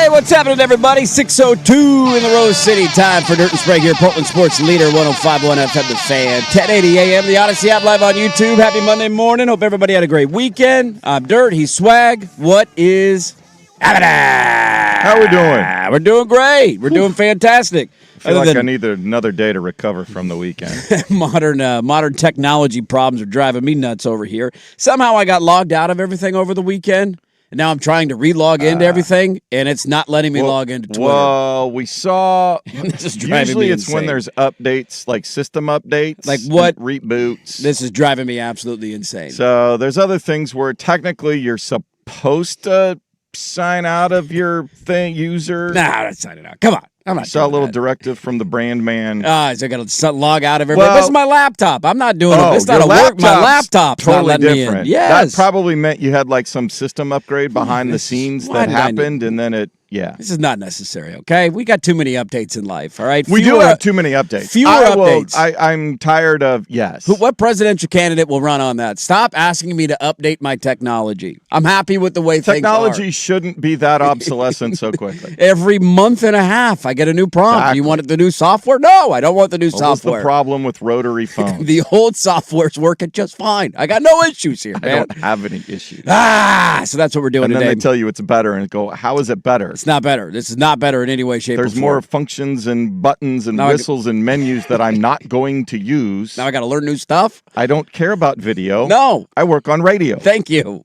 Hey, what's happening, everybody? 6:02 in the Rose City. Time for Dirt and Sprague here, Portland Sports Leader, 105.1 FM, The Fan, 1080 AM, the Odyssey app, live on YouTube. Happy Monday morning. Hope everybody had a great weekend. I'm Dirt. He's Swag. What is happening? How we doing? We're doing great. We're doing fantastic. I feel like I need another day to recover from the weekend. Modern technology problems are driving me nuts over here. Somehow I got logged out of everything over the weekend. And now I'm trying to re-log into everything, and it's not letting me log into Twitter. Well, we saw. This is driving usually me it's insane. when there's updates, like system updates, like what reboots. This is driving me absolutely insane. So there's other things where technically you're supposed to sign out of your user. Nah, I'm not signing out. Come on. I'm not Saw a little that. directive from the brand man. So I got to log out of everything. This is my laptop. I'm not doing it. It's not a work. My laptop's totally not letting different. me in. Yes. That probably meant you had like some system upgrade behind the scenes that happened, and then it. Yeah. This is not necessary, okay? We got too many updates in life, all right? We do have too many updates. Fewer updates. I'm tired of, yes. What presidential candidate will run on that? Stop asking me to update my technology. I'm happy with the way technology things are. shouldn't be that obsolescent so quickly. Every month and a half, I get a new prompt. Exactly. You want the new software? No, I don't want the new software. What's the problem with rotary phones? The old software's working just fine. I got no issues here, man. I don't have any issues. So that's what we're doing today. today. And then they tell you it's better, and go, how is it better? It's not better. This is not better in any way, shape, or form. There's more functions and buttons and whistles and menus that I'm not going to use. Now I got to learn new stuff? I don't care about video. No. I work on radio. Thank you.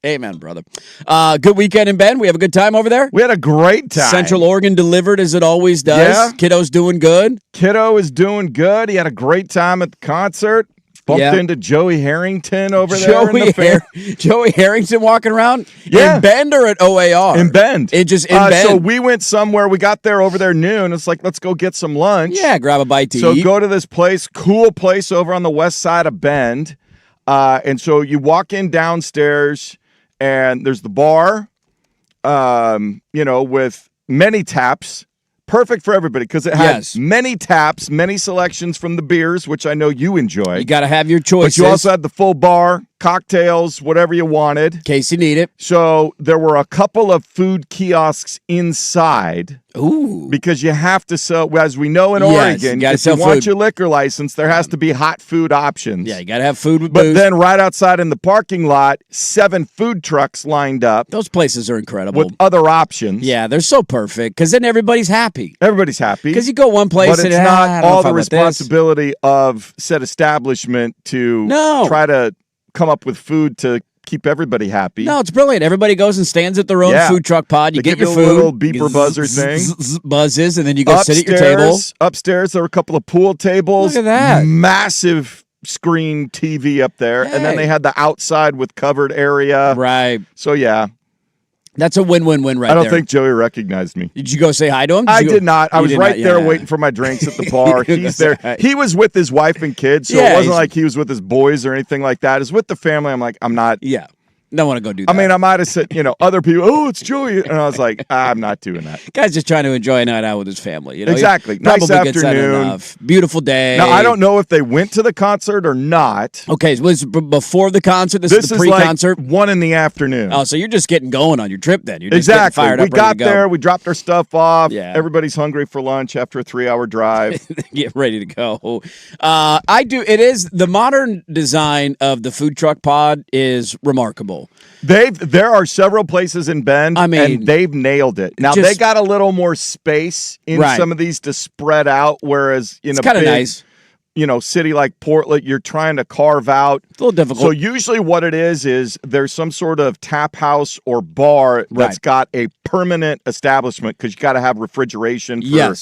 Amen, brother. Good weekend in Bend. We have a good time over there? We had a great time. Central Oregon delivered as it always does. Yeah. Kiddo's doing good. Kiddo is doing good. He had a great time at the concert. Bumped into Joey Harrington over there in the fair. Joey Harrington walking around? Yeah. In Bend or at OAR? In Bend. It just in Bend. So we went somewhere. We got there over there noon. It's like, let's go get some lunch. Yeah, grab a bite to eat. So go to this place, cool place over on the west side of Bend. And so you walk in downstairs, and there's the bar, with many taps. Perfect for everybody because it has many taps, many selections from the beers, which I know you enjoy. You got to have your choices. But you also had the full bar, cocktails, whatever you wanted. In case you need it. So there were a couple of food kiosks inside. Ooh. Because you have to sell, as we know in Oregon, if you want your liquor license, there has to be hot food options. Yeah, you got to have food with booze. But booze. then right outside in the parking lot, 7 food trucks lined up. Those places are incredible. With other options. Yeah, they're so perfect because then everybody's happy. Everybody's happy. Because you go one place but it's not all the responsibility of said establishment to try to come up with food to keep everybody happy. No, it's brilliant. Everybody goes and stands at their own food truck pod. You get your food. A little beeper buzzer thing. Buzzes, and then you go sit at your table. Upstairs, there were a couple of pool tables. Look at that. Massive screen TV up there. Hey. And then they had the outside with covered area. Right. So, yeah. That's a win-win-win right there. I don't think Joey recognized me. Did you go say hi to him? I did not. I was right there waiting for my drinks at the bar. He's there. He was with his wife and kids, so it wasn't like he was with his boys or anything like that. It's with the family. I'm like, I'm not. Yeah. Don't want to go do that. I mean, I might have said, other people, oh, it's Joey. And I was like, I'm not doing that. Guy's just trying to enjoy a night out with his family. Exactly. Nice afternoon. Beautiful day. Now, I don't know if they went to the concert or not. Okay, was before the concert? This is the pre-concert? Like 1 in the afternoon. Oh, so you're just getting going on your trip then. You're just exactly. Getting fired up, we got there. We dropped our stuff off. Yeah. Everybody's hungry for lunch after a 3-hour drive. Get ready to go. It is the modern design of the food truck pod is remarkable. There are several places in Bend, and they've nailed it. Now, they got a little more space in some of these to spread out, whereas in a big, nice. City like Portland, you're trying to carve out. It's a little difficult. So usually what it is there's some sort of tap house or bar that's got a permanent establishment because you got to have refrigeration for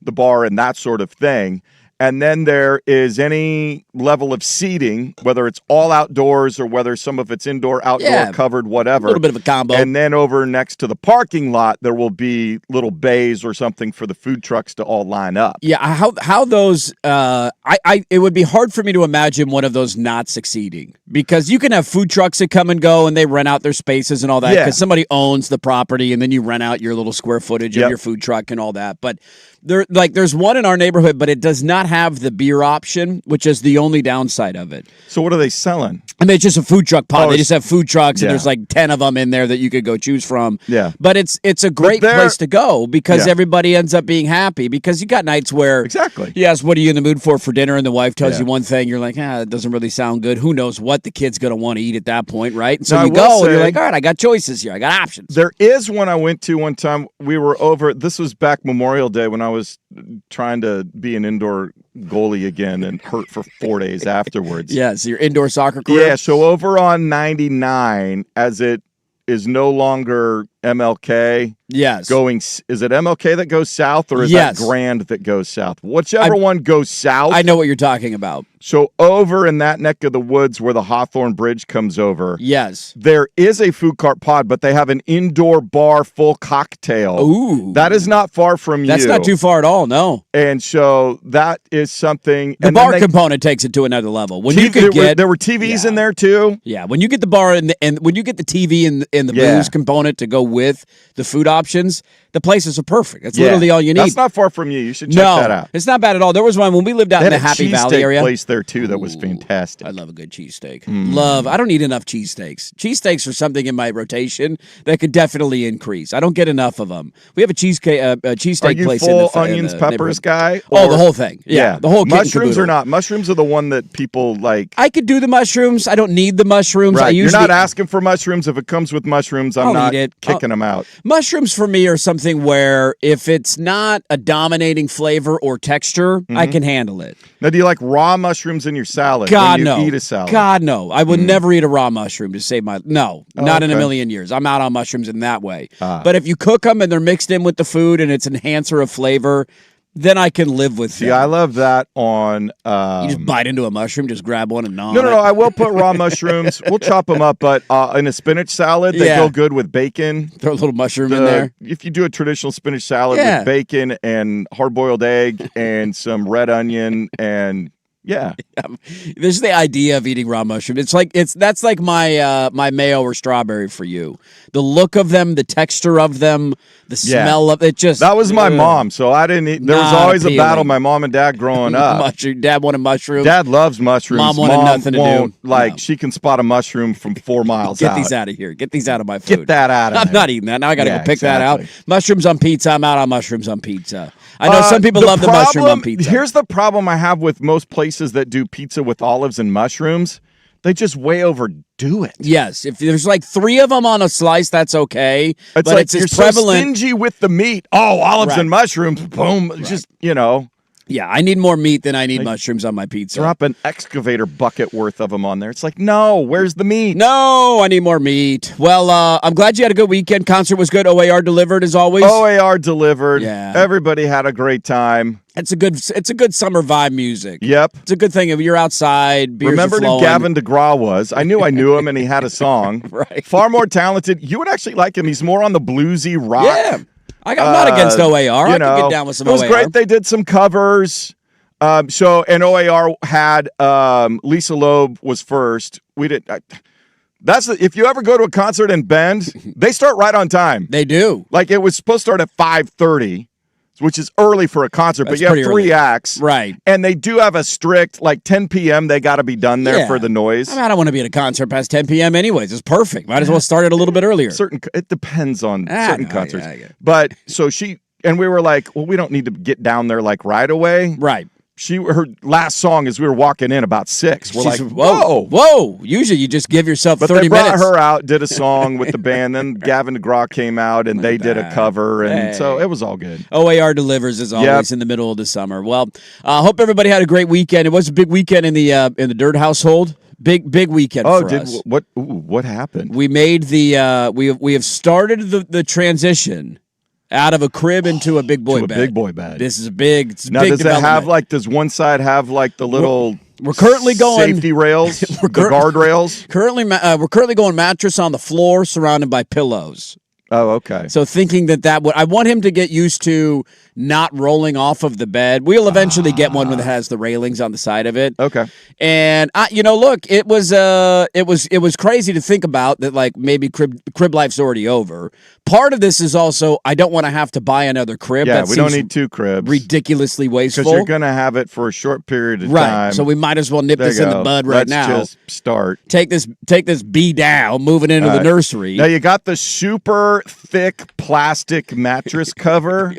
the bar and that sort of thing. And then there is any level of seating, whether it's all outdoors or whether some of it's indoor, outdoor, covered, whatever. A little bit of a combo. And then over next to the parking lot, there will be little bays or something for the food trucks to all line up. Yeah, how those it would be hard for me to imagine one of those not succeeding because you can have food trucks that come and go and they rent out their spaces and all that because somebody owns the property and then you rent out your little square footage of your food truck and all that. But there's one in our neighborhood, but it does not have the beer option, which is the only downside of it. So what are they selling? I mean, it's just a food truck pod. Oh, They just have food trucks, and yeah. there's like 10 of them in there that you could go choose from. Yeah. But it's a great place to go because everybody ends up being happy because you got nights where Exactly. Yes, what are you in the mood for dinner? And the wife tells you one thing, you're like, it doesn't really sound good. Who knows what the kid's going to want to eat at that point, right? And so Now, you go and you're like, all right, I got choices here. I got options. There is one I went to one time. We were over. This was back Memorial Day when I was trying to be an indoor goalie again and hurt for 4 days afterwards. Yeah, so your indoor soccer career? Yeah, so over on 99, as it is no longer MLK. Yes. Is it MLK that goes south or is that Grand that goes south? Whichever one goes south. I know what you're talking about. So over in that neck of the woods where the Hawthorne Bridge comes over. Yes. There is a food cart pod, but they have an indoor bar full cocktail. Ooh. That is not far from That's not too far at all, no. And so that is something. The bar component takes it to another level. When you could there were TVs in there too. Yeah, when you get the bar and when you get the TV and the booze component to go with the food options, the places are perfect. That's literally all you need. That's not far from you. You should check that out. It's not bad at all. There was one when we lived out in the Happy Valley area. Place there too that was fantastic. I love a good cheesesteak. I don't eat enough cheesesteaks. Cheesesteaks are something in my rotation that could definitely increase. I don't get enough of them. We have a cheesesteak place. Are you full onions, peppers guy? Oh, the whole thing. Yeah, the whole kit mushrooms are not. Mushrooms are the one that people like. I could do the mushrooms. I don't need the mushrooms. Right. You're not asking for mushrooms. If it comes with mushrooms, I'm not kicking them out. Mushrooms for me are something where if it's not a dominating flavor or texture, I can handle it. Now, do you like raw mushrooms in your salad? God, when you no. Eat a salad? God, no. I would never eat a raw mushroom to save my... No, not in a million years. I'm out on mushrooms in that way. But if you cook them and they're mixed in with the food and it's enhancer of flavor... then I can live with them. See, I love that on... you just bite into a mushroom, just grab one and gnaw No, I will put raw mushrooms. We'll chop them up, but in a spinach salad, they go good with bacon. Throw a little mushroom in there. If you do a traditional spinach salad with bacon and hard-boiled egg and some red onion and... Yeah. There's the idea of eating raw mushroom. That's like my my mayo or strawberry for you. The look of them, the texture of them, the smell of it. That was my mom, so I didn't eat. There was always a battle. My mom and dad growing up. Dad wanted mushrooms. Dad loves mushrooms. Mom wanted nothing to do. She can spot a mushroom from 4 miles out. Get these out of here. Get these out of my food. Get that out of here. I'm not eating that. Now I got to go pick that out. Mushrooms on pizza. I'm out on mushrooms on pizza. I know some people love the mushroom on pizza. Here's the problem I have with most places that do pizza with olives and mushrooms. They just way overdo it. Yes. If there's like 3 of them on a slice, that's okay. It's but like it's you're prevalent. So stingy with the meat. Oh, olives and mushrooms. Boom. Just, Yeah, I need more meat than I need mushrooms on my pizza. Drop an excavator bucket worth of them on there. It's like, no, where's the meat? No, I need more meat. Well, I'm glad you had a good weekend. Concert was good. OAR delivered as always. OAR delivered. Yeah. Everybody had a great time. It's a good summer vibe music. Yep. It's a good thing if you're outside, beers Remember are flowing. who Gavin DeGraw was? I knew him and he had a song. Right. Far more talented. You would actually like him. He's more on the bluesy rock. Yeah. I'm not against OAR. I can get down with some OAR. It was great. They did some covers. And OAR had Lisa Loeb was first. We did. If you ever go to a concert in Bend, they start right on time. They do. Like it was supposed to start at 5:30, which is early for a concert. But you have 3 acts, right? And they do have a strict 10 p.m. They got to be done there for the noise. I don't want to be at a concert past 10 p.m. anyways. It's perfect. Might as well start it a little bit earlier. It depends on certain concerts. Yeah, but so we were like, well, we don't need to get down there right away, right? Her last song as we were walking in about 6. We're whoa! Usually you just give yourself 30 minutes. But they brought her out, did a song with the band. Then Gavin DeGraw came out and they did a cover, and so it was all good. OAR delivers as always in the middle of the summer. Well, I hope everybody had a great weekend. It was a big weekend in the Dirt household. Big weekend for us. What happened? We made we have started the transition out of a crib into a big boy bed. Big boy bed. This is big. Now, does it have does one side have the little we're currently going safety rails, the guardrails? We're currently going mattress on the floor surrounded by pillows. Oh, okay. So thinking that would, I want him to get used to not rolling off of the bed. We'll eventually get one that has the railings on the side of it. Okay. And look, it was crazy to think about that. Like maybe crib life's already over. Part of this is also I don't want to have to buy another crib. Yeah, we don't need 2 cribs. Ridiculously wasteful. Because you're going to have it for a short period of right. time. So we might as well nip this in the bud right now. Let's just start. Take this bee down, move it into the nursery. Now you got the super thick plastic mattress cover.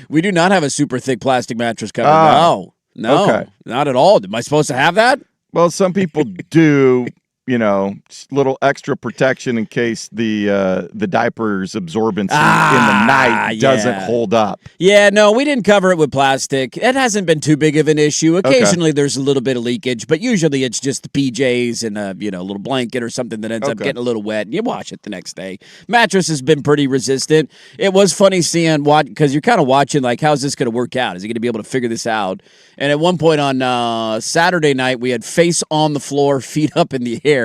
We do not have a super thick plastic mattress cover. No, okay. Not at all. Am I supposed to have that? Well, some people do. Just little extra protection in case the diaper's absorbency in the night doesn't hold up. Yeah, no, we didn't cover it with plastic. It hasn't been too big of an issue. Occasionally there's a little bit of leakage, but usually it's just the PJs and a little blanket or something that ends up getting a little wet, and you wash it the next day. Mattress has been pretty resistant. It was funny seeing because you're kind of watching like, how's this going to work out? Is he going to be able to figure this out? And at one point on Saturday night, we had face on the floor, feet up in the air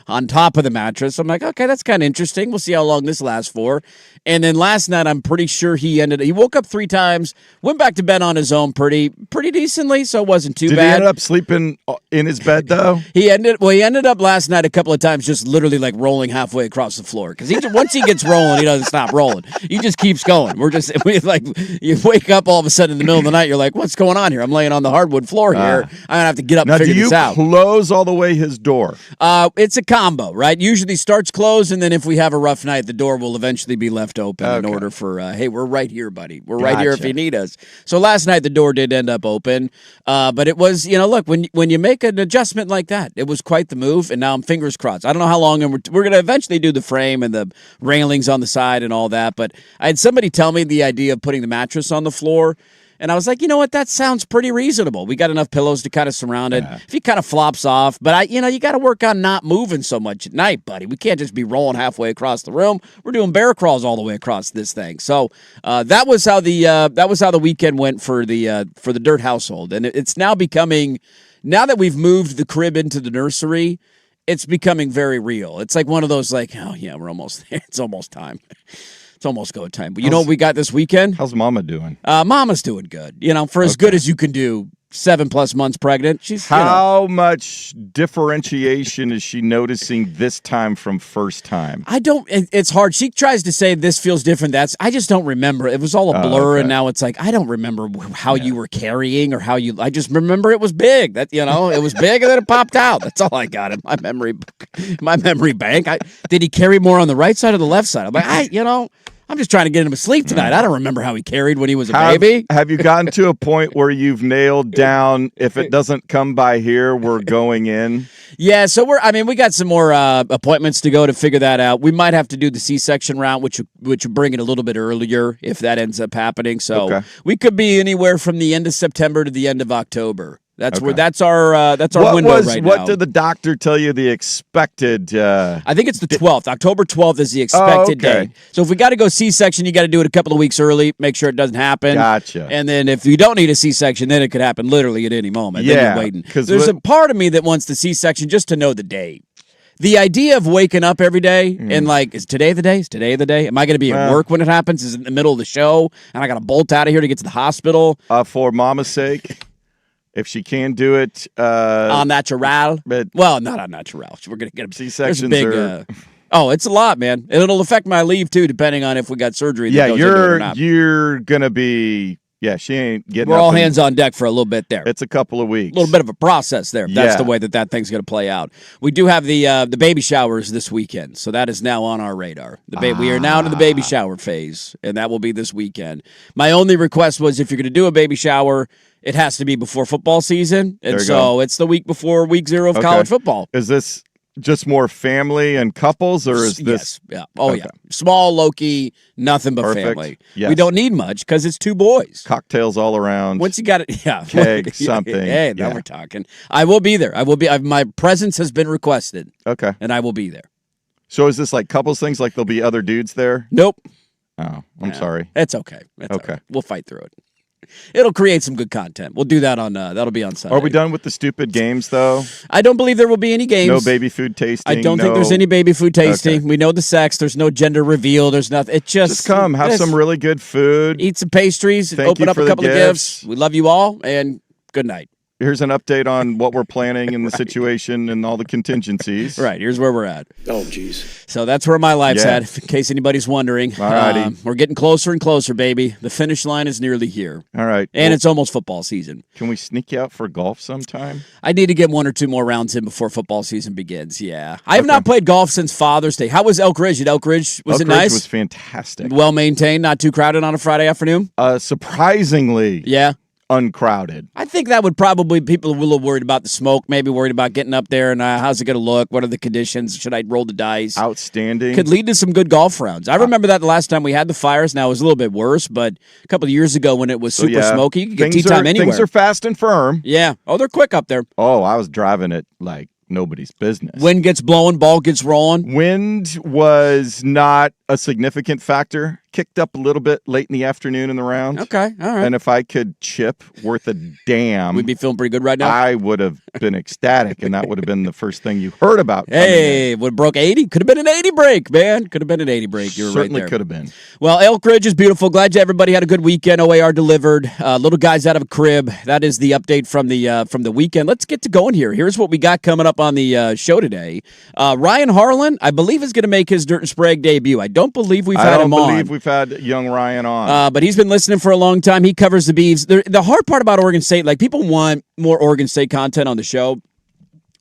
on top of the mattress. I'm like, okay, that's kind of interesting. We'll see how long this lasts for. And then last night, I'm pretty sure he woke up 3 times, went back to bed on his own pretty decently, so it wasn't too bad. Did he end up sleeping in his bed, though? He ended up last night a couple of times just literally like rolling halfway across the floor. Because once he gets rolling, he doesn't stop rolling. He just keeps going. You wake up all of a sudden in the middle of the night, you're like, what's going on here? I'm laying on the hardwood floor here. I'm going to have to get up and figure this out. Now, do you close all the way his door? It's a combo, right? Usually starts closed, and then if we have a rough night, the door will eventually be left open in order for, hey, we're right here, buddy. We're right here if you need us. So last night the door did end up open, but it was, look, when you make an adjustment like that, it was quite the move, and now I'm fingers crossed. I don't know how long, and we're going to eventually do the frame and the railings on the side and all that, but I had somebody tell me the idea of putting the mattress on the floor. And I was like, you know what? That sounds pretty reasonable. We got enough pillows to kind of surround it. If he kind of flops off, but you got to work on not moving so much at night, buddy. We can't just be rolling halfway across the room. We're doing bear crawls all the way across this thing. So that was how the weekend went for the Dirt household, and it's now becoming. Now that we've moved the crib into the nursery, it's becoming very real. It's like one of those like, oh yeah, we're almost there. It's almost time. It's almost go time. But you know what we got this weekend? How's Mama doing? Mama's doing good. For as good as you can do, 7+ months pregnant. She's How much differentiation is she noticing this time from first time? It's hard. She tries to say this feels different. I just don't remember. It was all a blur, and now it's like, I don't remember how you were carrying or I just remember it was big. That, it was big and then it popped out. That's all I got in my memory bank. Did he carry more on the right side or the left side? I'm like, I'm just trying to get him to sleep tonight. I don't remember how he carried when he was a baby. Have you gotten to a point where you've nailed down, if it doesn't come by here, we're going in? Yeah, so we got some more appointments to go to figure that out. We might have to do the C-section route, which would bring it a little bit earlier if that ends up happening. So we could be anywhere from the end of September to the end of October. That's our window right now. What did the doctor tell you the expected? I think it's the 12th. October 12th is the expected date. So if we got to go C-section, you got to do it a couple of weeks early. Make sure it doesn't happen. Gotcha. And then if you don't need a C-section, then it could happen literally at any moment. Yeah. Then you're waiting. There's a part of me that wants the C-section just to know the day. The idea of waking up every day and like, is today the day? Is today the day? Am I going to be at work when it happens? Is it in the middle of the show and I got to bolt out of here to get to the hospital? For Mama's sake. If she can do it on natural, but not on natural. We're gonna get C-sections. It's a lot, man, and it'll affect my leave too, depending on if we got surgery. Yeah, you're gonna be. Yeah, she ain't getting. We're all hands on deck for a little bit there. It's a couple of weeks. A little bit of a process there. That's the way that thing's going to play out. We do have the baby showers this weekend, so that is now on our radar. We are now in the baby shower phase, and that will be this weekend. My only request was if you're going to do a baby shower, it has to be before football season, and so it's the week before week 0 of college football. Is this just more family and couples, or is this? Yes, yeah. Yeah. Small, low-key, nothing but family. Yes. We don't need much because it's 2 boys. Cocktails all around. Once you got it, keg, something. Hey, now we're talking. I will be there. My presence has been requested. Okay. And I will be there. So is this like couples things? Like there'll be other dudes there? Nope. Oh, I'm sorry. It's okay. Okay. Right. We'll fight through it. It'll create some good content. We'll do that on that'll be on Sunday. Are we done with the stupid games though? I don't believe there will be any games. No baby food tasting. I don't think there's any baby food tasting. Okay. We know the sex. There's no gender reveal. There's nothing. It Just come, have some really good food. Eat some pastries. Open up a couple of gifts. We love you all, and good night. Here's an update on what we're planning and the situation and all the contingencies. Right, here's where we're at. Oh, geez. So that's where my life's at, in case anybody's wondering. All righty. We're getting closer and closer, baby. The finish line is nearly here. All right. And it's almost football season. Can we sneak you out for golf sometime? I need to get 1 or 2 more rounds in before football season begins, yeah. I have not played golf since Father's Day. How was Elk Ridge? At Elk Ridge, was it nice? Elk Ridge was fantastic. Well-maintained, not too crowded on a Friday afternoon? Surprisingly. Yeah. Uncrowded. I think that would probably, people are a little worried about the smoke, maybe worried about getting up there and how's it going to look? What are the conditions? Should I roll the dice? Outstanding. Could lead to some good golf rounds. I remember that the last time we had the fires. Now it was a little bit worse, but a couple of years ago when it was super smoky, you could get tee time anywhere. Things are fast and firm. Yeah. Oh, they're quick up there. Oh, I was driving it like nobody's business. Wind gets blowing, ball gets rolling. Wind was not a significant factor. Kicked up a little bit late in the afternoon in the round. Okay, all right. And if I could chip worth a damn, we'd be feeling pretty good right now. I would have been ecstatic, and that would have been the first thing you heard about. Hey, would have broke 80. Could have been an 80 break, man. Could have been an 80 break. You were Certainly right there. could have been. Well, Elk Ridge is beautiful. Glad everybody had a good weekend. OAR delivered. Little guys out of a crib. That is the update from the weekend. Let's get to going here. Here's what we got coming up on the show today. Ryan Harlan, I believe, is going to make his Dirt and Sprague debut. I don't believe we've had him on. I don't believe we've had young Ryan on. But he's been listening for a long time. He covers the Beavs. The hard part about Oregon State, like people want more Oregon State content on the show.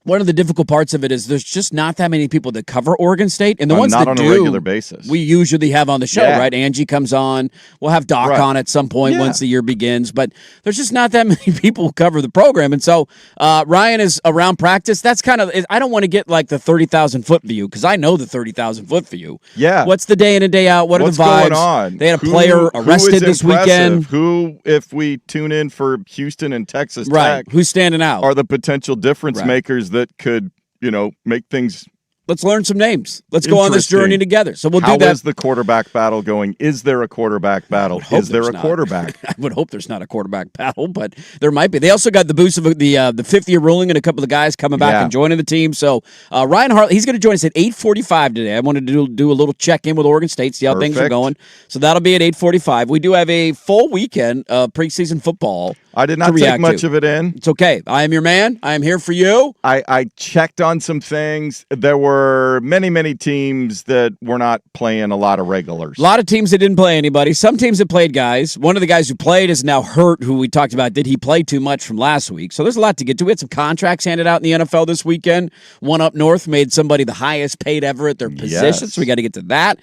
One of the difficult parts of it is there's just not that many people that cover Oregon State, and the ones not that on do, a regular basis. we usually have on the show, right? Angie comes on. We'll have Doc on at some point once the year begins, but there's just not that many people who cover the program, and so Ryan is around practice. That's kind of, I don't want to get like the 30,000-foot view because I know the 30,000-foot view. Yeah. What's the day in and day out? What are the vibes? Going on? They had a player arrested this weekend. Who, if we tune in for Houston and Texas Tech, who's standing out? Are the potential difference makers that could, make things. Let's learn some names. Let's go on this journey together. So we'll do that. How is the quarterback battle going? Is there a quarterback battle? Is there a quarterback? I would hope there's not a quarterback battle, but there might be. They also got the boost of the fifth-year ruling and a couple of guys coming back and joining the team. So Ryan Hartley, he's going to join us at 8:45 today. I wanted to do a little check-in with Oregon State, see how things are going. So that'll be at 8:45. We do have a full weekend of preseason football. I did not take much of it in. It's okay. I am your man. I am here for you. I checked on some things. There were many teams that were not playing a lot of regulars. A lot of teams that didn't play anybody. Some teams that played guys. One of the guys who played is now hurt, who we talked about. Did he play too much from last week? So there's a lot to get to. We had some contracts handed out in the NFL this weekend. One up north made somebody the highest paid ever at their position, so we got to get to that.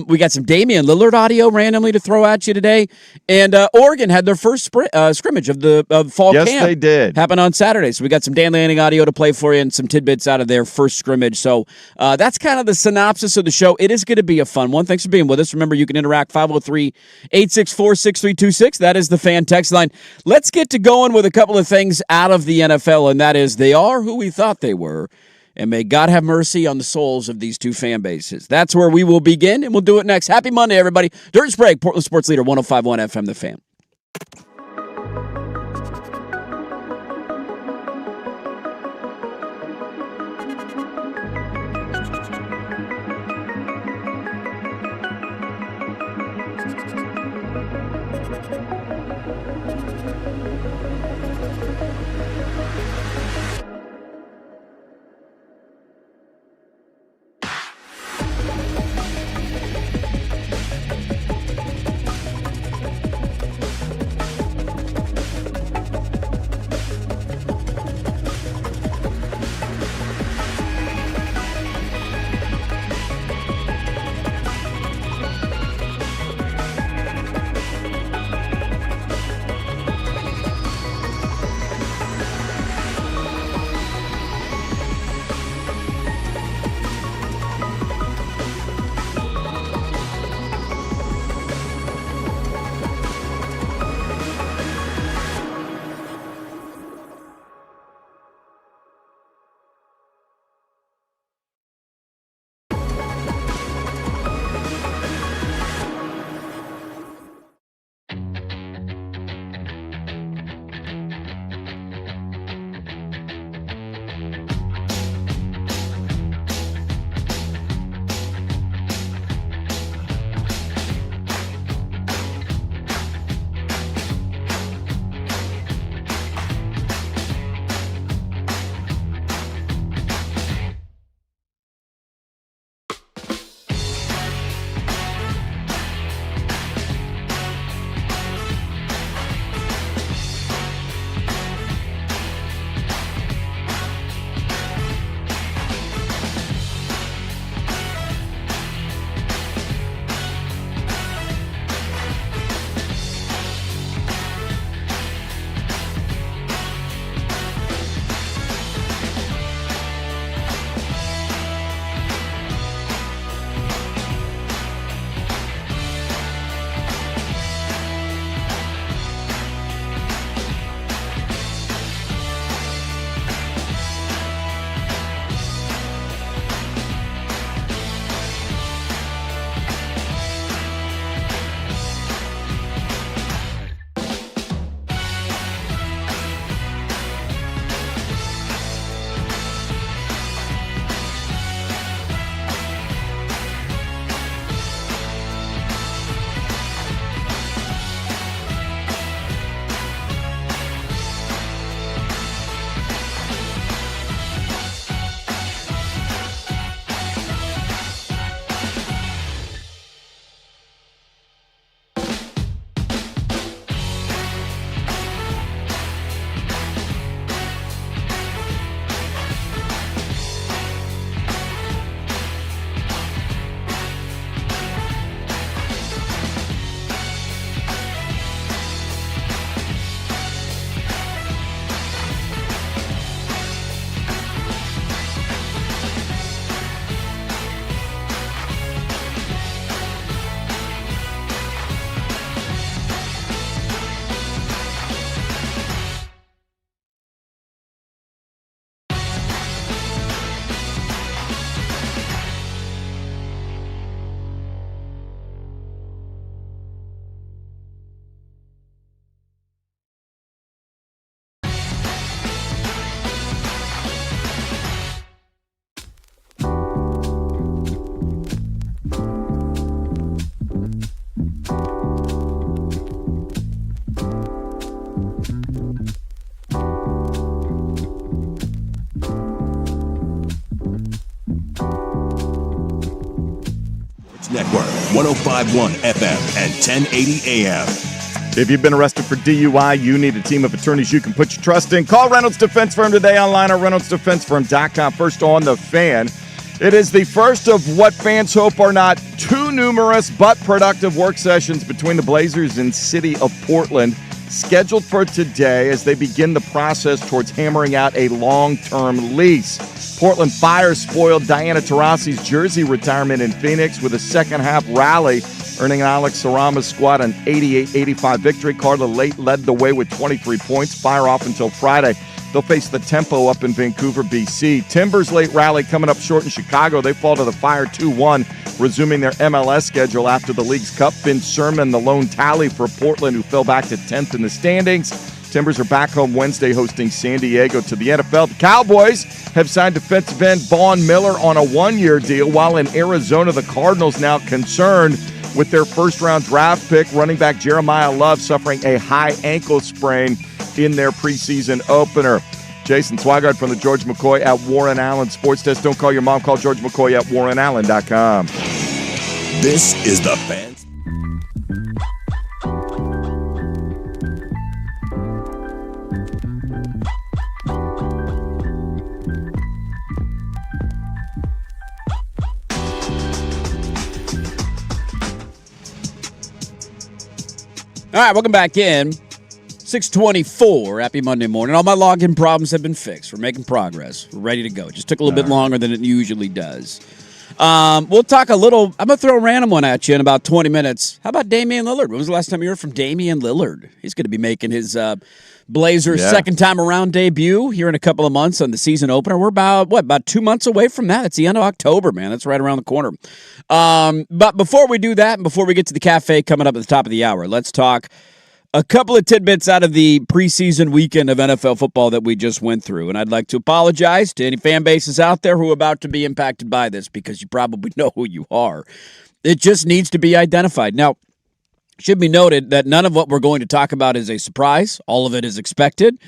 We got some Damian Lillard audio randomly to throw at you today. And Oregon had their first scrimmage of the fall camp. Yes, they did. Happened on Saturday. So we got some Dan Lanning audio to play for you and some tidbits out of their first scrimmage. So that's kind of the synopsis of the show. It is going to be a fun one. Thanks for being with us. Remember, you can interact 503-864-6326. That is the fan text line. Let's get to going with a couple of things out of the NFL, and that is they are who we thought they were. And may God have mercy on the souls of these two fan bases. That's where we will begin, and we'll do it next. Happy Monday, everybody. Dirt and Sprague, Portland Sports Leader, 105.1 FM, The Fan. Network, 105.1 FM and 1080 AM. If you've been arrested for DUI, you need a team of attorneys you can put your trust in. Call Reynolds Defense Firm today online at reynoldsdefensefirm.com. First on The Fan. It is the first of what fans hope are not too numerous but productive work sessions between the Blazers and City of Portland, scheduled for today as they begin the process towards hammering out a long-term lease. Portland Fire spoiled Diana Taurasi's jersey retirement in Phoenix with a second-half rally, earning Alex Sarama's squad an 88-85 victory. Carla Late led the way with 23 points. Fire off until Friday. They'll face the Tempo up in Vancouver, BC. Timbers' late rally coming up short in Chicago. They fall to the Fire 2-1, resuming their MLS schedule after the league's cup. Ben Sherman, the lone tally for Portland, who fell back to 10th in the standings. Timbers are back home Wednesday hosting San Diego. To the NFL, the Cowboys have signed defensive end Vaughn Miller on a one-year deal, while in Arizona, the Cardinals now concerned with their first-round draft pick, running back Jeremiah Love, suffering a high ankle sprain in their preseason opener. Jason Swigard from the George McCoy at Warren Allen Sports Desk. Don't call your mom, call George McCoy at warrenallen.com. This is The Fan. All right, welcome back in. 6:24. Happy Monday morning. All my login problems have been fixed. We're making progress. We're ready to go. It just took a little bit longer than it usually does. We'll talk a little. I'm going to throw a random one at you in about 20 minutes. How about Damian Lillard? When was the last time you heard from Damian Lillard? He's going to be making his Blazers second time around debut here in a couple of months on the season opener. We're about 2 months away from that. It's the end of October, man. That's right around the corner. But before we do that, and before we get to the cafe coming up at the top of the hour, let's talk a couple of tidbits out of the preseason weekend of NFL football that we just went through. And I'd like to apologize to any fan bases out there who are about to be impacted by this, because you probably know who you are. It just needs to be identified. Now, it should be noted that none of what we're going to talk about is a surprise. All of it is expected.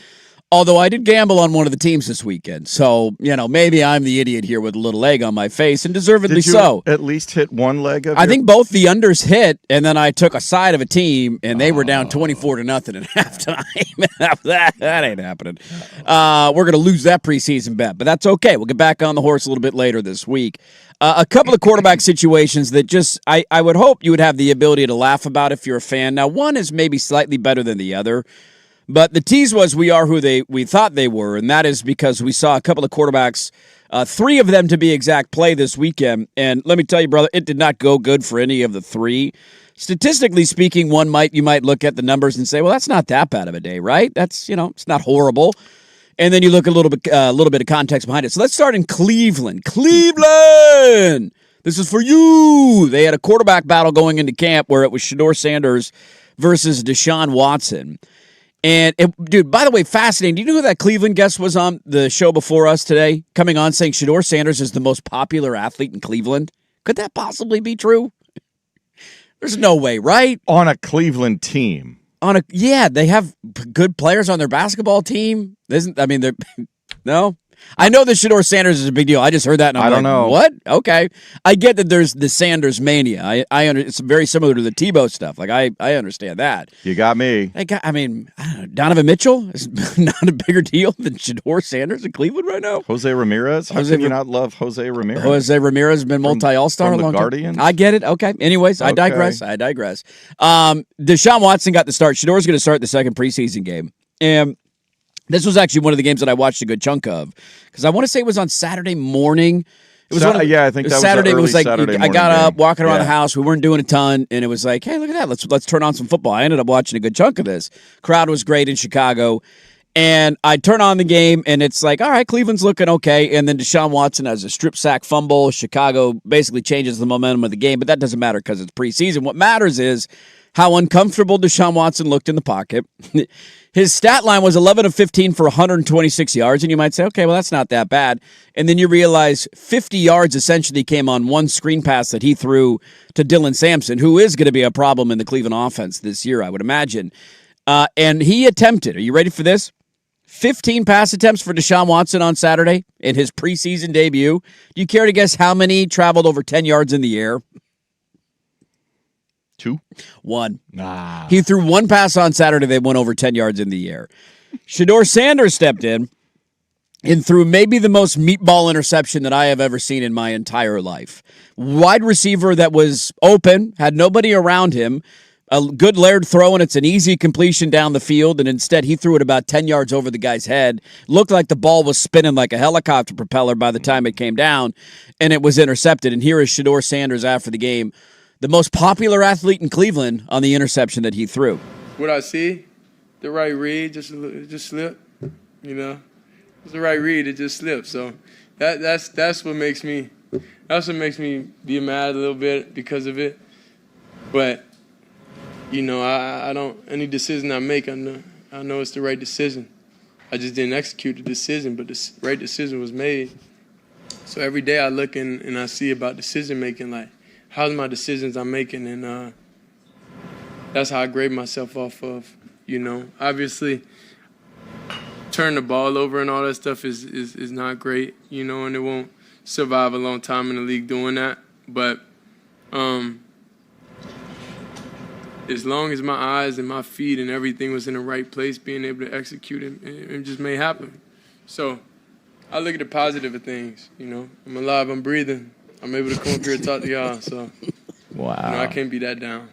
Although I did gamble on one of the teams this weekend. So, maybe I'm the idiot here with a little egg on my face, and deservedly so. At least hit one leg of I think both the unders hit, and then I took a side of a team, and they were down 24-0 at halftime. that ain't happening. We're going to lose that preseason bet, but that's okay. We'll get back on the horse a little bit later this week. A couple of quarterback situations that just I would hope you would have the ability to laugh about if you're a fan. Now, one is maybe slightly better than the other. But the tease was we are who we thought they were, and that is because we saw a couple of quarterbacks, three of them to be exact, play this weekend. And let me tell you, brother, it did not go good for any of the three. Statistically speaking, you might look at the numbers and say, well, that's not that bad of a day, right? That's, it's not horrible. And then you look a little bit of context behind it. So let's start in Cleveland. Cleveland! This is for you. They had a quarterback battle going into camp where it was Shedeur Sanders versus Deshaun Watson. And, dude, by the way, fascinating. Do you know who that Cleveland guest was on the show before us today? Coming on saying Shedeur Sanders is the most popular athlete in Cleveland. Could that possibly be true? There's no way, right? On a Cleveland team. They have good players on their basketball team. No. I know that Shedeur Sanders is a big deal. I just heard that, and I don't know. What? Okay. I get that there's the Sanders mania. It's very similar to the Tebow stuff. Like, I understand that. You got me. I don't know, Donovan Mitchell is not a bigger deal than Shedeur Sanders in Cleveland right now. Jose Ramirez? How can you not love Jose Ramirez? Jose Ramirez has been multi-all-star from a long the Guardians? time. I get it. Okay. Anyways, I digress. Deshaun Watson got the start. Shedeur's going to start the second preseason game. And this was actually one of the games that I watched a good chunk of, because I want to say it was on Saturday morning. It was I think that was Saturday. It was like Saturday I got up, game. walking around the house. We weren't doing a ton, and it was like, hey, look at that. Let's turn on some football. I ended up watching a good chunk of this. Crowd was great in Chicago, and I turn on the game, and it's like, all right, Cleveland's looking okay, and then Deshaun Watson has a strip sack fumble. Chicago basically changes the momentum of the game, but that doesn't matter because it's preseason. What matters is how uncomfortable Deshaun Watson looked in the pocket. His stat line was 11 of 15 for 126 yards, and you might say, okay, well, that's not that bad. And then you realize 50 yards essentially came on one screen pass that he threw to Dylan Sampson, who is going to be a problem in the Cleveland offense this year, I would imagine. And he attempted, are you ready for this? 15 pass attempts for Deshaun Watson on Saturday in his preseason debut. Do you care to guess how many traveled over 10 yards in the air? 2? 1. Nah. He threw one pass on Saturday. They went over 10 yards in the air. Shedeur Sanders stepped in and threw maybe the most meatball interception that I have ever seen in my entire life. Wide receiver that was open, had nobody around him, a good layered throw, and it's an easy completion down the field, and instead he threw it about 10 yards over the guy's head. Looked like the ball was spinning like a helicopter propeller by the time it came down, and it was intercepted. And here is Shedeur Sanders after the game, the most popular athlete in Cleveland, on the interception that he threw. What I see, the right read, just slipped, It's the right read, it just slipped. So that's what makes me be mad a little bit because of it. But I don't, any decision I make, I know it's the right decision. I just didn't execute the decision, but the right decision was made. So every day I look and I see about decision making, like how's my decisions I'm making, and that's how I grade myself off of. Obviously, turn the ball over and all that stuff is not great, and it won't survive a long time in the league doing that. But as long as my eyes and my feet and everything was in the right place, being able to execute it just may happen. So I look at the positive of things. I'm alive, I'm breathing. I'm able to come up here and talk to y'all. So wow, I can't be that down.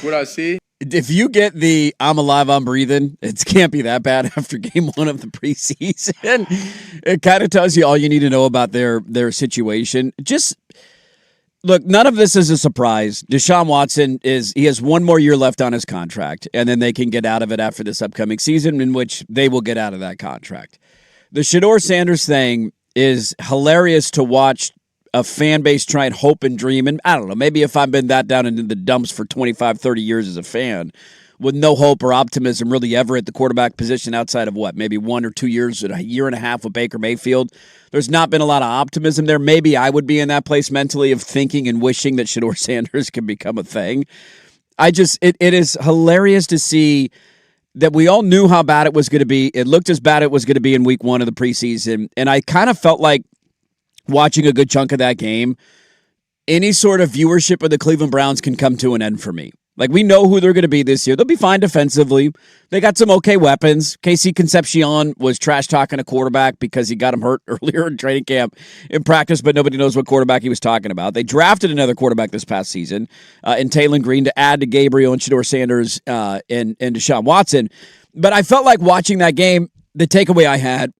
What I see. If you get the I'm alive, I'm breathing, it can't be that bad after game 1 of the preseason. It kind of tells you all you need to know about their situation. Just look, none of this is a surprise. Deshaun Watson he has one more year left on his contract, and then they can get out of it after this upcoming season, in which they will get out of that contract. The Shedeur Sanders thing is hilarious to watch a fan base try and hope and dream. And I don't know, maybe if I've been that down into the dumps for 25, 30 years as a fan, with no hope or optimism really ever at the quarterback position outside of maybe 1 or 2 years, a year and a half with Baker Mayfield. There's not been a lot of optimism there. Maybe I would be in that place mentally of thinking and wishing that Shedeur Sanders could become a thing. It is hilarious to see that we all knew how bad it was going to be. It looked as bad as it was going to be in week 1 of the preseason. And I kind of felt like watching a good chunk of that game, any sort of viewership of the Cleveland Browns can come to an end for me. Like, we know who they're going to be this year. They'll be fine defensively. They got some okay weapons. Casey Concepcion was trash-talking a quarterback because he got him hurt earlier in training camp in practice, but nobody knows what quarterback he was talking about. They drafted another quarterback this past season in Taylor Green to add to Gabriel and Shedeur Sanders and Deshaun Watson. But I felt like watching that game, the takeaway I had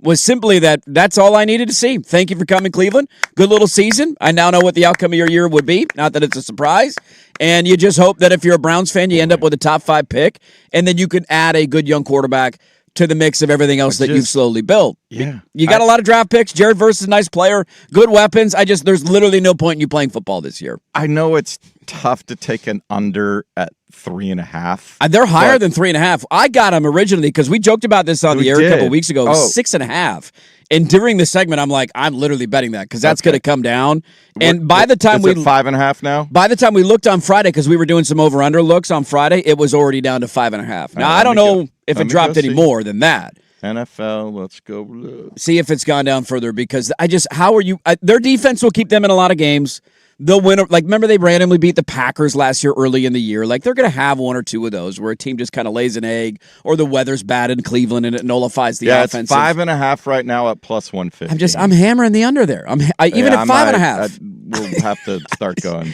was simply that's all I needed to see. Thank you for coming, Cleveland. Good little season. I now know what the outcome of your year would be. Not that it's a surprise. And you just hope that if you're a Browns fan, you end up with a top 5 pick, and then you can add a good young quarterback to the mix of everything else that you've slowly built. Yeah. You got a lot of draft picks. Jared Verse is a nice player. Good weapons. There's literally no point in you playing football this year. I know it's tough to take an under at 3.5. They're higher than 3.5. I got them originally because we joked about this on the air a couple weeks ago. 6.5. And during the segment, I'm like, I'm literally betting that because that's going to come down. And by the time is it 5.5 now? By the time we looked on Friday, because we were doing some over/under looks on Friday, it was already down to 5.5. Now I don't know if it dropped any more than that. NFL, let's go look. See if it's gone down further because how are you? Their defense will keep them in a lot of games. They'll win. Like, remember they randomly beat the Packers last year early in the year. Like, they're going to have 1 or 2 of those where a team just kind of lays an egg, or the weather's bad in Cleveland and it nullifies the offense. Yeah, it's 5.5 right now at plus 150. I'm hammering the under there. Even at 5.5. We'll have to start going.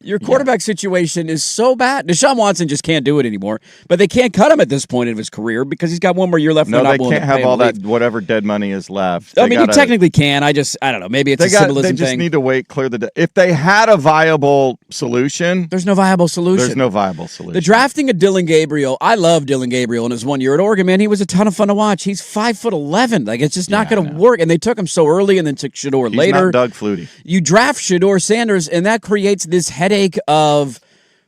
Your quarterback situation is so bad. Deshaun Watson just can't do it anymore. But they can't cut him at this point of his career because he's got 1 more year left. No, they can't have all that whatever dead money is left. You technically can. I don't know. Maybe it's a symbolism thing. They just need to wait, clear the if they had a viable solution. There's no viable solution. There's no viable solution. The drafting of Dylan Gabriel, I love Dylan Gabriel in his 1 year at Oregon, man. He was a ton of fun to watch. He's 5'11". Like, it's just not going to work. And they took him so early and then took Shedeur later. Not Doug Flutie. You draft Shedeur Sanders, and that creates this headache of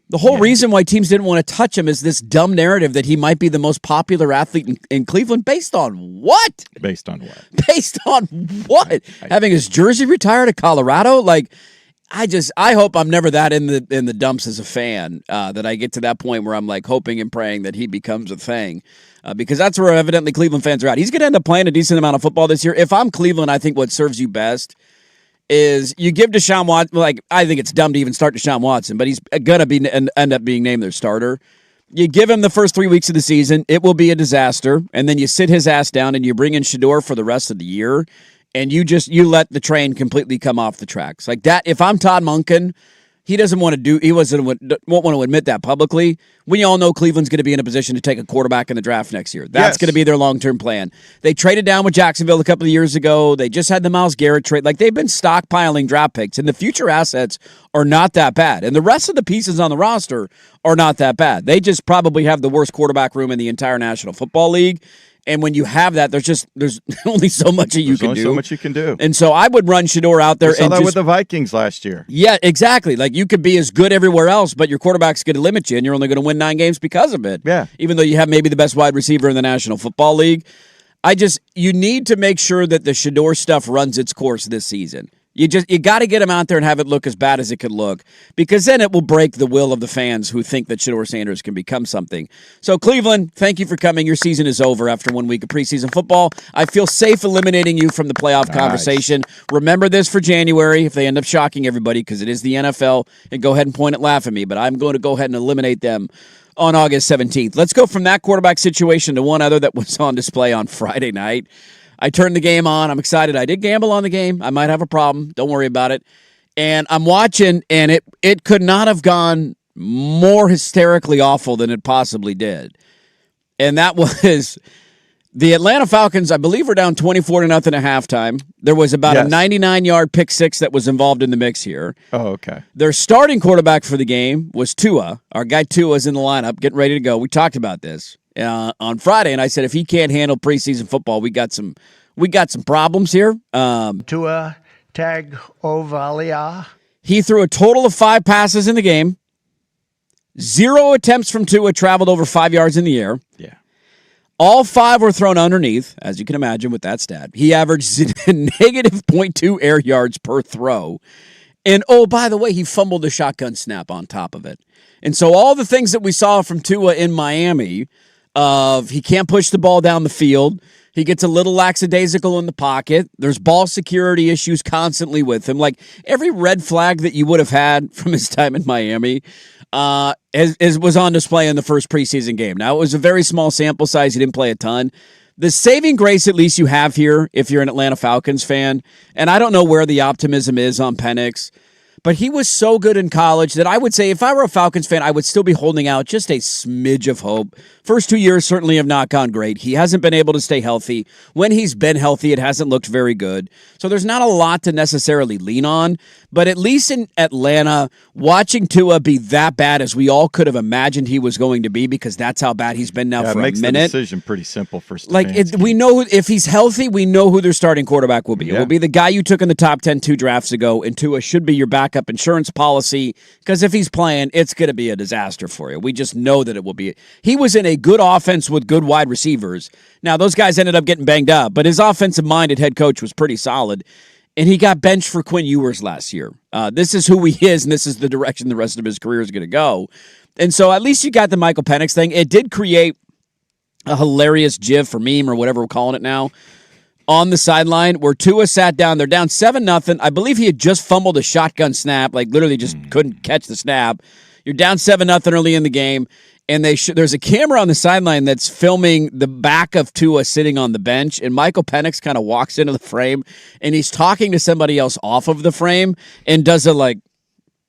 the whole reason why teams didn't want to touch him is this dumb narrative that he might be the most popular athlete in Cleveland. Based on what? Based on what? Based on what? Having his jersey retired to Colorado? Like, I hope I'm never that in the dumps as a fan, that I get to that point where I'm like hoping and praying that he becomes a thing, because that's where evidently Cleveland fans are at. He's going to end up playing a decent amount of football this year. If I'm Cleveland, I think what serves you best is you give Deshaun Watson, like, I think it's dumb to even start Deshaun Watson, but he's going to end up being named their starter. You give him the first 3 weeks of the season, it will be a disaster, and then you sit his ass down and you bring in Shador for the rest of the year, and you let the train completely come off the tracks. Like that, if I'm Todd Monken, he won't want to admit that publicly. We all know Cleveland's going to be in a position to take a quarterback in the draft next year. That's going to be their long-term plan. They traded down with Jacksonville a couple of years ago. They just had the Myles Garrett trade. Like, they've been stockpiling draft picks, and the future assets are not that bad. And the rest of the pieces on the roster are not that bad. They just probably have the worst quarterback room in the entire National Football League. And when you have that, there's only so much that you can do. There's only so much you can do. And so I would run Shador out there. We saw that with the Vikings last year. Yeah, exactly. Like, you could be as good everywhere else, but your quarterback's going to limit you, and you're only going to win 9 games because of it. Yeah. Even though you have maybe the best wide receiver in the National Football League. You need to make sure that the Shador stuff runs its course this season. You got to get him out there and have it look as bad as it could look, because then it will break the will of the fans who think that Shador Sanders can become something. So, Cleveland, thank you for coming. Your season is over after 1 week of preseason football. I feel safe eliminating you from the playoff conversation. Remember this for January if they end up shocking everybody, because it is the NFL, and go ahead and point and laugh at me, but I'm going to go ahead and eliminate them on August 17th. Let's go from that quarterback situation to one other that was on display on Friday night. I turned the game on. I'm excited. I did gamble on the game. I might have a problem. Don't worry about it. And I'm watching, and it could not have gone more hysterically awful than it possibly did. And that was the Atlanta Falcons, I believe, were down 24-0 at halftime. There was about a 99-yard pick six that was involved in the mix here. Oh, okay. Their starting quarterback for the game was Tua. Our guy Tua's in the lineup, getting ready to go. We talked about this on Friday, and I said if he can't handle preseason football, we got some problems here. Tua Tagovailoa. He threw a total of 5 passes in the game. 0 attempts from Tua traveled over 5 yards in the air. Yeah. All 5 were thrown underneath, as you can imagine with that stat. He averaged negative 0.2 air yards per throw. And, oh, by the way, he fumbled a shotgun snap on top of it. And so all the things that we saw from Tua in Miami, of he can't push the ball down the field, he gets a little lackadaisical in the pocket, there's ball security issues constantly with him. Like, every red flag that you would have had from his time in Miami was on display in the first preseason game. Now, it was a very small sample size. He didn't play a ton. The saving grace, at least, you have here, if you're an Atlanta Falcons fan, and I don't know where the optimism is on Penix, but he was so good in college that I would say if I were a Falcons fan, I would still be holding out just a smidge of hope. First 2 years certainly have not gone great. He hasn't been able to stay healthy. When he's been healthy, it hasn't looked very good. So there's not a lot to necessarily lean on. But at least in Atlanta, watching Tua be that bad as we all could have imagined he was going to be, because that's how bad he's been now for a minute. It makes the decision pretty simple for Stefanski. We know if he's healthy, we know who their starting quarterback will be. Yeah. It will be the guy you took in the top 10 2 drafts ago, and Tua should be your backup insurance policy, because if he's playing, it's going to be a disaster for you. We just know that it will be. He was in a good offense with good wide receivers. Now, those guys ended up getting banged up, but his offensive-minded head coach was pretty solid. And he got benched for Quinn Ewers last year. This is who he is, and this is the direction the rest of his career is going to go. And so at least you got the Michael Penix thing. It did create a hilarious gif or meme or whatever we're calling it now on the sideline where Tua sat down. They're down 7-0. I believe he had just fumbled a shotgun snap, like literally just couldn't catch the snap. You're down 7-0 early in the game. And there's a camera on the sideline that's filming the back of Tua sitting on the bench, and Michael Penix kind of walks into the frame, and he's talking to somebody else off of the frame and does a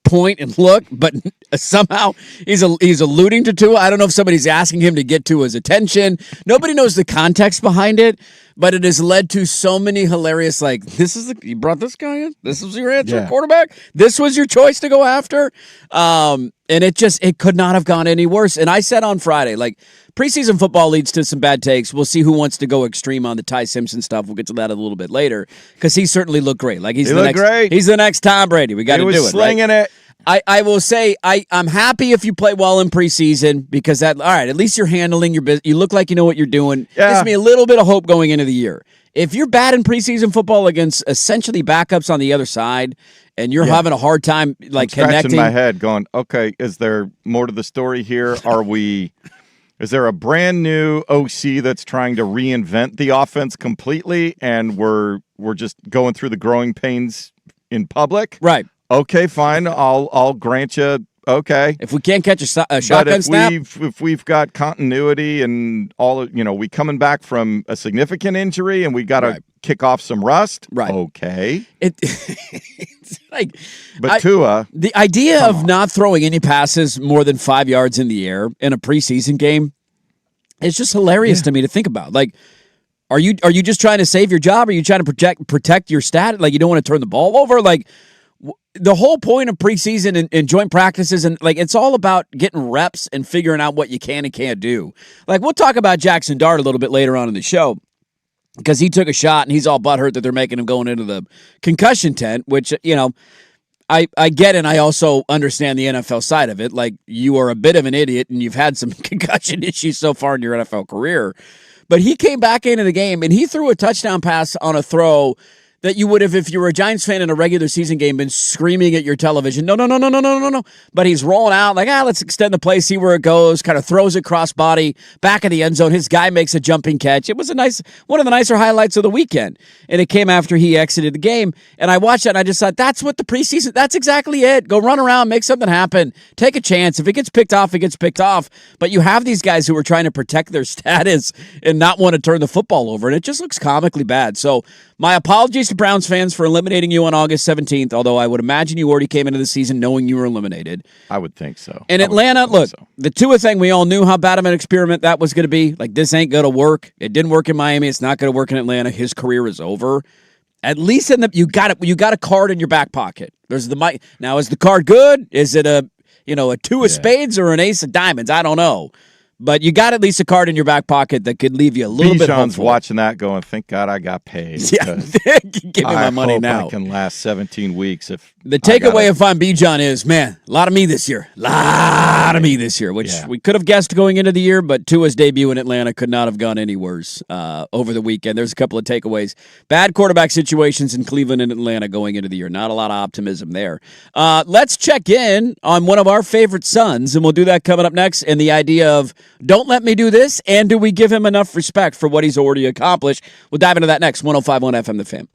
point and look, but somehow he's alluding to Tua. I don't know if somebody's asking him to get Tua's attention. Nobody knows the context behind it, but it has led to so many hilarious, you brought this guy in? This was your answer, quarterback? This was your choice to go after? And it could not have gone any worse. And I said on Friday, preseason football leads to some bad takes. We'll see who wants to go extreme on the Ty Simpson stuff. We'll get to that a little bit later, because he certainly looked great. He's the next Tom Brady. We got to do it. He was slinging it. I will say I'm happy if you play well in preseason, because all right, at least you're handling your business. You look like you know what you're doing. Yeah. Gives me a little bit of hope going into the year. If you're bad in preseason football against essentially backups on the other side, and you're having a hard time I'm connecting my head going, okay, is there more to the story here? Is there a brand new OC that's trying to reinvent the offense completely, and we're just going through the growing pains in public. Right. Okay, fine. I'll grant you. Okay. If we can't catch a shotgun snap, if we've got continuity and all, we coming back from a significant injury and we got to kick off some rust. Right. Okay. It's like, but Tua, the idea of not throwing any passes more than 5 yards in the air in a preseason game, it's just hilarious to me to think about. Like, are you just trying to save your job? Are you trying to protect your stat? Like, you don't want to turn the ball over? Like, the whole point of preseason and joint practices, and like, it's all about getting reps and figuring out what you can and can't do. Like, we'll talk about Jackson Dart a little bit later on in the show, because he took a shot and he's all butthurt that they're making him going into the concussion tent, which, I get, and I also understand the NFL side of it. Like, you are a bit of an idiot and you've had some concussion issues so far in your NFL career. But he came back into the game and he threw a touchdown pass on a throw that you would have, if you were a Giants fan in a regular season game, been screaming at your television, no. But he's rolling out like, let's extend the play, see where it goes, kind of throws it cross-body, back of the end zone. His guy makes a jumping catch. It was one of the nicer highlights of the weekend. And it came after he exited the game. And I watched that and I just thought, that's what the preseason, that's exactly it. Go run around, make something happen, take a chance. If it gets picked off, it gets picked off. But you have these guys who are trying to protect their status and not want to turn the football over. And it just looks comically bad. So my apologies to Browns fans for eliminating you on August 17th, although I would imagine you already came into the season knowing you were eliminated. I would think so. And Atlanta, look, the Tua thing, we all knew how bad of an experiment that was going to be. Like, this ain't going to work. It didn't work in Miami. It's not going to work in Atlanta. His career is over. At least you got a card in your back pocket. There's the mic. Now, is the card good? Is it a two of spades or an ace of diamonds? I don't know. But you got at least a card in your back pocket that could leave you a little bit hopeful. Watching that going, thank God I got paid. Yeah, give me my money now. I can last 17 weeks. If the takeaway if I'm Bijan is, man, a lot of me this year. Which we could have guessed going into the year, but Tua's debut in Atlanta could not have gone any worse over the weekend. There's a couple of takeaways. Bad quarterback situations in Cleveland and Atlanta going into the year. Not a lot of optimism there. Let's check in on one of our favorite sons, and we'll do that coming up next, and the idea of, don't let me do this, and do we give him enough respect for what he's already accomplished? We'll dive into that next. 105.1 FM, The Fan.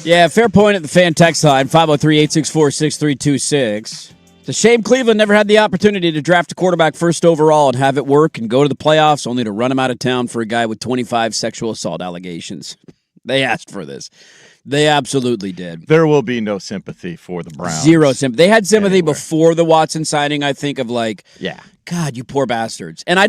Yeah, fair point at the fan text line, 503-864-6326. It's a shame Cleveland never had the opportunity to draft a quarterback first overall and have it work and go to the playoffs, only to run him out of town for a guy with 25 sexual assault allegations. They asked for this. They absolutely did. There will be no sympathy for the Browns. Zero sympathy. They had sympathy before the Watson signing, I think, of like, yeah, God, you poor bastards. And I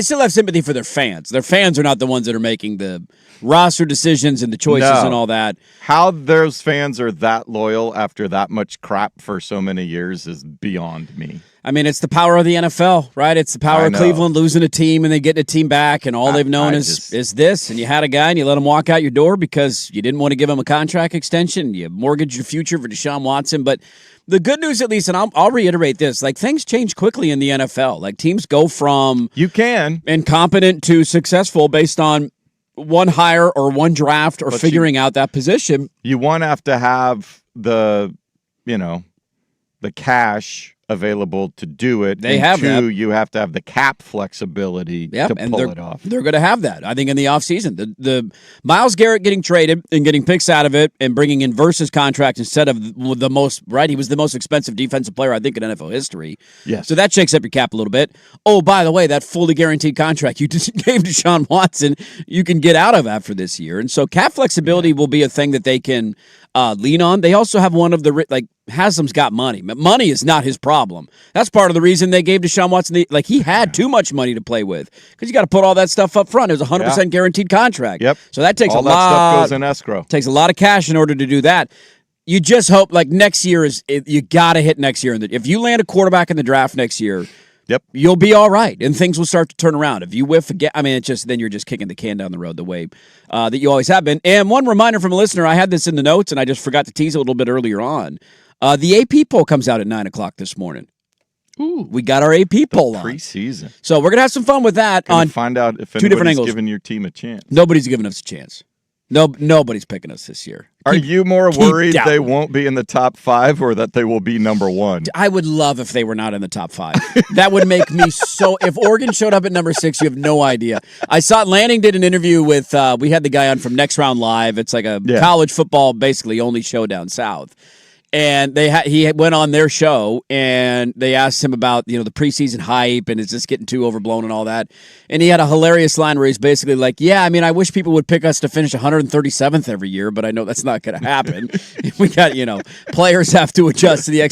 still have sympathy for their fans. Their fans are not the ones that are making the roster decisions and the choices and all that. How those fans are that loyal after that much crap for so many years is beyond me. I mean, it's the power of the NFL, right? It's the power of Cleveland losing a team and then getting a team back, and all they've known is this. And you had a guy and you let him walk out your door because you didn't want to give him a contract extension. You mortgaged your future for Deshaun Watson. But the good news, at least, and I'll reiterate this, like things change quickly in the NFL. Like teams go from incompetent to successful based on one hire or one draft or figuring out that position. You one have to have the cash available to do it. They have two, that. You have to have the cap flexibility to pull it off. They're going to have that, I think, in the offseason. The Myles Garrett getting traded and getting picks out of it and bringing in Versus contract instead of the most, right? He was the most expensive defensive player, I think, in NFL history. Yes. So that shakes up your cap a little bit. Oh, by the way, that fully guaranteed contract you just gave to Deshaun Watson, you can get out of after this year. And so cap flexibility will be a thing that they can lean on. They also have one of the, Haslam's got money. Money is not his problem. That's part of the reason they gave Deshaun Watson, he had too much money to play with because you got to put all that stuff up front. It was a 100% guaranteed contract. Yep. So that takes all that stuff goes in escrow. Takes a lot of cash in order to do that. You just hope, next year you got to hit next year. If you land a quarterback in the draft next year, you'll be all right, and things will start to turn around. If you whiff again, then you're just kicking the can down the road the way that you always have been. And one reminder from a listener, I had this in the notes, and I just forgot to tease a little bit earlier on. The AP poll comes out at 9 o'clock this morning. Ooh, we got our AP poll on. Preseason. So we're going to have some fun with that. Find out if two different angles. Giving your team a chance. Nobody's giving us a chance. Nobody's picking us this year. Are you more worried they won't be in the top 5 or that they will be number 1? I would love if they were not in the top 5. That would make me so. If Oregon showed up at number 6, you have no idea. I saw Lanning did an interview with. We had the guy on from Next Round Live. It's like a college football basically only show down south. And he went on their show, and they asked him about the preseason hype and is this getting too overblown and all that. And he had a hilarious line where he's basically like, "Yeah, I mean, I wish people would pick us to finish 137th every year, but I know that's not going to happen. We got players have to adjust to the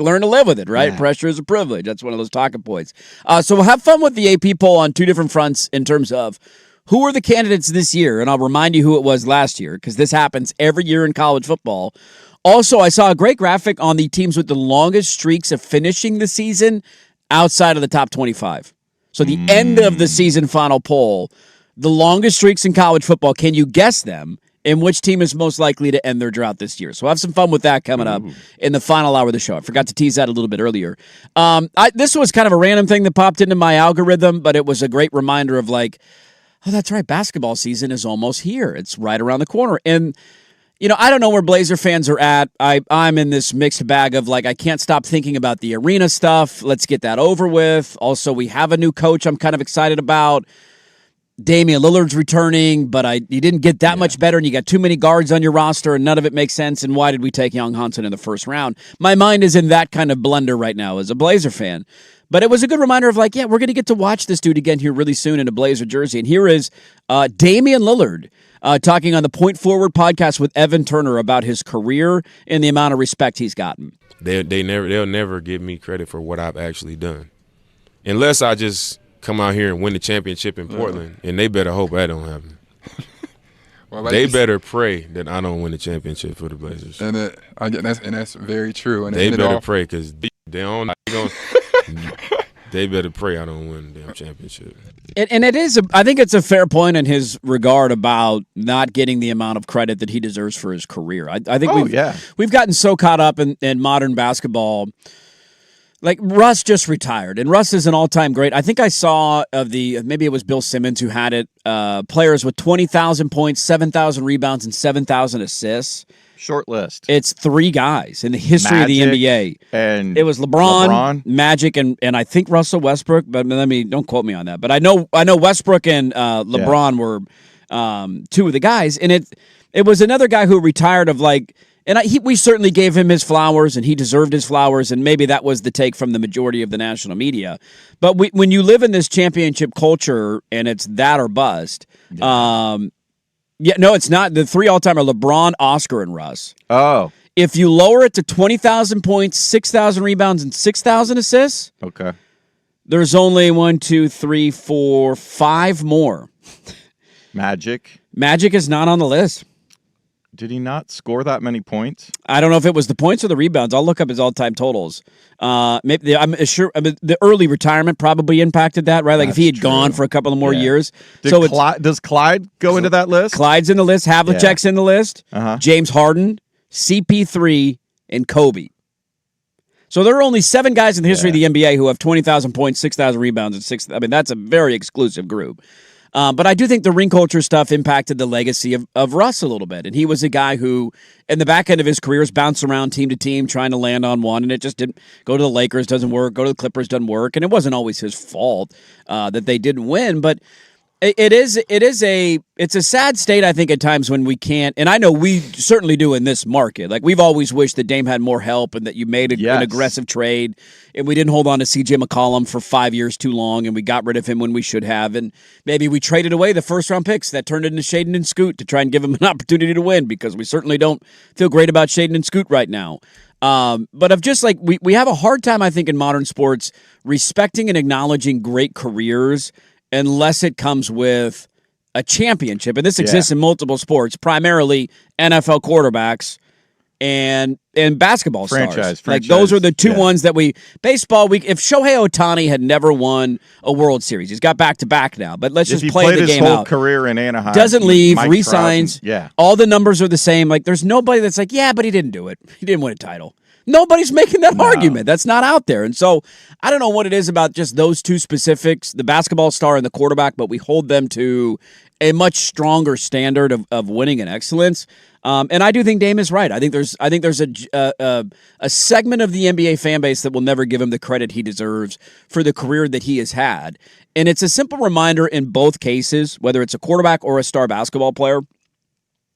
learn to live with it, right? Yeah. Pressure is a privilege. That's one of those talking points. So we'll have fun with the AP poll on two different fronts in terms of who are the candidates this year, and I'll remind you who it was last year because this happens every year in college football." Also, I saw a great graphic on the teams with the longest streaks of finishing the season outside of the top 25. So the end of the season final poll, the longest streaks in college football, can you guess them? And which team is most likely to end their drought this year? So we'll have some fun with that coming up in the final hour of the show. I forgot to tease that a little bit earlier. This was kind of a random thing that popped into my algorithm, but it was a great reminder of oh, that's right, basketball season is almost here. It's right around the corner. And I don't know where Blazer fans are at. I'm in this mixed bag of I can't stop thinking about the arena stuff. Let's get that over with. Also, we have a new coach I'm kind of excited about. Damian Lillard's returning, but you didn't get that much better, and you got too many guards on your roster, and none of it makes sense. And why did we take Young Hunson in the first round? My mind is in that kind of blender right now as a Blazer fan. But it was a good reminder of we're going to get to watch this dude again here really soon in a Blazer jersey. And here is Damian Lillard talking on the Point Forward podcast with Evan Turner about his career and the amount of respect he's gotten. They'll never give me credit for what I've actually done, unless I just come out here and win the championship in Portland, and they better hope that don't happen. They better pray that I don't win the championship for the Blazers. And that's very true. And they better pray because they don't. They better pray I don't win the damn championship. And it is, I think it's a fair point in his regard about not getting the amount of credit that he deserves for his career. I think we've gotten so caught up in modern basketball. Russ just retired, and Russ is an all-time great. I think I saw maybe it was Bill Simmons who had it, players with 20,000 points, 7,000 rebounds, and 7,000 assists. Short list. It's 3 guys in the history of the NBA. And it was LeBron, Magic, and I think Russell Westbrook, but don't quote me on that. But I know Westbrook and LeBron were 2 of the guys, and It was another guy who retired of like, and we certainly gave him his flowers, and he deserved his flowers, and maybe that was the take from the majority of the national media. But when you live in this championship culture, and it's that or bust, no, it's not. The three all-time are LeBron, Oscar, and Russ. Oh. If you lower it to 20,000 points, 6,000 rebounds, and 6,000 assists, okay, there's only 1, 2, 3, 4, 5 more. Magic is not on the list. Did he not score that many points? I don't know if it was the points or the rebounds. I'll look up his all-time totals. Maybe I'm sure the early retirement probably impacted that, right? Like if he had gone for a couple of more years. Does Clyde go into that list? Clyde's in the list. Havlicek's in the list. James Harden, CP3, and Kobe. So there are only 7 guys in the history of the NBA who have 20,000 points, 6,000 rebounds, and 6. I mean, that's a very exclusive group. But I do think the ring culture stuff impacted the legacy of Russ a little bit. And he was a guy who, in the back end of his career, is bounced around team to team trying to land on one, and it just didn't go to the Lakers, doesn't work, go to the Clippers, doesn't work. And it wasn't always his fault that they didn't win. But it's a sad state, I think, at times when we can't, and I know we certainly do in this market. Like, we've always wished that Dame had more help and that you made an aggressive trade, and we didn't hold on to C.J. McCollum for 5 years too long, and we got rid of him when we should have, and maybe we traded away the first-round picks that turned into Shaedon and Scoot to try and give him an opportunity to win, because we certainly don't feel great about Shaedon and Scoot right now. But of just like, we have a hard time, I think, in modern sports respecting and acknowledging great careers unless it comes with a championship. And this exists in multiple sports, primarily NFL quarterbacks and basketball stars. Like, those are the two ones that baseball, if Shohei Ohtani had never won a World Series, he's got back-to-back now, but let's just play the game out. He played his whole career in Anaheim. Doesn't leave, re-signs. All the numbers are the same. Like, there's nobody that's like, yeah, but he didn't do it. He didn't win a title. Nobody's making that argument. That's not out there. And so I don't know what it is about just those two specifics, the basketball star and the quarterback, but we hold them to a much stronger standard of winning and excellence. And I do think Dame is right. I think there's a segment of the NBA fan base that will never give him the credit he deserves for the career that he has had. And it's a simple reminder in both cases, whether it's a quarterback or a star basketball player,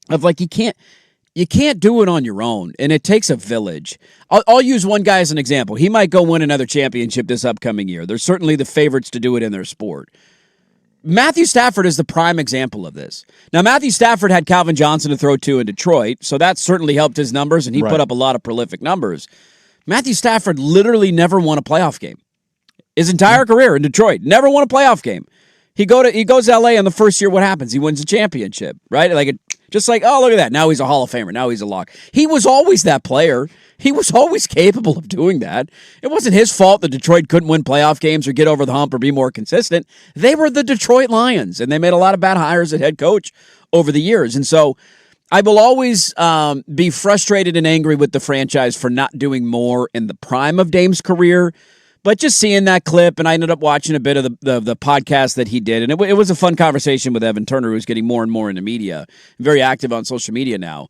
of like, you can't do it on your own, and it takes a village. I'll use one guy as an example. He might go win another championship this upcoming year. They're certainly the favorites to do it in their sport. Matthew Stafford is the prime example of this. Now, Matthew Stafford had Calvin Johnson to throw to in Detroit, so that certainly helped his numbers, and he put up a lot of prolific numbers. Matthew Stafford literally never won a playoff game. His entire career in Detroit, never won a playoff game. He goes to L.A. in the first year, what happens? He wins a championship, right? Just like, oh, look at that. Now he's a Hall of Famer. Now he's a lock. He was always that player. He was always capable of doing that. It wasn't his fault that Detroit couldn't win playoff games or get over the hump or be more consistent. They were the Detroit Lions, and they made a lot of bad hires at head coach over the years. And so I will always be frustrated and angry with the franchise for not doing more in the prime of Dame's career. But just seeing that clip, and I ended up watching a bit of the podcast that he did, and it was a fun conversation with Evan Turner, who's getting more and more into media, very active on social media now,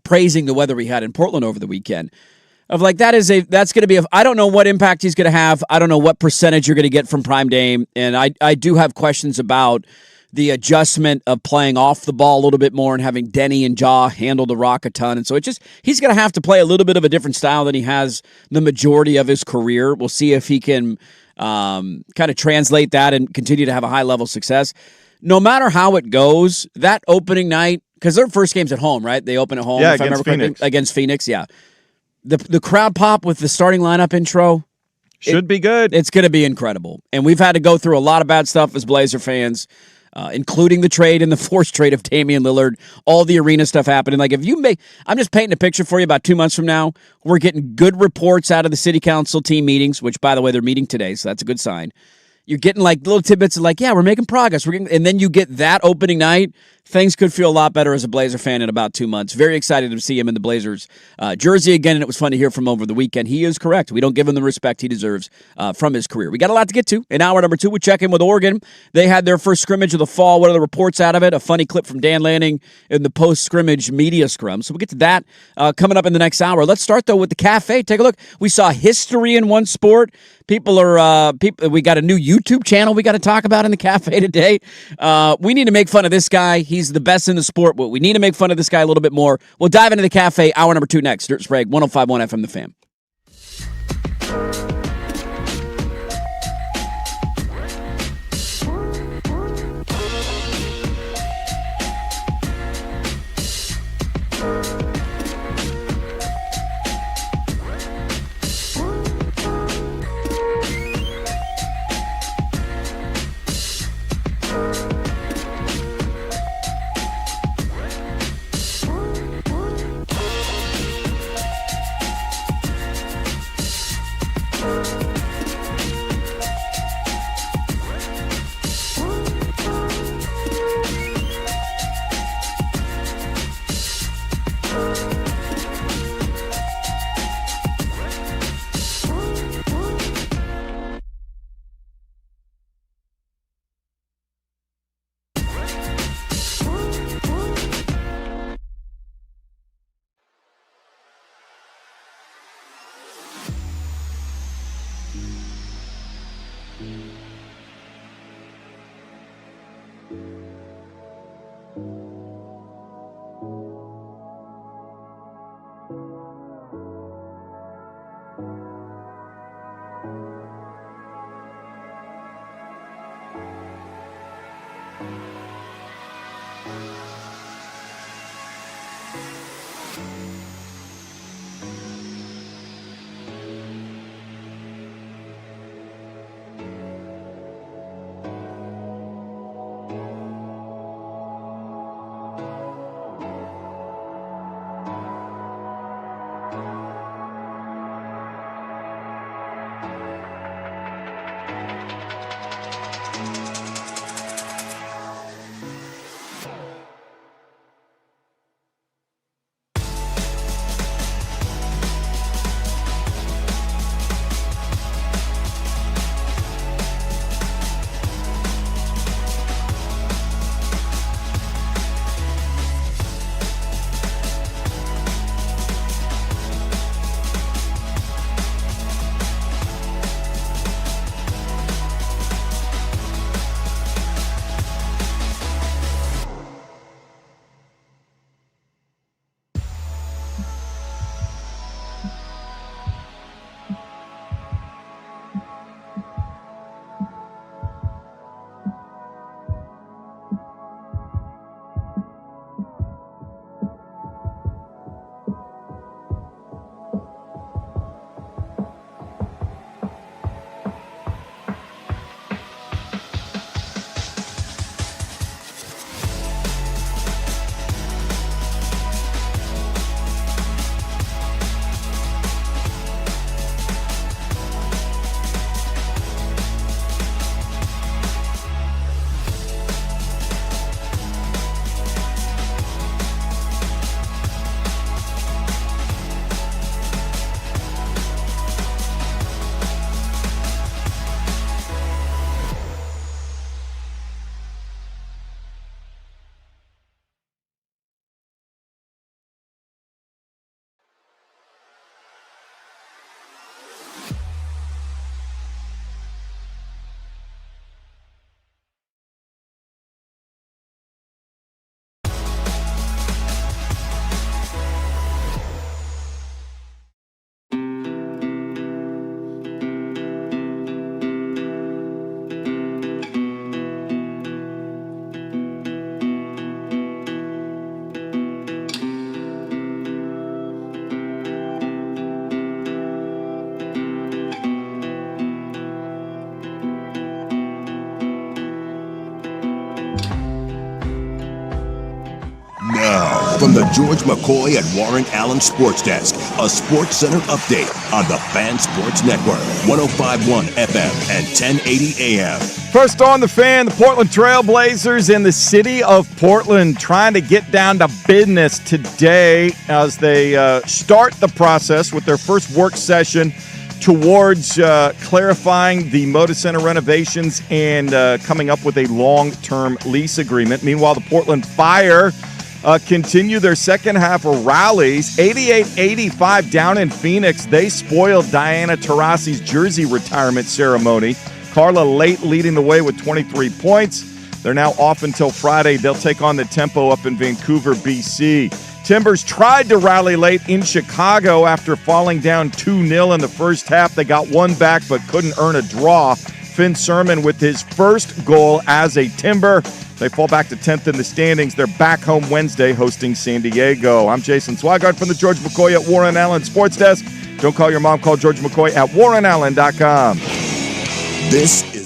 praising the weather we had in Portland over the weekend. Of like, that's going to be, I don't know what impact he's going to have. I don't know what percentage you're going to get from Prime Dame, and I do have questions about the adjustment of playing off the ball a little bit more and having Denny and Ja handle the rock a ton. And so he's going to have to play a little bit of a different style than he has the majority of his career. We'll see if he can kind of translate that and continue to have a high-level success. No matter how it goes, that opening night, because their first game's at home, right? They open at home, if I remember correctly. Against Phoenix, yeah. The crowd pop with the starting lineup intro should be good. It's going to be incredible. And we've had to go through a lot of bad stuff as Blazer fans, including the trade and the forced trade of Damian Lillard, all the arena stuff happening. Like, I'm just painting a picture for you. About 2 months from now, we're getting good reports out of the city council team meetings, which, by the way, they're meeting today, so that's a good sign. You're getting like little tidbits of like, yeah, we're making progress. And then you get that opening night. Things could feel a lot better as a Blazer fan in about 2 months. Very excited to see him in the Blazers jersey again, and it was fun to hear from him over the weekend. He is correct. We don't give him the respect he deserves from his career. We got a lot to get to. In hour number 2, we check in with Oregon. They had their first scrimmage of the fall. What are the reports out of it? A funny clip from Dan Lanning in the post-scrimmage media scrum. So we'll get to that coming up in the next hour. Let's start, though, with the cafe. Take a look. We saw history in one sport. We got a new YouTube channel we got to talk about in the cafe today. We need to make fun of this guy. He's the best in the sport, but we need to make fun of this guy a little bit more. We'll dive into the cafe. Hour number 2 next. Dirt Sprague, 105.1 FM The Fan. From the George McCoy and Warren Allen Sports Desk, a Sports Center update on the Fan Sports Network, 105.1 FM and 1080 AM. First on the Fan, the Portland Trailblazers in the city of Portland trying to get down to business today as they start the process with their first work session towards clarifying the Moda Center renovations and coming up with a long-term lease agreement. Meanwhile, the Portland Fire continue their second half of rallies. 88-85 down in Phoenix. They spoiled Diana Taurasi's jersey retirement ceremony. Carla Late leading the way with 23 points. They're now off until Friday. They'll take on the Tempo up in Vancouver, BC. Timbers tried to rally late in Chicago after falling down 2-0 in the first half. They got one back but couldn't earn a draw. Finn Sermon with his first goal as a Timber. They fall back to 10th in the standings. They're back home Wednesday hosting San Diego. I'm Jason Swigart from the George McCoy at Warren Allen Sports Desk. Don't call your mom, call George McCoy at warrenallen.com. This is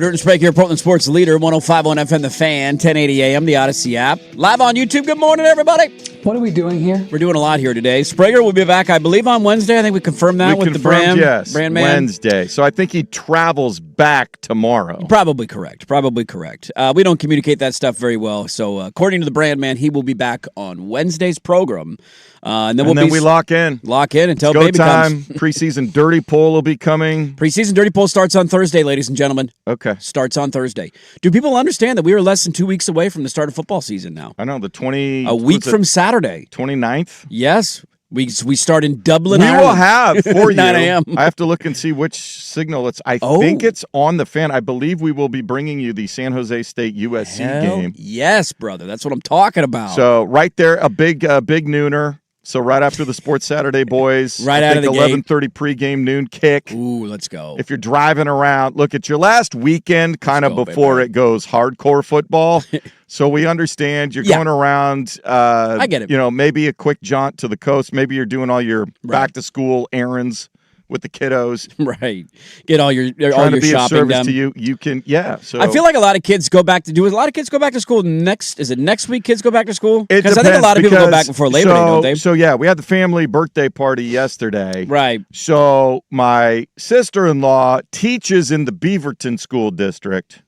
Dirt and Sprague here, Portland Sports Leader, 105.1 FM, The Fan, 1080 AM, the Odyssey app. Live on YouTube. Good morning, everybody. What are we doing here? We're doing a lot here today. Sprague will be back, I believe, on Wednesday. I think we confirmed that with the brand. Yes, brand man. Wednesday. So I think he travels back tomorrow. Probably correct. We don't communicate that stuff very well. So according to the brand man, he will be back on Wednesday's program. And then we lock in. Lock in until Go baby time. comes. Preseason Dirty Poll will be coming. Preseason Dirty Poll starts on Thursday, ladies and gentlemen. Okay. Starts on Thursday. Do people understand that we are less than 2 weeks away from the start of football season now? I know, the 20... A week from Saturday. 29th? Yes. We start in Dublin, We Ireland. will have for you. 9 a.m. I have to look and see which signal it's. I think it's on the Fan. I believe we will be bringing you the San Jose State USC game. Yes, brother. That's what I'm talking about. So right there, a big nooner. So right after the Sports Saturday boys, right out of the 11:30 pregame noon kick. Ooh, let's go. If you're driving around, look at your last weekend, kind of before it goes hardcore football. So we understand you're going around. I get it. You know, maybe a quick jaunt to the coast. Maybe you're doing all your back to school errands with the kiddos. Right. Get all your Trying to be shopping of service done. to you. You can, So I feel like a lot of kids go back to school next. Is it next week? Kids go back to school? Because I think a lot of people go back before Labor Day, don't they? So yeah, we had the family birthday party yesterday. Right. So my sister-in-law teaches in the Beaverton School District.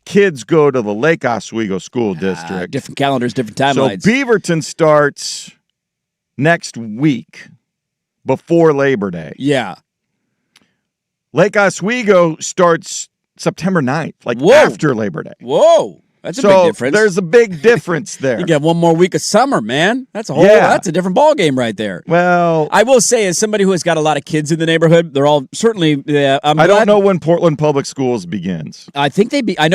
Kids go to the Lake Oswego School District. Different calendars, different timelines. So Beaverton starts next week before Labor Day. Yeah. Lake Oswego starts September 9th, after Labor Day. Whoa. That's a big difference. There's a big difference there. You get one more week of summer, man. That's a different ball game right there. Well, I will say, as somebody who has got a lot of kids in the neighborhood, they're all certainly. I don't know when Portland Public Schools begins. I think I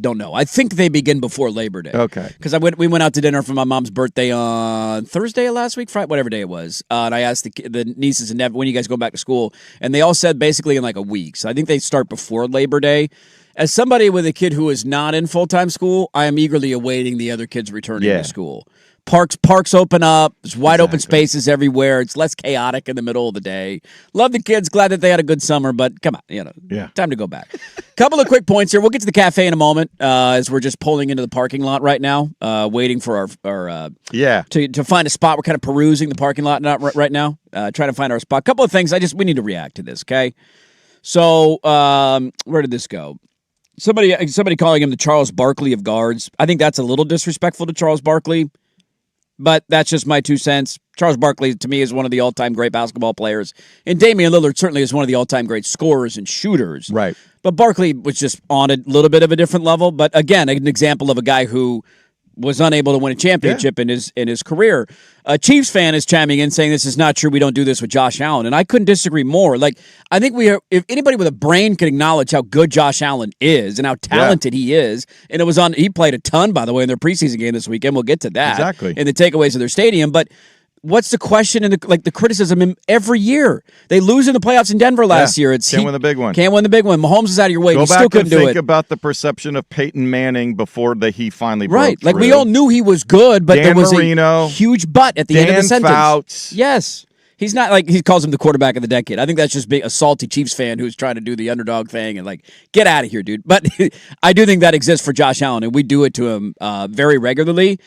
don't know. I think they begin before Labor Day. Okay. Because we went out to dinner for my mom's birthday on Thursday of last week, Friday, whatever day it was, and I asked the nieces and nephews, when you guys go back to school, and they all said basically in like a week. So I think they start before Labor Day. As somebody with a kid who is not in full-time school, I am eagerly awaiting the other kids returning to school. Parks open up. There's wide open spaces everywhere. It's less chaotic in the middle of the day. Love the kids. Glad that they had a good summer, but come on, time to go back. Couple of quick points here. We'll get to the cafe in a moment as we're just pulling into the parking lot right now, waiting for our to find a spot. We're kind of perusing the parking lot right now, trying to find our spot. Couple of things. We need to react to this, okay? So where did this go? Somebody calling him the Charles Barkley of guards. I think that's a little disrespectful to Charles Barkley, but that's just my 2 cents. Charles Barkley, to me, is one of the all-time great basketball players, and Damian Lillard certainly is one of the all-time great scorers and shooters. Right. But Barkley was just on a little bit of a different level. But again, an example of a guy who was unable to win a championship in his career. A Chiefs fan is chiming in saying this is not true. We don't do this with Josh Allen. And I couldn't disagree more. Like, I think if anybody with a brain can acknowledge how good Josh Allen is and how talented he is, and he played a ton, by the way, in their preseason game this weekend. We'll get to that. Exactly. In the takeaways of their stadium. But what's the question and the criticism every year? They lose in the playoffs in Denver last year. Can't win the big one. Can't win the big one. Mahomes is out of your way. Go He back still couldn't and do think it. about the perception of Peyton Manning before he finally broke right. Like through. we all knew he was good, but Dan there was Marino, a huge but at the end of the sentence. Fouts. Yes. He's not like he calls him the quarterback of the decade. I think that's just being a salty Chiefs fan who's trying to do the underdog thing and like, get out of here, dude. But I do think that exists for Josh Allen, and we do it to him very regularly.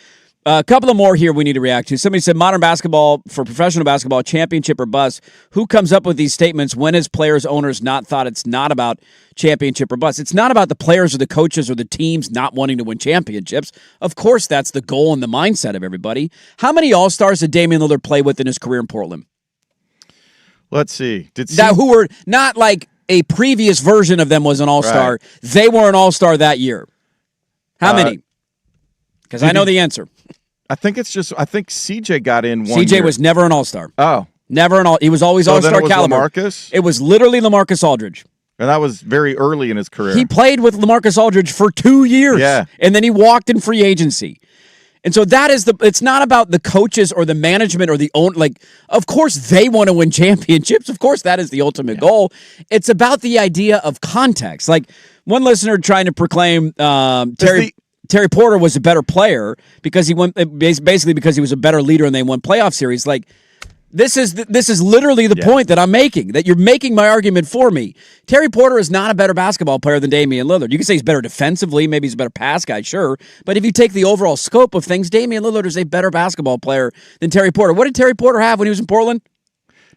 A couple of more here we need to react to. Somebody said modern basketball, for professional basketball, championship or bust. Who comes up with these statements? When has players, owners not thought it's not about championship or bust? It's not about the players or the coaches or the teams not wanting to win championships. Of course, that's the goal and the mindset of everybody. How many All-Stars did Damian Lillard play with in his career in Portland? Let's see. Who were not like a previous version of them was an All-Star. Right. They were an All-Star that year. How many? Because I know the answer. I think CJ got in one CJ year. was never an All-Star. Oh. Never an All. He was always All-Star caliber. LaMarcus? It was literally LaMarcus Aldridge. And that was very early in his career. He played with LaMarcus Aldridge for 2 years. Yeah. And then he walked in free agency. And so that is it's not about the coaches or the management or the own, like, of course they want to win championships. Of course that is the ultimate goal. It's about the idea of context. Like one listener trying to proclaim Terry Porter was a better player because he won, basically because he was a better leader and they won playoff series. Like, this is literally the point that I'm making, that you're making my argument for me. Terry Porter is not a better basketball player than Damian Lillard. You can say he's better defensively, maybe he's a better pass guy, sure. But if you take the overall scope of things, Damian Lillard is a better basketball player than Terry Porter. What did Terry Porter have when he was in Portland?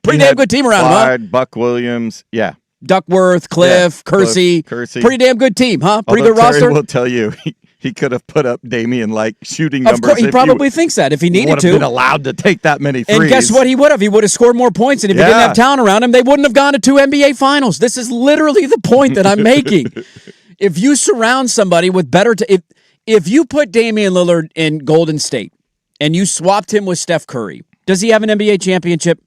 Pretty damn good team around him, huh? Buck Williams, yeah. Duckworth, Cliff, Kersey. Pretty damn good team, huh? Pretty good roster. Terry will tell you he could have put up Damian like shooting numbers. Of course, he probably thinks that if he needed to. Would have been allowed to take that many threes. And guess what he would have? He would have scored more points. And if he didn't have talent around him, they wouldn't have gone to 2 NBA finals. This is literally the point that I'm making. If you surround somebody with better if you put Damian Lillard in Golden State and you swapped him with Steph Curry, does he have an NBA championship?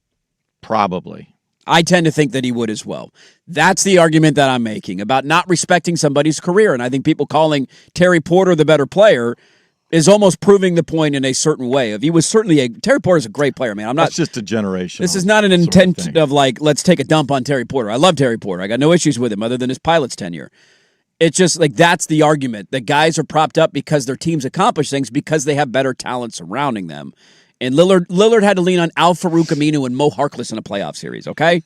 Probably. I tend to think that he would as well. That's the argument that I'm making about not respecting somebody's career. And I think people calling Terry Porter the better player is almost proving the point in a certain way. Terry Porter's a great player, man. That's just a generation. This is not an intent of like, let's take a dump on Terry Porter. I love Terry Porter. I got no issues with him other than his pilot's tenure. It's just like that's the argument. That guys are propped up because their teams accomplish things because they have better talent surrounding them. And Lillard had to lean on Al-Farouq Aminu and Mo Harkless in a playoff series, okay?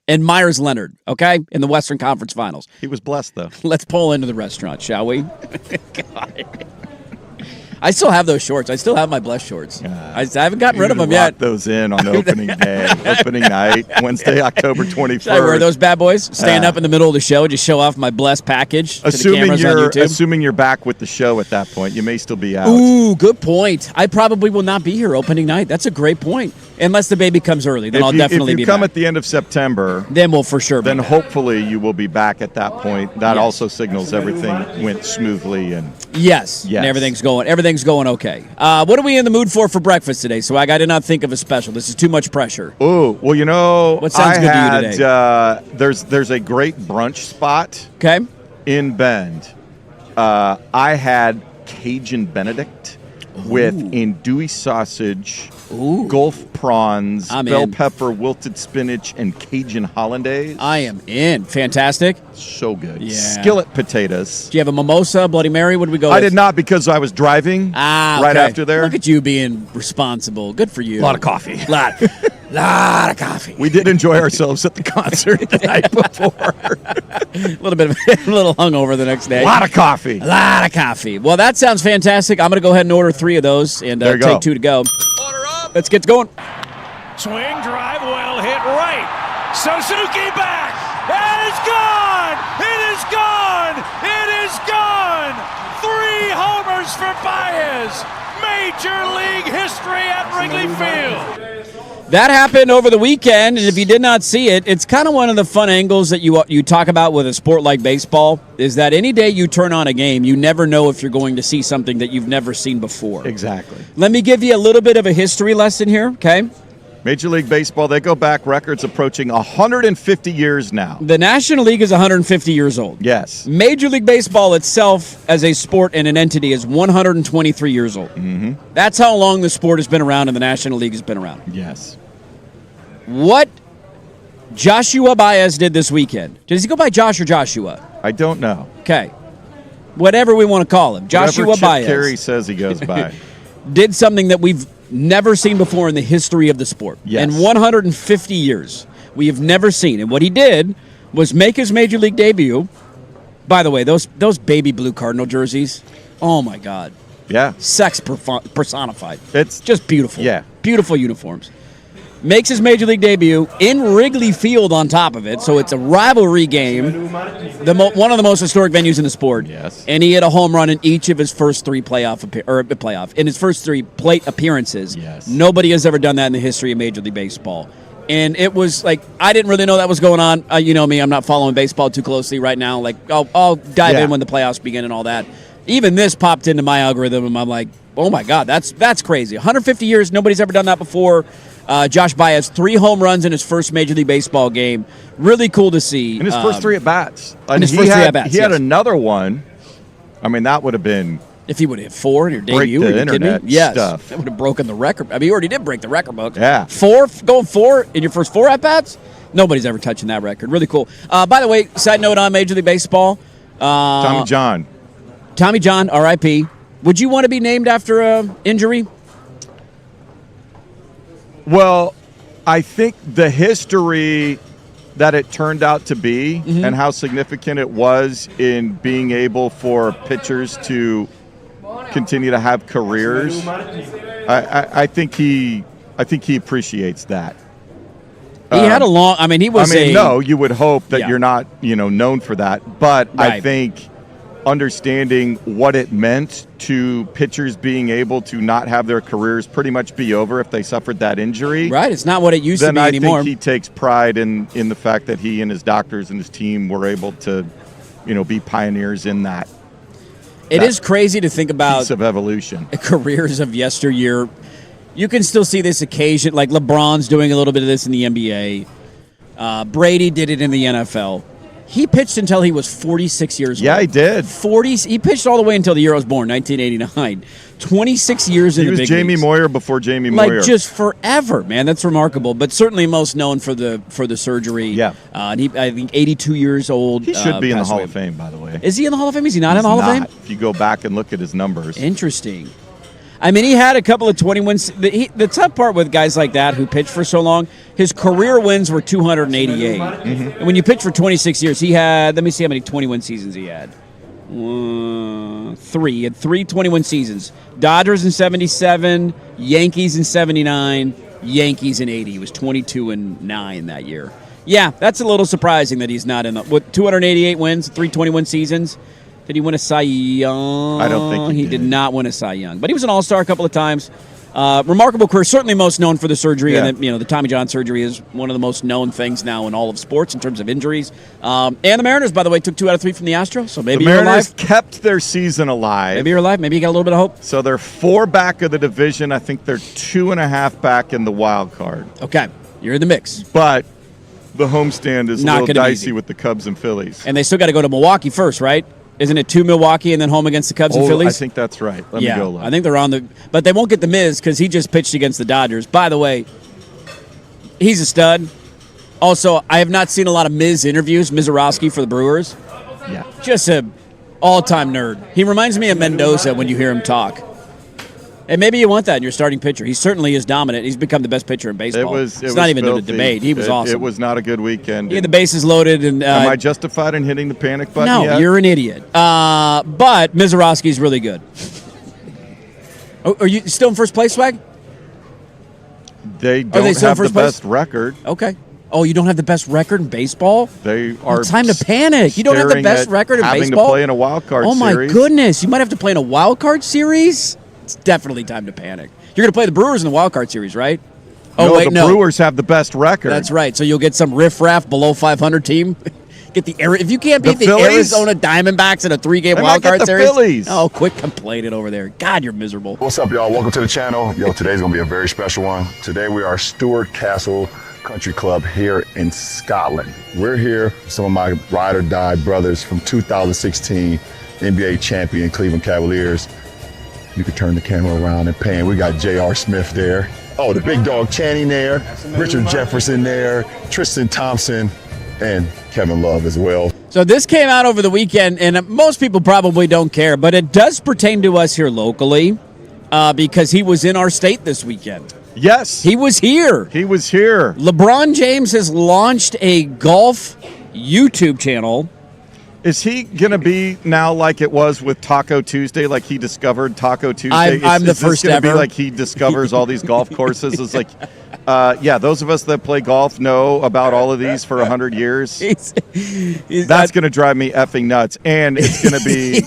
And Myers Leonard, okay? In the Western Conference Finals. He was blessed, though. Let's pull into the restaurant, shall we? God. I still have those shorts. I still have my Bless shorts. I haven't gotten rid of them yet. Those in on opening day, opening night, Wednesday, October 21st. Should I wear those bad boys? Stand up in the middle of the show, just show off my Bless package to the cameras on YouTube? Assuming you're back with the show at that point, you may still be out. Ooh, good point. I probably will not be here opening night. That's a great point. Unless the baby comes early, then I'll definitely be back. If you come at the end of September, then we'll for sure be Then back. hopefully you will be back at that point. That also signals everything went smoothly. And Yes. And everything's going okay. What are we in the mood for breakfast today? So I did not think of a special. This is too much pressure. Oh, well, you know, what sounds good to you today? There's a great brunch spot in Bend. I had Cajun Benedict with andouille sausage, Gulf prawns, bell pepper, wilted spinach, and Cajun hollandaise. I am in. Fantastic. So good. Yeah. Skillet potatoes. Do you have a mimosa, Bloody Mary? What did we go with? I did not because I was driving right after there. Look at you being responsible. Good for you. A lot of coffee. Lot of coffee. We did enjoy ourselves at the concert the night before. a little hungover the next day. A lot of coffee. Well, that sounds fantastic. I'm going to go ahead and order 3 of those and take 2 to go. Order up. Let's get going. Swing, drive, well hit right. Suzuki back. It is gone. It is gone. It is gone. 3 homers for Baez. Major League history at Wrigley Field. That happened over the weekend, and if you did not see it, it's kind of one of the fun angles that you talk about with a sport like baseball, is that any day you turn on a game, you never know if you're going to see something that you've never seen before. Exactly. Let me give you a little bit of a history lesson here, okay? Major League Baseball, they go back records approaching 150 years now. The National League is 150 years old. Yes. Major League Baseball itself as a sport and an entity is 123 years old. Mm-hmm. That's how long the sport has been around and the National League has been around. Yes. What Joshua Baez did this weekend. Does he go by Josh or Joshua? I don't know. Okay. Whatever we want to call him. Joshua Whatever Baez. Chip Carey says he goes by. Did something that we've never seen before in the history of the sport. Yes. In 150 years, we have never seen. And what he did was make his Major League debut. By the way, those baby blue Cardinal jerseys, oh my God. Yeah. Sex personified. It's just beautiful. Yeah. Beautiful uniforms. Makes his Major League debut in Wrigley Field on top of it, so it's a rivalry game, one of the most historic venues in the sport. Yes. And he hit a home run in each of his first three in his first three plate appearances. Yes. Nobody has ever done that in the history of Major League Baseball. And it was like, I didn't really know that was going on. You know me, I'm not following baseball too closely right now. Like, I'll dive in when the playoffs begin and all that. Even this popped into my algorithm, and I'm like, oh my God, that's crazy. 150 years, nobody's ever done that before. Josh Baez, 3 home runs in his first Major League Baseball game. Really cool to see. In his first 3 at-bats. In his first 3 at-bats, He had another one. I mean, that would have been... If he would have hit 4 in your debut, break the internet stuff. That would have broken the record. I mean, he already did break the record book. Yeah. 4 in your first 4 at-bats? Nobody's ever touching that record. Really cool. By the way, side note on Major League Baseball. Tommy John. Tommy John, R.I.P. Would you want to be named after an injury? Well, I think the history that it turned out to be and how significant it was in being able for pitchers to continue to have careers, I think he appreciates that. He had a long. I mean, he was. No, you would hope that you're not, known for that. But right. I think understanding what it meant to pitchers being able to not have their careers pretty much be over if they suffered that injury. Right, it's not what it used to be anymore. Then I think he takes pride in the fact that he and his doctors and his team were able to, be pioneers in that. It is crazy to think about piece of evolution. Careers of yesteryear. You can still see this occasion, like LeBron's doing a little bit of this in the NBA. Brady did it in the NFL. He pitched until he was 46 years old. Yeah, he did. He pitched all the way until the year I was born, 1989. 26 years in the big leagues. He was Jamie Moyer before Jamie Moyer. Like just forever, man. That's remarkable. But certainly most known for the surgery. Yeah. And I think 82 years old. He should be in the Hall of Fame, by the way. Is he in the Hall of Fame? Is he not in the Hall of Fame? If you go back and look at his numbers. Interesting. I mean, he had a couple of 21. The tough part with guys like that who pitched for so long, his career wins were 288. And when you pitch for 26 years, he had, let me see how many 21 seasons he had. 3. He had 3 21 seasons. Dodgers in 77, Yankees in 79, Yankees in 80. He was 22-9 that year. Yeah, that's a little surprising that he's not in the, with 288 wins, 321 seasons. Did he win a Cy Young? I don't think he did not win a Cy Young, but he was an All-Star a couple of times. Remarkable career, certainly most known for the surgery, and the Tommy John surgery is one of the most known things now in all of sports in terms of injuries. And the Mariners, by the way, took 2 out of 3 from the Astros, so maybe you're alive. The Mariners kept their season alive. Maybe you're alive. Maybe you got a little bit of hope. So they're 4 back of the division. I think they're 2.5 back in the wild card. Okay, you're in the mix. But the homestand is not a little dicey with the Cubs and Phillies. And they still got to go to Milwaukee first, right? Isn't it 2 Milwaukee and then home against the Cubs and Phillies? I think that's right. Let me go look. I think they're on the – but they won't get the Miz because he just pitched against the Dodgers. By the way, he's a stud. Also, I have not seen a lot of Miz interviews, Mizorowski for the Brewers. Yeah. Just an all-time nerd. He reminds me of Mendoza when you hear him talk. And maybe you want that in your starting pitcher. He certainly is dominant. He's become the best pitcher in baseball. It's not even a debate. He was awesome. It was not a good weekend. He had the bases loaded. And am I justified in hitting the panic button No, you're an idiot. But Mizorowski's really good. Are you still in first place, Swag? They don't have the best record. Okay. Oh, you don't have the best record in baseball? They are. It's time to panic. You don't have the best record in baseball? Having to play in a wild card series. Oh, my goodness. You might have to play in a wild card series? It's definitely time to panic. You're going to play the Brewers in the wild card series, right? Oh, the Brewers have the best record. That's right. So you'll get some riff-raff below 500 team. Get if you can't beat the Arizona Diamondbacks in a 3-game wild card series. Phillies. Oh, quit complaining over there. God, you're miserable. What's up, y'all? Welcome to the channel. Today's going to be a very special one. Today we are Stewart Castle Country Club here in Scotland. We're here with some of my ride or die brothers from 2016 NBA champion Cleveland Cavaliers. You can turn the camera around and pan. We got J.R. Smith there. Oh, the big dog Channing there. Richard Jefferson there. Tristan Thompson and Kevin Love as well. So this came out over the weekend, and most people probably don't care, but it does pertain to us here locally because he was in our state this weekend. Yes. He was here. He was here. LeBron James has launched a golf YouTube channel. Is he going to be now like it was with Taco Tuesday, like he discovered Taco Tuesday? I'm the first gonna ever. Be like he discovers all these golf courses? It's like, yeah, those of us that play golf know about all of these for 100 years. That's going to drive me effing nuts. And it's going to be,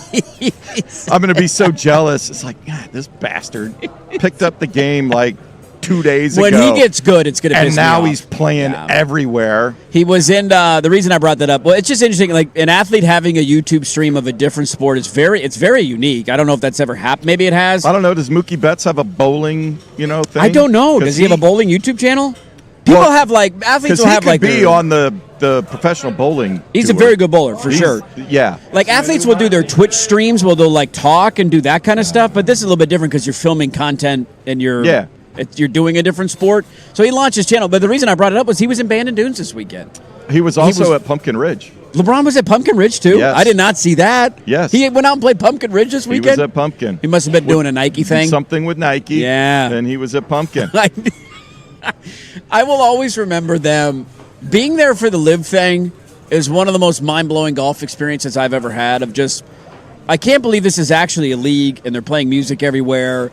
I'm going to be so jealous. It's like, God, this bastard picked up the game like 2 days ago. When he gets good, it's going to piss me off. And now he's playing everywhere. He was in, the reason I brought that up, well, it's just interesting, like an athlete having a YouTube stream of a different sport is it's very unique. I don't know if that's ever happened. Maybe it has. I don't know. Does Mookie Betts have a bowling, thing? I don't know. Does he have a bowling YouTube channel? People have athletes will have he could be on the professional bowling He's tour. a very good bowler, for sure. Yeah. Like athletes will do their Twitch streams where they'll like talk and do that kind of stuff, but this is a little bit different because you're filming content and you're doing a different sport. So he launched his channel. But the reason I brought it up was he was in Bandon Dunes this weekend. He was also at Pumpkin Ridge. LeBron was at Pumpkin Ridge, too? Yes. I did not see that. Yes. He went out and played Pumpkin Ridge this weekend? He was at Pumpkin. He must have been doing a Nike thing. Something with Nike. Yeah. And he was at Pumpkin. I will always remember them. Being there for the Live thing is one of the most mind-blowing golf experiences I've ever had of just, I can't believe this is actually a league and they're playing music everywhere.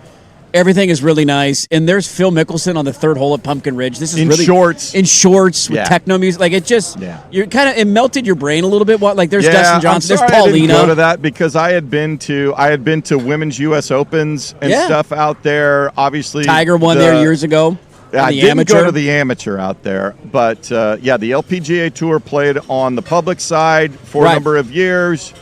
Everything is really nice. And there's Phil Mickelson on the third hole at Pumpkin Ridge. This is in really shorts. In shorts with techno music. Like it just, you're kind of, it melted your brain a little bit. Like there's Dustin Johnson, there's Paulina. I didn't go to that because I had been to women's U.S. Opens and stuff out there. Obviously, Tiger won there years ago. I didn't go to the amateur out there, but the LPGA Tour played on the public side for a number of years.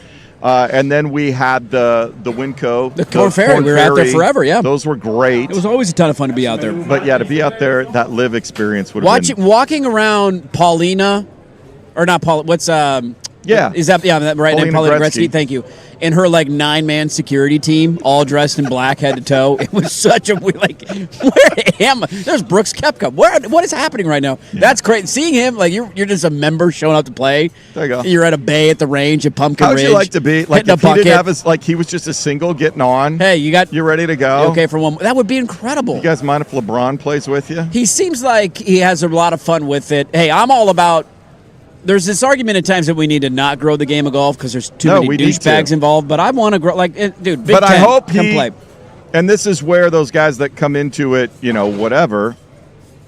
And then we had the Winco. The Corn Ferry. We were out there forever, yeah. Those were great. It was always a ton of fun to be out there. But, to be out there, that Live experience would have been. Walking around Paulina, or not Paul, what's, is that, right name, Paulina Gretzky, thank you. And her, 9-man security team, all dressed in black head to toe. It was such a, where am I? There's Brooks Koepka. What is happening right now? Yeah. That's great. Seeing him, you're just a member showing up to play. There you go. You're at a bay at the range at Pumpkin Ridge. How'd you like to be? Like, if he didn't have his, he was just a single getting on. Hey, you're ready to go? Okay, for one. That would be incredible. You guys mind if LeBron plays with you? He seems like he has a lot of fun with it. Hey, I'm all about. There's this argument at times that we need to not grow the game of golf because there's too many douchebags involved. But I want to grow, dude. Big but I hope come play. And this is where those guys that come into it, whatever,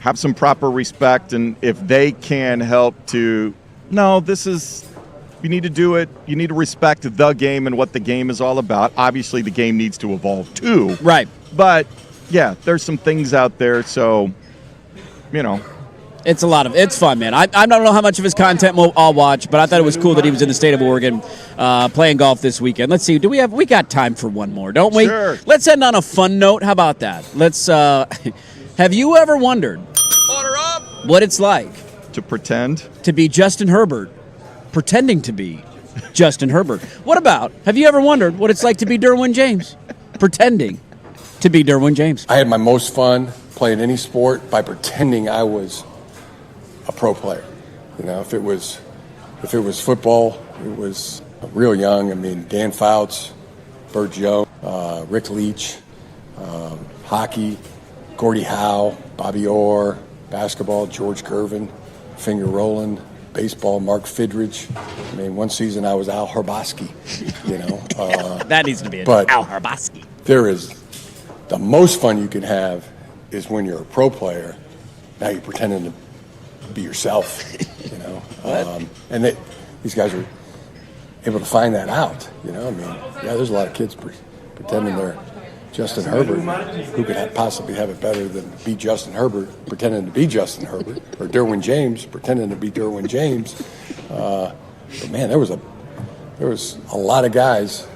have some proper respect. And if they can help to, you need to do it. You need to respect the game and what the game is all about. Obviously, the game needs to evolve too. Right. But there's some things out there. So, It's fun, man. I don't know how much of his content I'll watch, but I thought it was cool that he was in the state of Oregon playing golf this weekend. Let's see. We got time for one more, don't we? Sure. Let's end on a fun note. How about that? Let's have you ever wondered what it's like to pretend to be Justin Herbert pretending to be Justin Herbert? Have you ever wondered what it's like to be Derwin James pretending to be Derwin James? I had my most fun playing any sport by pretending I was a pro player. If it was football, it was real young. I mean, Dan Fouts, Burt Jones, Rick Leach, hockey, Gordie Howe, Bobby Orr, basketball, George Gervin, Finger Rowland, baseball, Mark Fidrich. I mean, one season I was Al Harbosky, That needs to be Al Harbosky. There is the most fun you can have is when you're a pro player. Now you're pretending to be yourself, and these guys are able to find that out. There's a lot of kids pretending they're Justin Herbert, who could possibly have it better than be Justin Herbert pretending to be Justin Herbert, or Derwin James pretending to be Derwin James. But man, there was a lot of guys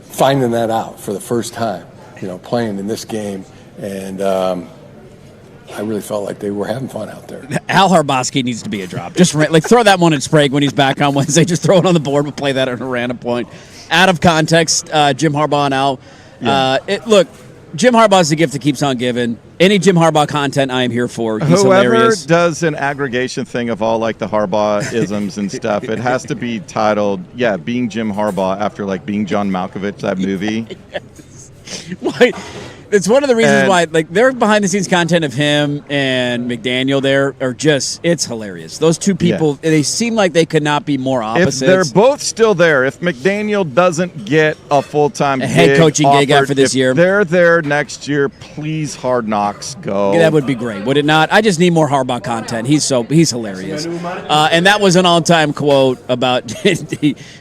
finding that out for the first time, playing in this game, and I really felt like they were having fun out there. Al Harbosky needs to be a drop. Just throw that one at Sprague when he's back on Wednesday. Just throw it on the board. We'll play that at a random point. Out of context, Jim Harbaugh and Al. Look, Jim Harbaugh is the gift that keeps on giving. Any Jim Harbaugh content I am here for. He's Whoever hilarious. Does an aggregation thing of all the Harbaugh-isms and stuff, it has to be titled, being Jim Harbaugh after being John Malkovich, that movie. Why? It's one of the reasons why, like, their behind-the-scenes content of him and McDaniel there are just, it's hilarious. Those two people, they seem like they could not be more opposites. If they're both still there, if McDaniel doesn't get a full-time head coaching gig after this year, they're there next year, please, Hard Knocks, go. That would be great, would it not? I just need more Harbaugh content. He's hilarious. And that was an all-time quote about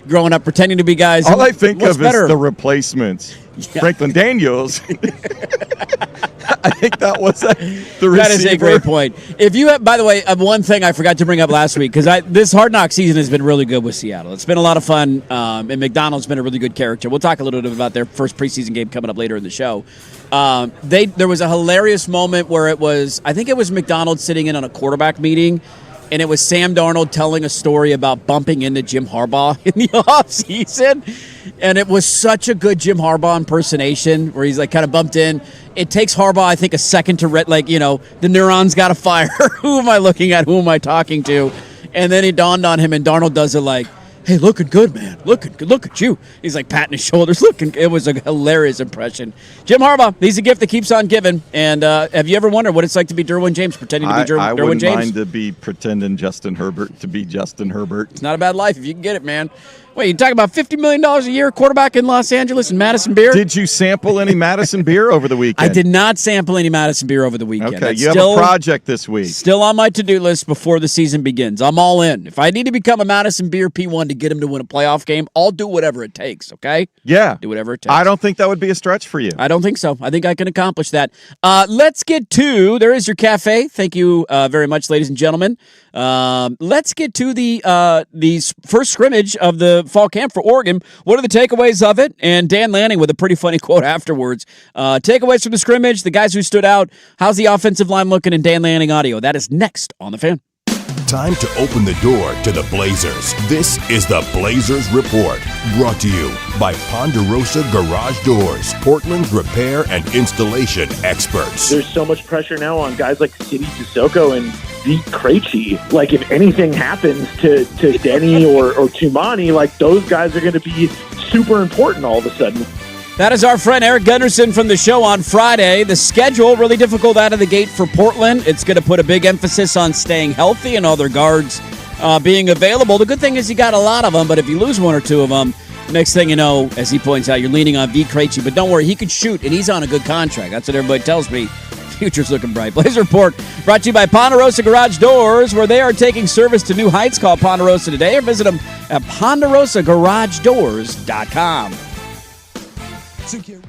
growing up pretending to be guys. All I think of is the replacements. Yeah. Franklin Daniels. I think that was the receiver. That is a great point. If you have, by the way, one thing I forgot to bring up last week, because this Hard Knock season has been really good with Seattle. It's been a lot of fun, and McDonald's been a really good character. We'll talk a little bit about their first preseason game coming up later in the show. There was a hilarious moment where I think it was McDonald sitting in on a quarterback meeting, and it was Sam Darnold telling a story about bumping into Jim Harbaugh in the offseason. And it was such a good Jim Harbaugh impersonation where he's like kind of bumped in. It takes Harbaugh, I think, a second to the neurons got to fire. Who am I looking at? Who am I talking to? And then it dawned on him, and Darnold does it like, hey, looking good, man. Looking good. Look at you. He's like patting his shoulders. It was a hilarious impression. Jim Harbaugh, he's a gift that keeps on giving. And have you ever wondered what it's like to be Derwin James, pretending to be Derwin James? I wouldn't mind to be pretending Justin Herbert to be Justin Herbert. It's not a bad life if you can get it, man. Wait, you talking about $50 million a year quarterback in Los Angeles and Madison beer? Did you sample any Madison beer over the weekend? I did not sample any Madison beer over the weekend. Okay, you have a project this week. Still on my to-do list before the season begins. I'm all in. If I need to become a Madison beer P1 to get him to win a playoff game, I'll do whatever it takes, okay? Yeah. Do whatever it takes. I don't think that would be a stretch for you. I don't think so. I think I can accomplish that. Let's get to, there is your cafe. Thank you very much, ladies and gentlemen. Let's get to the first scrimmage of the fall camp for Oregon. What are the takeaways of it? And Dan Lanning with a pretty funny quote afterwards. Takeaways from the scrimmage, the guys who stood out. How's the offensive line looking in Dan Lanning audio? That is next on The Fan. Time to open the door to the Blazers. This is the Blazers Report, brought to you by Ponderosa Garage Doors, Portland's repair and installation experts. There's so much pressure now on guys like Sidi Sissoko and Zeke Krejci. Like, if anything happens to Denny or Tumani, like, those guys are going to be super important all of a sudden. That is our friend Eric Gunderson from the show on Friday. The schedule, really difficult out of the gate for Portland. It's going to put a big emphasis on staying healthy and all their guards being available. The good thing is you got a lot of them, but if you lose one or two of them, next thing you know, as he points out, you're leaning on V. Krejci. But don't worry, he could shoot, and he's on a good contract. That's what everybody tells me. Future's looking bright. Blazer Report brought to you by Ponderosa Garage Doors, where they are taking service to new heights. Call Ponderosa today or visit them at ponderosagaragedoors.com. Secure.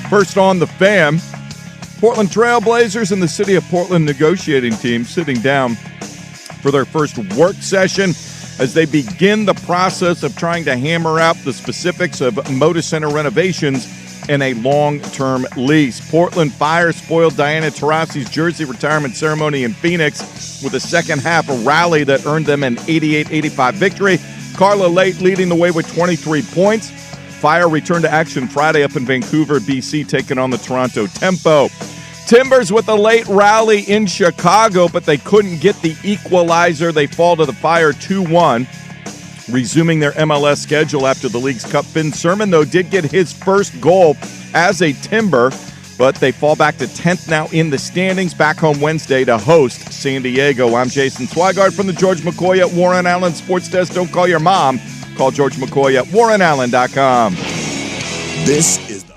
First on the Fan, Portland Trail Blazers and the City of Portland negotiating team sitting down for their first work session as they begin the process of trying to hammer out the specifics of Moda Center renovations in a long-term lease. Portland Fire spoiled Diana Taurasi's jersey retirement ceremony in Phoenix with a second-half rally that earned them an 88-85 victory. Carla Late leading the way with 23 points. Fire returned to action Friday up in Vancouver, BC, taking on the Toronto Tempo. Timbers with a late rally in Chicago, but they couldn't get the equalizer. They fall to the Fire 2-1, resuming their MLS schedule after the League's Cup. Ben Sermon, though, did get his first goal as a Timber, but they fall back to 10th now in the standings, back home Wednesday to host San Diego. I'm Jason Swigard from the George McCoy at Warren Allen Sports Desk. Don't call your mom. Call George McCoy at warrenallen.com. This is the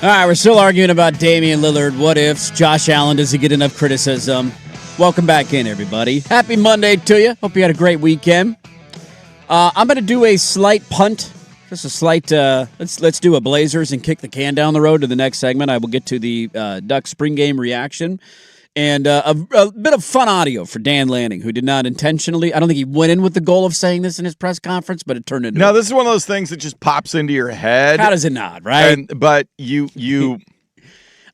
All right, we're still arguing about Damian Lillard. What ifs? Josh Allen, does he get enough criticism? Welcome back in, everybody. Happy Monday to you. Hope you had a great weekend. I'm going to do a slight punt. Just a slight, let's do a Blazers and kick the can down the road to the next segment. I will get to the Ducks spring game reaction. And a bit of fun audio for Dan Lanning, who did not intentionally, I don't think he went in with the goal of saying this in his press conference, but it turned into... No, this is one of those things that just pops into your head. How does it not, right? But you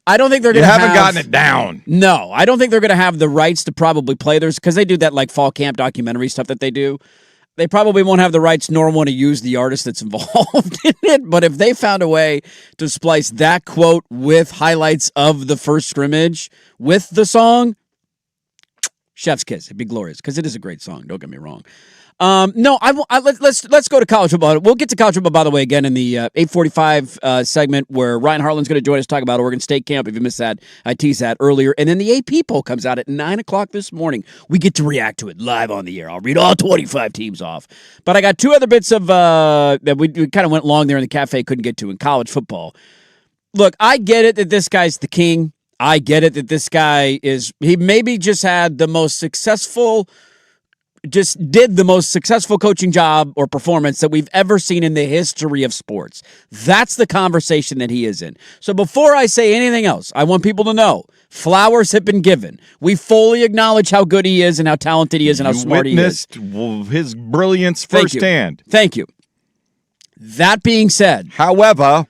I don't think they're going to haven't gotten it down. No, I don't think they're going to have the rights to probably play theirs, because they do that like fall camp documentary stuff that they do. They probably won't have the rights nor want to use the artist that's involved in it. But if they found a way to splice that quote with highlights of the first scrimmage with the song, chef's kiss. It'd be glorious, because it is a great song. Don't get me wrong. No, let's go to college football. We'll get to college football, by the way, again in the 8:45 segment where Ryan Harlan's going to join us to talk about Oregon State camp. If you missed that, I teased that earlier. And then the AP poll comes out at 9 o'clock this morning. We get to react to it live on the air. I'll read all 25 teams off. But I got two other bits of that we kind of went long there in the cafe, couldn't get to in college football. Look, I get it that this guy's the king. I get it that this guy he maybe just had the most successful coaching job or performance that we've ever seen in the history of sports. That's the conversation that he is in. So before I say anything else, I want people to know flowers have been given. We fully acknowledge how good he is and how talented he is and how smart he is. Witnessed his brilliance firsthand. Thank you. That being said, however,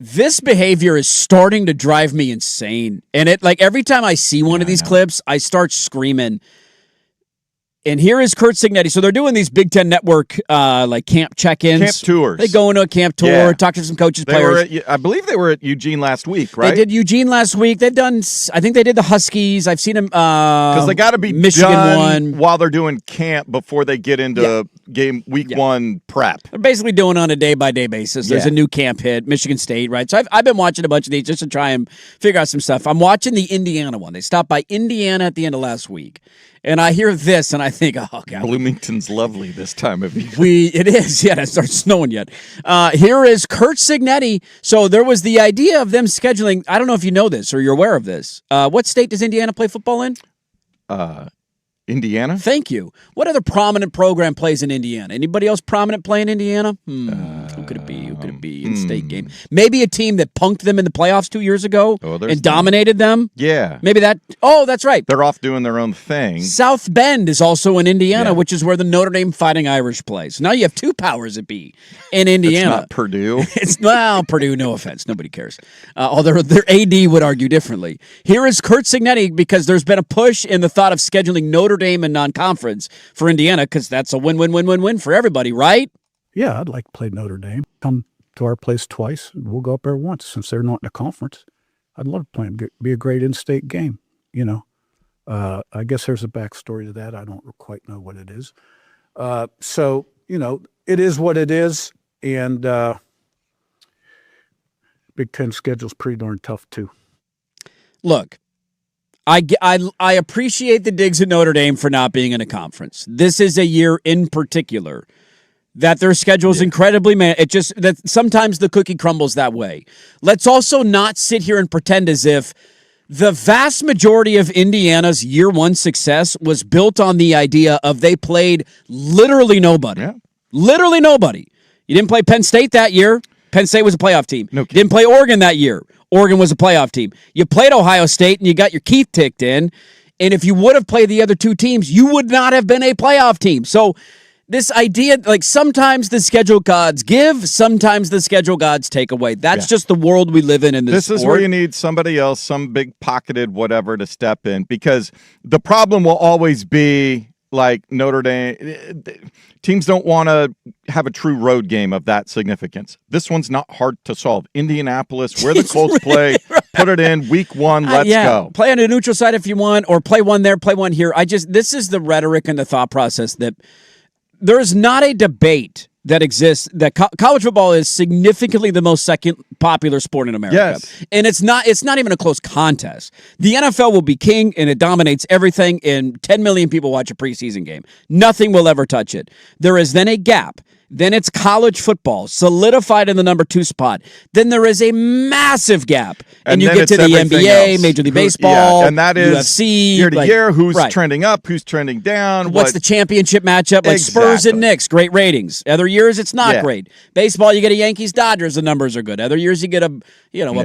this behavior is starting to drive me insane. And it, like, every time I see one of these clips, I start screaming. And here is Curt Cignetti. So they're doing these Big Ten Network like camp check-ins. Camp tours. They go into a camp tour, talk to some coaches, players. I believe they were at Eugene last week, right? They did Eugene last week. They've done, I think they did the Huskies. I've seen them. Because they got to be Michigan done while they're doing camp before they get into week one prep. They're basically doing it on a day-by-day basis. There's a new camp hit, Michigan State, right? So I've been watching a bunch of these just to try and figure out some stuff. I'm watching the Indiana one. They stopped by Indiana at the end of last week. And I hear this, and I think, oh, God. Bloomington's lovely this time of year. It is. Yeah, it starts snowing yet. Here is Curt Cignetti. So there was the idea of them scheduling. I don't know if you know this or you're aware of this. What state does Indiana play football in? Indiana? Thank you. What other prominent program plays in Indiana? Anybody else prominent play in Indiana? Who could it be? Who could it be? In-state game. Maybe a team that punked them in the playoffs 2 years ago and dominated them? Yeah. Maybe that. Oh, that's right. They're off doing their own thing. South Bend is also in Indiana, which is where the Notre Dame Fighting Irish plays. Now you have two powers that be in Indiana. It's not Purdue. Purdue, no offense. Nobody cares. Although their AD would argue differently. Here is Curt Cignetti, because there's been a push in the thought of scheduling Notre Dame and non-conference for Indiana, because that's a win-win-win-win-win for everybody, right? Yeah, I'd like to play Notre Dame. Come to our place twice. We'll go up there once since they're not in the conference. I'd love to play them. Be a great in-state game, you know. I guess there's a backstory to that. I don't quite know what it is. So, you know, it is what it is. And Big Ten schedule's pretty darn tough, too. Look, I appreciate the digs at Notre Dame for not being in a conference. This is a year in particular that their schedule is incredibly it just that sometimes the cookie crumbles that way. Let's also not sit here and pretend as if the vast majority of Indiana's year one success was built on the idea of they played literally nobody. Yeah. Literally nobody. You didn't play Penn State that year. Penn State was a playoff team. No You didn't play Oregon that year. Oregon was a playoff team. You played Ohio State and you got your teeth kicked in. And if you would have played the other two teams, you would not have been a playoff team. So this idea, like sometimes the schedule gods give, sometimes the schedule gods take away. That's just the world we live in this is where you need somebody else, some big pocketed whatever to step in, because the problem will always be like Notre Dame. Teams don't want to have a true road game of that significance. This one's not hard to solve. Indianapolis, where the Colts play, put it in week one, let's go. Play on a neutral site if you want, or play one there, play one here. This is the rhetoric and the thought process that there is not a debate that exists that college football is significantly the most second popular sport in America. Yes. And it's not even a close contest. The NFL will be king and it dominates everything, and 10 million people watch a preseason game. Nothing will ever touch it. There is then a gap. Then it's college football, solidified in the number 2 spot. Then there is a massive gap. And you get to the NBA, else. Major League Baseball, and that is UFC. year to year, who's trending up, who's trending down. What's the championship matchup? Like Spurs and Knicks, great ratings. Other years, it's not great. Baseball, you get a Yankees-Dodgers, the numbers are good. Other years, you get a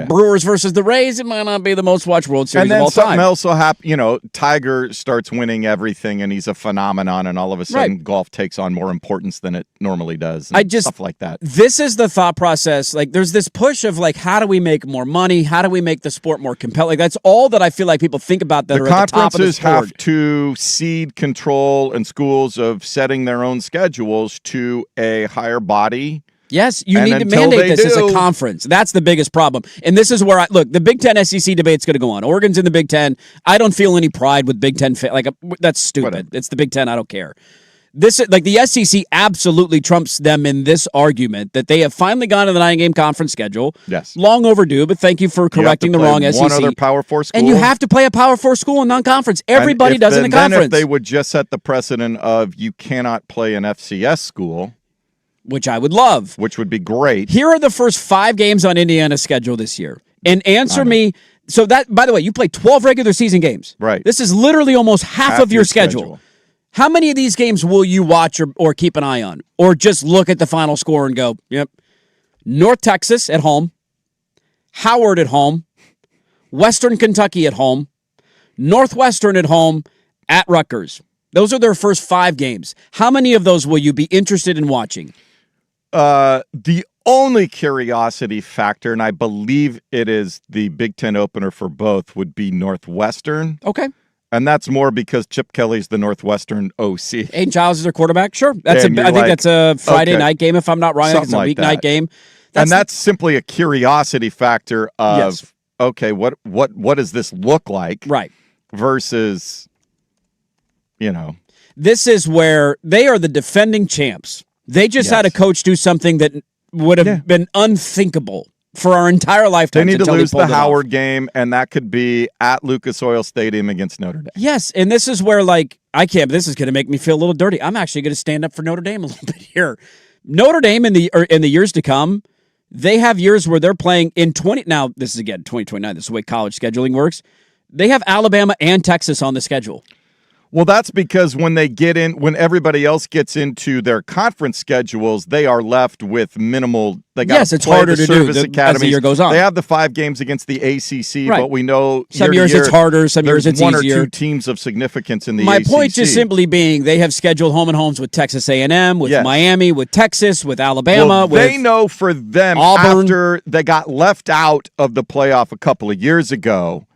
Brewers versus the Rays, it might not be the most watched World Series of all time. And then something else will happen. Tiger starts winning everything, and he's a phenomenon, and all of a sudden golf takes on more importance than it normally does. Stuff like that. This is the thought process. Like, there's this push of like, how do we make more money? How do we make the sport more compelling? That's all that I feel like people think about that are at the top of the sport. The conferences have to cede control and schools of setting their own schedules to a higher body. Yes, you need to mandate this as a conference. That's the biggest problem. And this is where the Big Ten SEC debate's going to go on. Oregon's in the Big Ten. I don't feel any pride with Big Ten. That's stupid. Whatever. It's the Big Ten. I don't care. The SEC absolutely trumps them in this argument that they have finally gone to the 9-game conference schedule. Yes. Long overdue, but thank you for correcting the wrong SEC. One other Power 4 school. And you have to play a Power 4 school in non-conference. Everybody does in a conference. Then if they would just set the precedent of you cannot play an FCS school, which I would love. Which would be great. Here are the first 5 games on Indiana's schedule this year. And answer me. So that, by the way, you play 12 regular season games. Right. This is literally almost half of your schedule. How many of these games will you watch or keep an eye on? Or just look at the final score and go, yep. North Texas at home. Howard at home. Western Kentucky at home. Northwestern at home. At Rutgers. Those are their first 5 games. How many of those will you be interested in watching? The only curiosity factor, and I believe it is the Big Ten opener for both, would be Northwestern. Okay. And that's more because Chip Kelly's the Northwestern OC. Aiden Childs is their quarterback. Sure. I think that's a Friday night game, if I'm not wrong. It's a weeknight game. That's simply a curiosity factor of, okay, what does this look like? Right. Versus, This is where they are the defending champs. They just had a coach do something that would have been unthinkable for our entire lifetime. They need to lose the Howard game, and that could be at Lucas Oil Stadium against Notre Dame. Yes, and this is where, I can't, but this is going to make me feel a little dirty. I'm actually going to stand up for Notre Dame a little bit here. Notre Dame in the years to come, they have years where they're playing in 20. Now, this is again 2029. This is the way college scheduling works. They have Alabama and Texas on the schedule. Well, that's because when everybody else gets into their conference schedules, they are left with minimal. It's harder to do as the year goes on. They have the 5 games against the ACC, but we know some years it's harder, some years it's one easier. Or 2 teams of significance in the ACC. My point just simply being they have scheduled home and homes with Texas A&M, with Miami, with Texas, with Alabama. They know for them Auburn. After they got left out of the playoff a couple of years ago,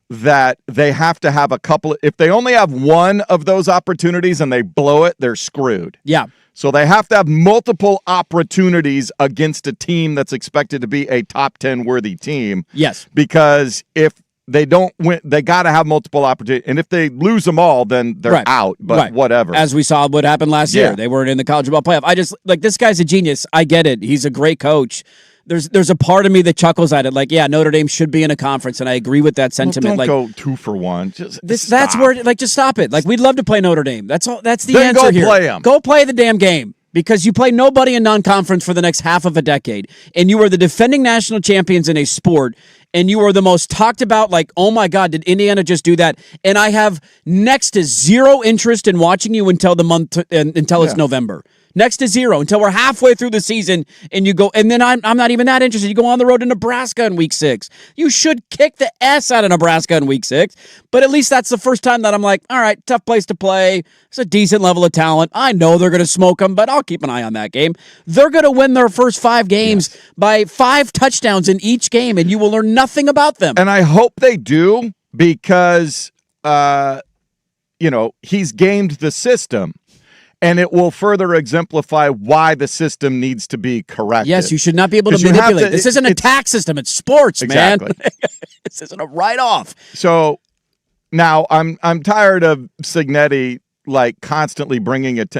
that they have to have a couple. If they only have one of those opportunities and they blow it, they're screwed. Yeah. So they have to have multiple opportunities against a team that's expected to be a top 10 worthy team. Yes. Because if they don't win, they got to have multiple opportunities. And if they lose them all, then they're out. But whatever. As we saw what happened last year. They weren't in the college football playoff. This guy's a genius. I get it. He's a great coach. There's a part of me that chuckles at it, Notre Dame should be in a conference, and I agree with that sentiment. Don't go 2 for 1. That's where just stop it. We'd love to play Notre Dame. That's all. That's the then answer go here. Play them. Go play the damn game. because you play nobody in non-conference for the next half of a decade, and you are the defending national champions in a sport, and you are the most talked about, like, oh my God, did Indiana just do that? And I have next to zero interest in watching you until it's November. Next to zero until we're halfway through the season, and you go, and then I'm not even that interested. You go on the road to Nebraska in week 6. You should kick the S out of Nebraska in week 6, but at least that's the first time that I'm like, all right, tough place to play. It's a decent level of talent. I know they're going to smoke them, but I'll keep an eye on that game. They're going to win their first 5 games by 5 touchdowns in each game, and you will learn nothing about them. And I hope they do because, he's gamed the system. And it will further exemplify why the system needs to be corrected. Yes, you should not be able to manipulate. This isn't a tax system. It's sports, exactly. Man. This isn't a write-off. So now I'm tired of Signetti constantly bringing it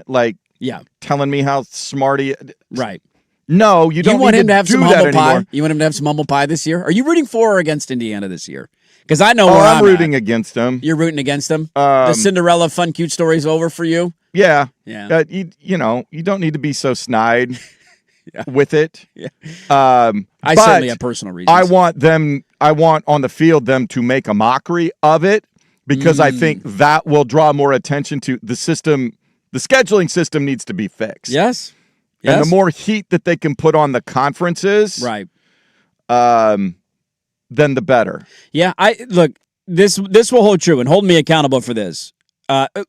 telling me how smart he is. Right. No, you don't want need him to have do some that humble anymore. pie. You want him to have some humble pie this year? Are you rooting for or against Indiana this year? Because I know where I'm rooting at. against them. You're rooting against them? The Cinderella fun, cute story's over for you? Yeah. Yeah. You don't need to be so snide with it. Yeah. I certainly have personal reasons. I want on the field them to make a mockery of it because I think that will draw more attention to the system. The scheduling system needs to be fixed. Yes. And the more heat that they can put on the conferences, right, then the better. Yeah, look, this will hold true, and hold me accountable for this.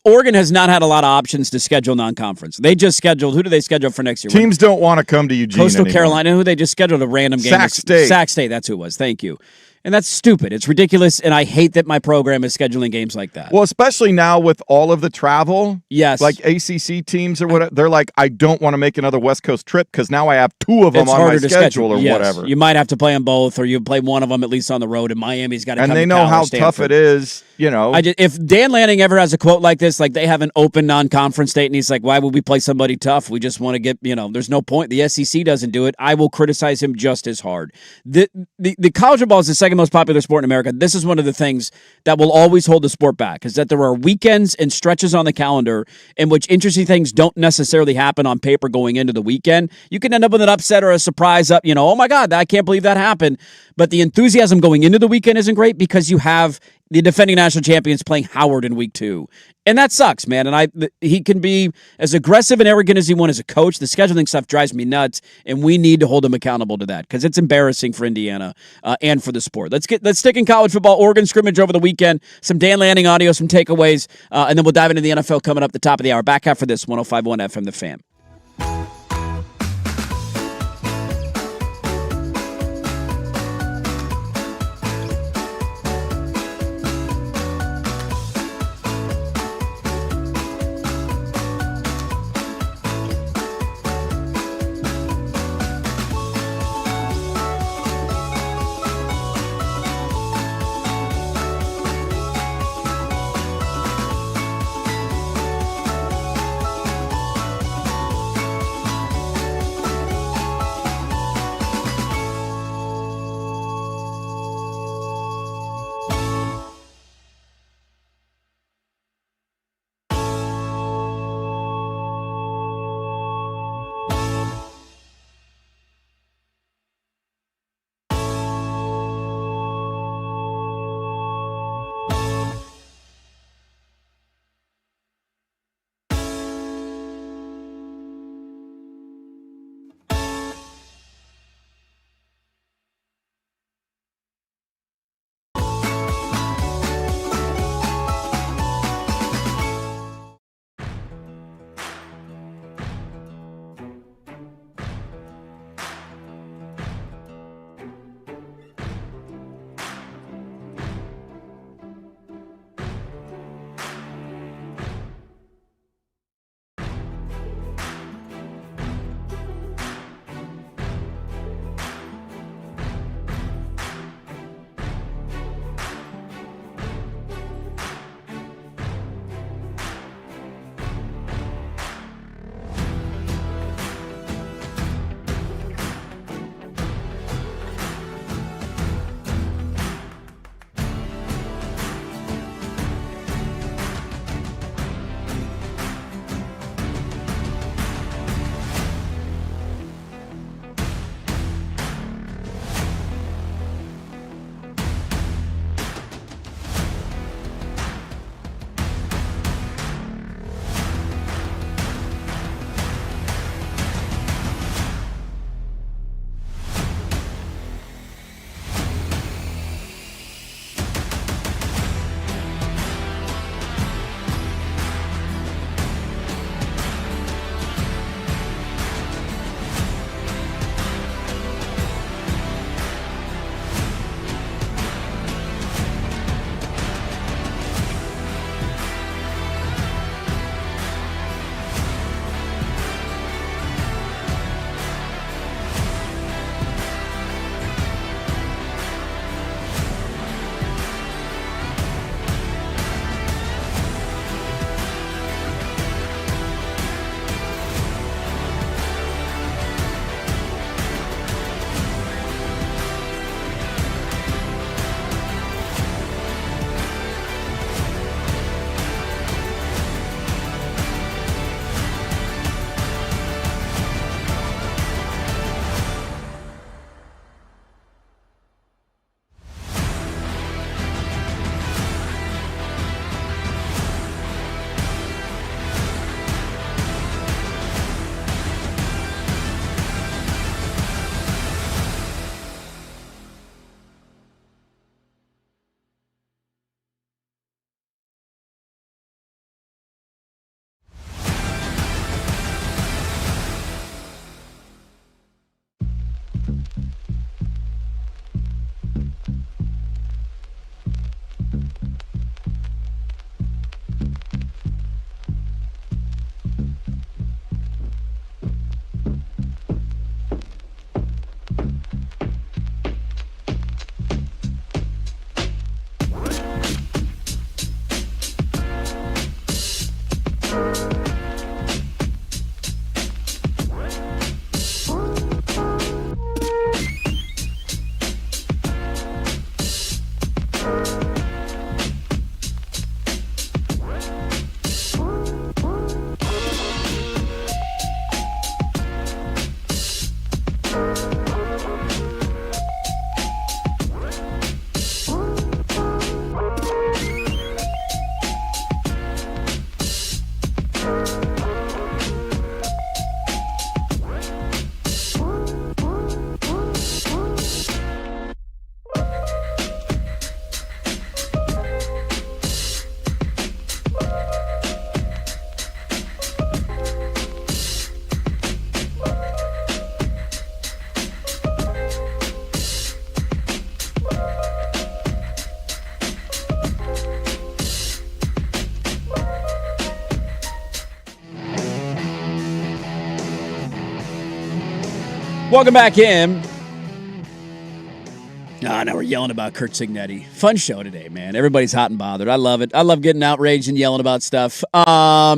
Oregon has not had a lot of options to schedule non-conference. They just scheduled. Who do they schedule for next year? Teams don't want to come to Eugene Coastal anymore. Carolina. Who they just scheduled a random game? Sac State. Sac State. That's who it was. Thank you. And that's stupid. It's ridiculous, and I hate that my program is scheduling games like that. Well, especially now with all of the travel. Yes. Like ACC teams or whatever. They're like, I don't want to make another West Coast trip because now I have 2 of them on my schedule or whatever. You might have to play them both, or you play one of them at least on the road, and Miami's got to come to And they know how tough it is, if Dan Lanning ever has a quote like this, like they have an open non-conference state, and he's like, why would we play somebody tough? We just want to get, there's no point. The SEC doesn't do it. I will criticize him just as hard. The college football is the second most popular sport in America. This is one of the things that will always hold the sport back, is that there are weekends and stretches on the calendar in which interesting things don't necessarily happen on paper going into the weekend. You can end up with an upset or a surprise up, oh my God, I can't believe that happened. But the enthusiasm going into the weekend isn't great because you have the defending national champions playing Howard in week 2. And that sucks, man. And he can be as aggressive and arrogant as he wants as a coach. The scheduling stuff drives me nuts, and we need to hold him accountable to that because it's embarrassing for Indiana and for the sport. Let's stick in college football. Oregon scrimmage over the weekend. Some Dan Lanning audio, some takeaways, and then we'll dive into the NFL coming up the top of the hour. Back after this, 105.1 FM The Fan. Welcome back in. Now we're yelling about Kurt Signetti. Fun show today, man. Everybody's hot and bothered. I love it. I love getting outraged and yelling about stuff.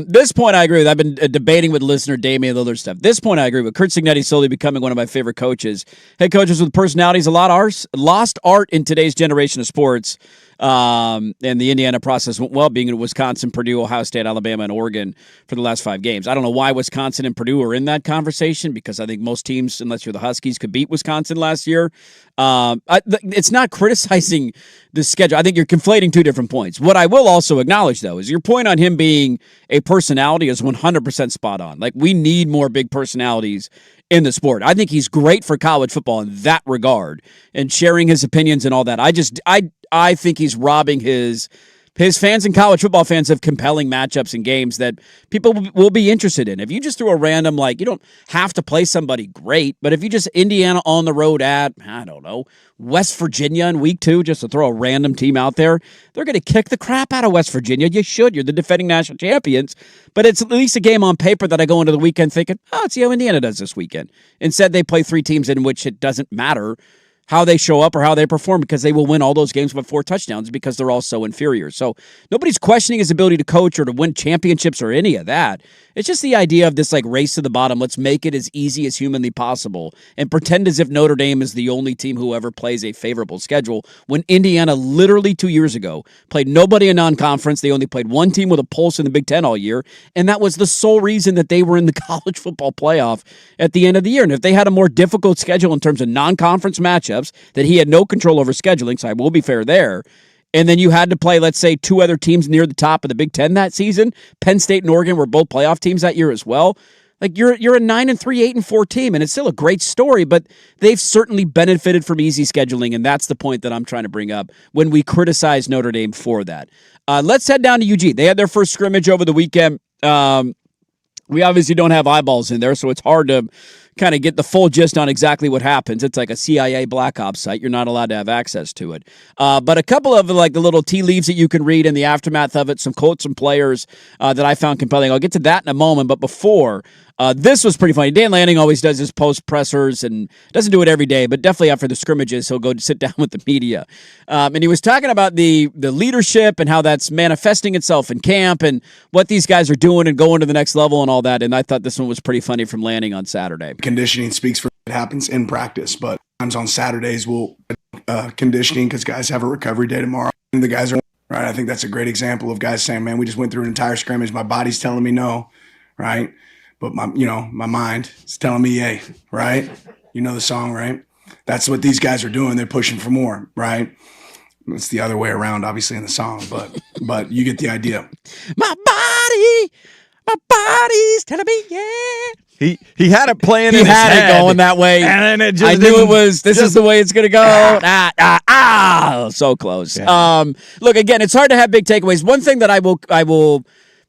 This point I agree with. I've been debating with listener Damian and other stuff. This point I agree with. Kurt Signetti slowly becoming one of my favorite coaches. Head coaches with personalities, a lot of lost art in today's generation of sports. And the Indiana process went well, being in Wisconsin, Purdue, Ohio State, Alabama, and Oregon for the last 5 games. I don't know why Wisconsin and Purdue are in that conversation, because I think most teams, unless you're the Huskies, could beat Wisconsin last year. It's not criticizing the schedule. I think you're conflating two different points. What I will also acknowledge, though, is your point on him being a personality is 100% spot on. Like, we need more big personalities in the sport. I think he's great for college football in that regard and sharing his opinions and all that. I think he's robbing his fans and college football fans of compelling matchups and games that people will be interested in. If you just throw a random, like, you don't have to play somebody great, but if you just Indiana on the road at, I don't know, West Virginia in week 2, just to throw a random team out there, they're going to kick the crap out of West Virginia. You should. You're the defending national champions. But it's at least a game on paper that I go into the weekend thinking, let's see how Indiana does this weekend. Instead, they play 3 teams in which it doesn't matter how they show up or how they perform, because they will win all those games with 4 touchdowns because they're all so inferior. So nobody's questioning his ability to coach or to win championships or any of that. It's just the idea of this like race to the bottom. Let's make it as easy as humanly possible and pretend as if Notre Dame is the only team who ever plays a favorable schedule, when Indiana literally 2 years ago played nobody in non-conference. They only played 1 team with a pulse in the Big Ten all year, and that was the sole reason that they were in the college football playoff at the end of the year. And if they had a more difficult schedule in terms of non-conference matchups that he had no control over scheduling, so I will be fair there, and then you had to play, let's say, 2 other teams near the top of the Big Ten that season, Penn State and Oregon were both playoff teams that year as well. Like, you're a 9-3, 8-4 team, and it's still a great story, but they've certainly benefited from easy scheduling, and that's the point that I'm trying to bring up when we criticize Notre Dame for that. Let's head down to Eugene. They had their first scrimmage over the weekend. We obviously don't have eyeballs in there, so it's hard to kind of get the full gist on exactly what happens. It's like a CIA Black Ops site. You're not allowed to have access to it. But a couple of like the little tea leaves that you can read in the aftermath of it, some quotes from players that I found compelling. I'll get to that in a moment, but before, this was pretty funny. Dan Lanning always does his post pressers and doesn't do it every day, but definitely after the scrimmages, he'll go sit down with the media. And he was talking about the leadership and how that's manifesting itself in camp and what these guys are doing and going to the next level and all that. And I thought this one was pretty funny from Lanning on Saturday. Conditioning speaks for it happens in practice, but sometimes on Saturdays we'll conditioning because guys have a recovery day tomorrow. And the guys are right. I think that's a great example of guys saying, man, we just went through an entire scrimmage. My body's telling me no, right? But my mind is telling me yay, right? You know the song, right? That's what these guys are doing. They're pushing for more, right? It's the other way around, obviously, in the song, but you get the idea. My body's telling me yeah. He had it playing in his head. He had it going that way. And it just I knew it was, this is the way it's going to go. So close. Yeah. Look, again, it's hard to have big takeaways. One thing that I will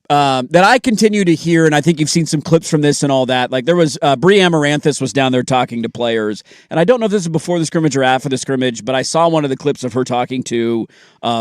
that I continue to hear, and I think you've seen some clips from this and all that, like there was, Bree Amaranthus was down there talking to players, and I don't know if this is before the scrimmage or after the scrimmage, but I saw one of the clips of her talking to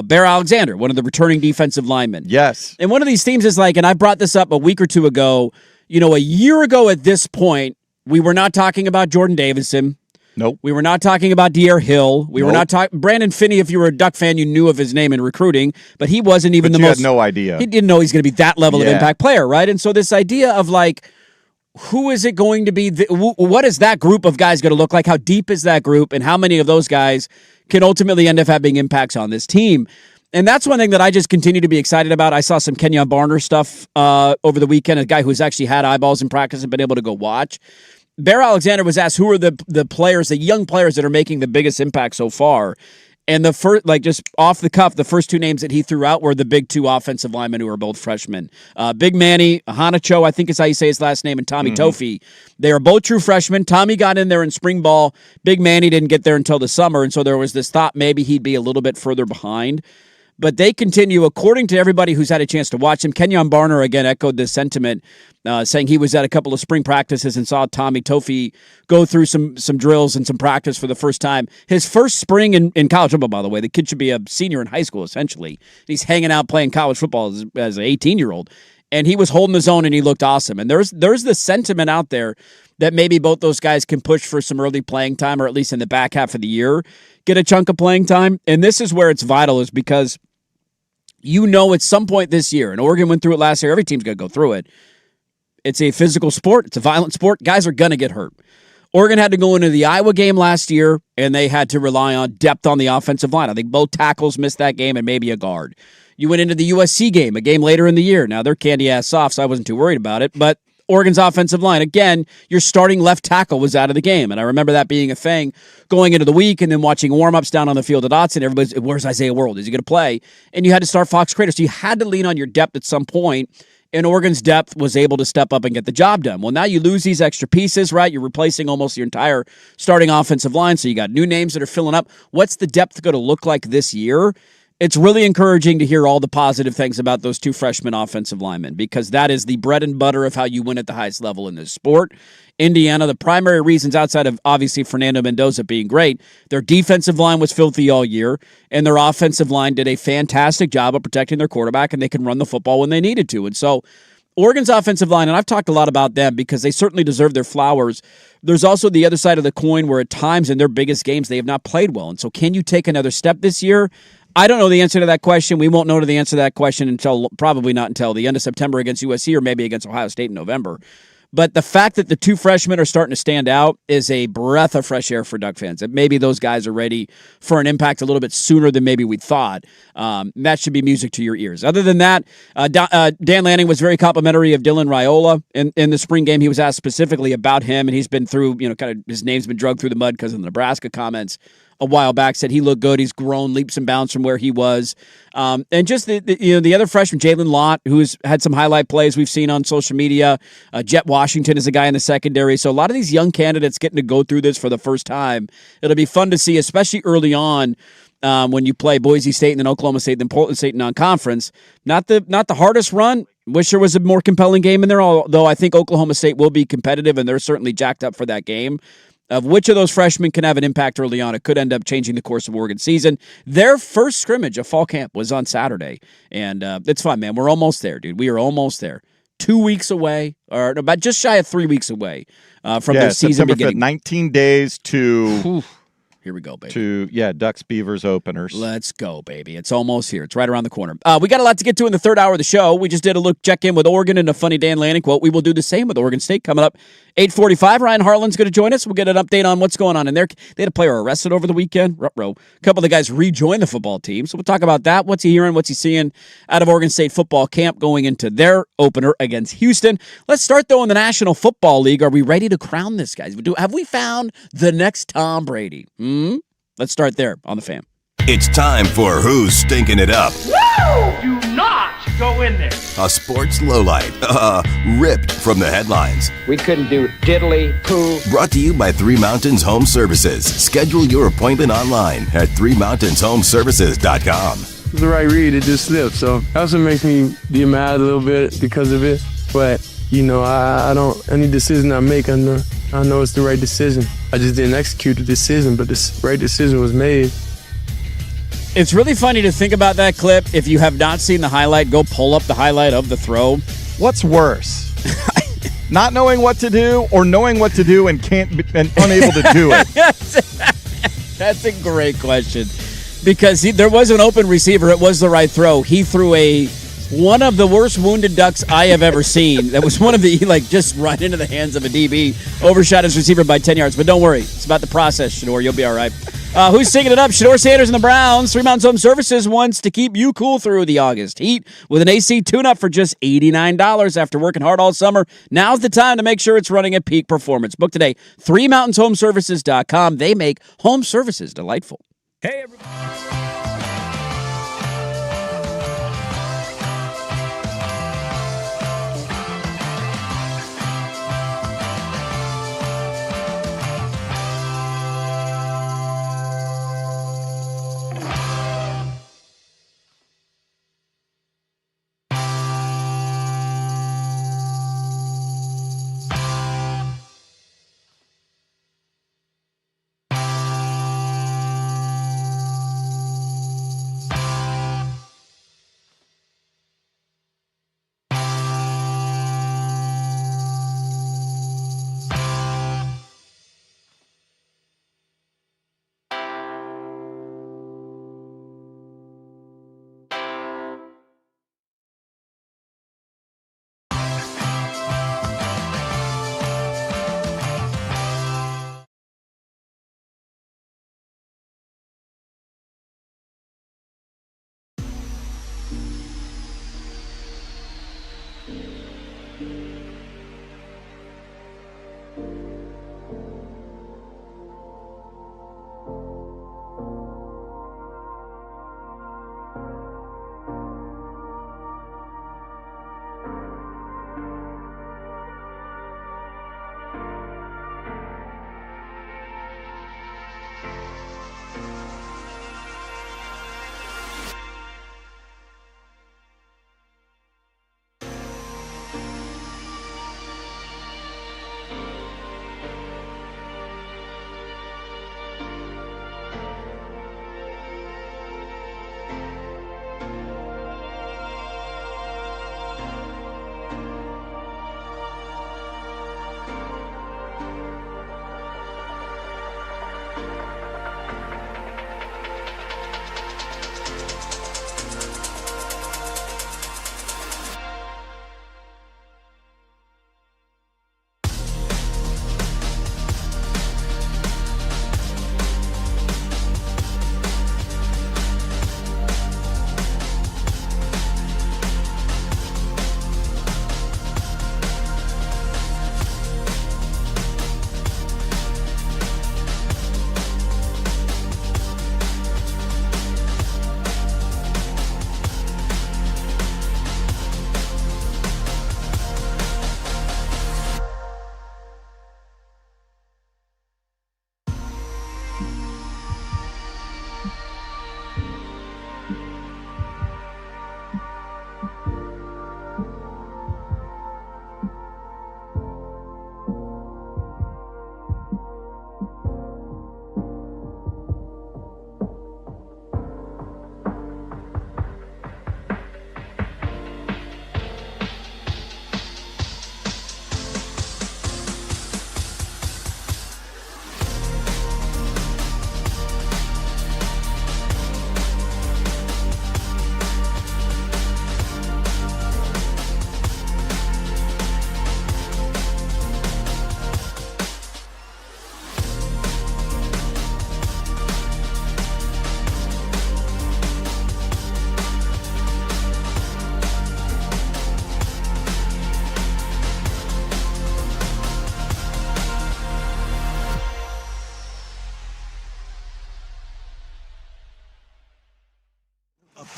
Bear Alexander, one of the returning defensive linemen. Yes. And one of these teams is like, and I brought this up a week or two ago, a year ago at this point, we were not talking about Jordan Davison. Nope. We were not talking about De'Aaron Hill. We were not talking Brandon Finney. If you were a Duck fan, you knew of his name in recruiting, but he wasn't even but the you most. Had no idea. He didn't know he's going to be that level of impact player, right? And so this idea of like, who is it going to be? What is that group of guys going to look like? How deep is that group? And how many of those guys can ultimately end up having impacts on this team? And that's one thing that I just continue to be excited about. I saw some Kenyon Barner stuff over the weekend, a guy who's actually had eyeballs in practice and been able to go watch. Bear Alexander was asked who are the players, the young players that are making the biggest impact so far. And the first, like just off the cuff, the first 2 names that he threw out were the big 2 offensive linemen who are both freshmen. Big Manny Hanacho, I think is how you say his last name, and Tommy Tofi. They are both true freshmen. Tommy got in there in spring ball. Big Manny didn't get there until the summer, and so there was this thought maybe he'd be a little bit further behind. But they continue, according to everybody who's had a chance to watch him. Kenyon Barner, again, echoed this sentiment, saying he was at a couple of spring practices and saw Tommy Tofi go through some drills and some practice for the first time. His first spring in college football, by the way. The kid should be a senior in high school, essentially. He's hanging out playing college football as an 18-year-old. and he was holding his own, and he looked awesome. And there's the sentiment out there that maybe both those guys can push for some early playing time, or at least in the back half of the year, get a chunk of playing time. And this is where it's vital, is because at some point this year, and Oregon went through it last year, every team's going to go through it. It's a physical sport. It's a violent sport. Guys are going to get hurt. Oregon had to go into the Iowa game last year, and they had to rely on depth on the offensive line. I think both tackles missed that game and maybe a guard. You went into the USC game, a game later in the year. Now, they're candy-ass soft, so I wasn't too worried about it. But Oregon's offensive line, again, your starting left tackle was out of the game. And I remember that being a thing going into the week and then watching warm-ups down on the field at Autzen. Everybody's, where's Isaiah World? Is he going to play? And you had to start Fox Crater. So you had to lean on your depth at some point. And Oregon's depth was able to step up and get the job done. Well, now you lose these extra pieces, right? You're replacing almost your entire starting offensive line, so you got new names that are filling up. What's the depth going to look like this year? It's really encouraging to hear all the positive things about those two freshman offensive linemen, because that is the bread and butter of how you win at the highest level in this sport. Indiana, the primary reasons outside of obviously Fernando Mendoza being great, their defensive line was filthy all year, and their offensive line did a fantastic job of protecting their quarterback, and they can run the football when they needed to. And so Oregon's offensive line, and I've talked a lot about them because they certainly deserve their flowers. There's also the other side of the coin where at times in their biggest games they have not played well. And so can you take another step this year? I don't know the answer to that question. We won't know the answer to that question until probably not until the end of September against USC or maybe against Ohio State in November. But the fact that the two freshmen are starting to stand out is a breath of fresh air for Duck fans. That maybe those guys are ready for an impact a little bit sooner than maybe we thought. That should be music to your ears. Other than that, Dan Lanning was very complimentary of Dylan Raiola in the spring game. He was asked specifically about him, and he's been through, kind of his name's been dragged through the mud because of the Nebraska comments a while back. Said he looked good. He's grown leaps and bounds from where he was. And just the other freshman, Jalen Lott, who's had some highlight plays we've seen on social media. Jet Washington is a guy in the secondary. So a lot of these young candidates getting to go through this for the first time. It'll be fun to see, especially early on when you play Boise State and then Oklahoma State and then Portland State non-conference. Not the hardest run. Wish there was a more compelling game in there, although I think Oklahoma State will be competitive, and they're certainly jacked up for that game. Of which of those freshmen can have an impact early on. It could end up changing the course of Oregon's season. Their first scrimmage of fall camp was on Saturday, and it's fun, man. We're almost there, dude. We are almost there. 2 weeks away, or about just shy of 3 weeks away from their season September 5th, beginning. 19 days to... Here we go, baby. Ducks Beavers openers. Let's go, baby. It's almost here. It's right around the corner. We got a lot to get to in the third hour of the show. We just did a check-in with Oregon and a funny Dan Lanning quote. We will do the same with Oregon State coming up 8:45. Ryan Harlan's going to join us. We'll get an update on what's going on in there. They had a player arrested over the weekend. A couple of the guys rejoined the football team. So we'll talk about that. What's he hearing? What's he seeing out of Oregon State football camp going into their opener against Houston? Let's start, though, in the National Football League. Are we ready to crown this, guys? Have we found the next Tom Brady? Let's start there on the Fan. It's time for Who's Stinking It Up? Woo! Do not go in there. A sports lowlight, ripped from the headlines. We couldn't do diddly poo. Brought to you by Three Mountains Home Services. Schedule your appointment online at threemountainshomeservices.com. It was the right read. It just slipped. So that also makes me be mad a little bit because of it. But, any decision I make, I know it's the right decision. I just didn't execute the decision, but the right decision was made. It's really funny to think about that clip. If you have not seen the highlight, go pull up the highlight of the throw. What's worse? Not knowing what to do or knowing what to do and unable to do it? That's a great question. Because there was an open receiver. It was the right throw. He threw one of the worst wounded ducks I have ever seen. That was one of the, just right into the hands of a DB. Overshot his receiver by 10 yards. But don't worry. It's about the process, Shador. You'll be all right. Who's singing it up? Shador Sanders and the Browns. Three Mountains Home Services wants to keep you cool through the August heat with an AC tune-up for just $89 after working hard all summer. Now's the time to make sure it's running at peak performance. Book today. ThreeMountainsHomeservices.com. They make home services delightful. Hey, everybody.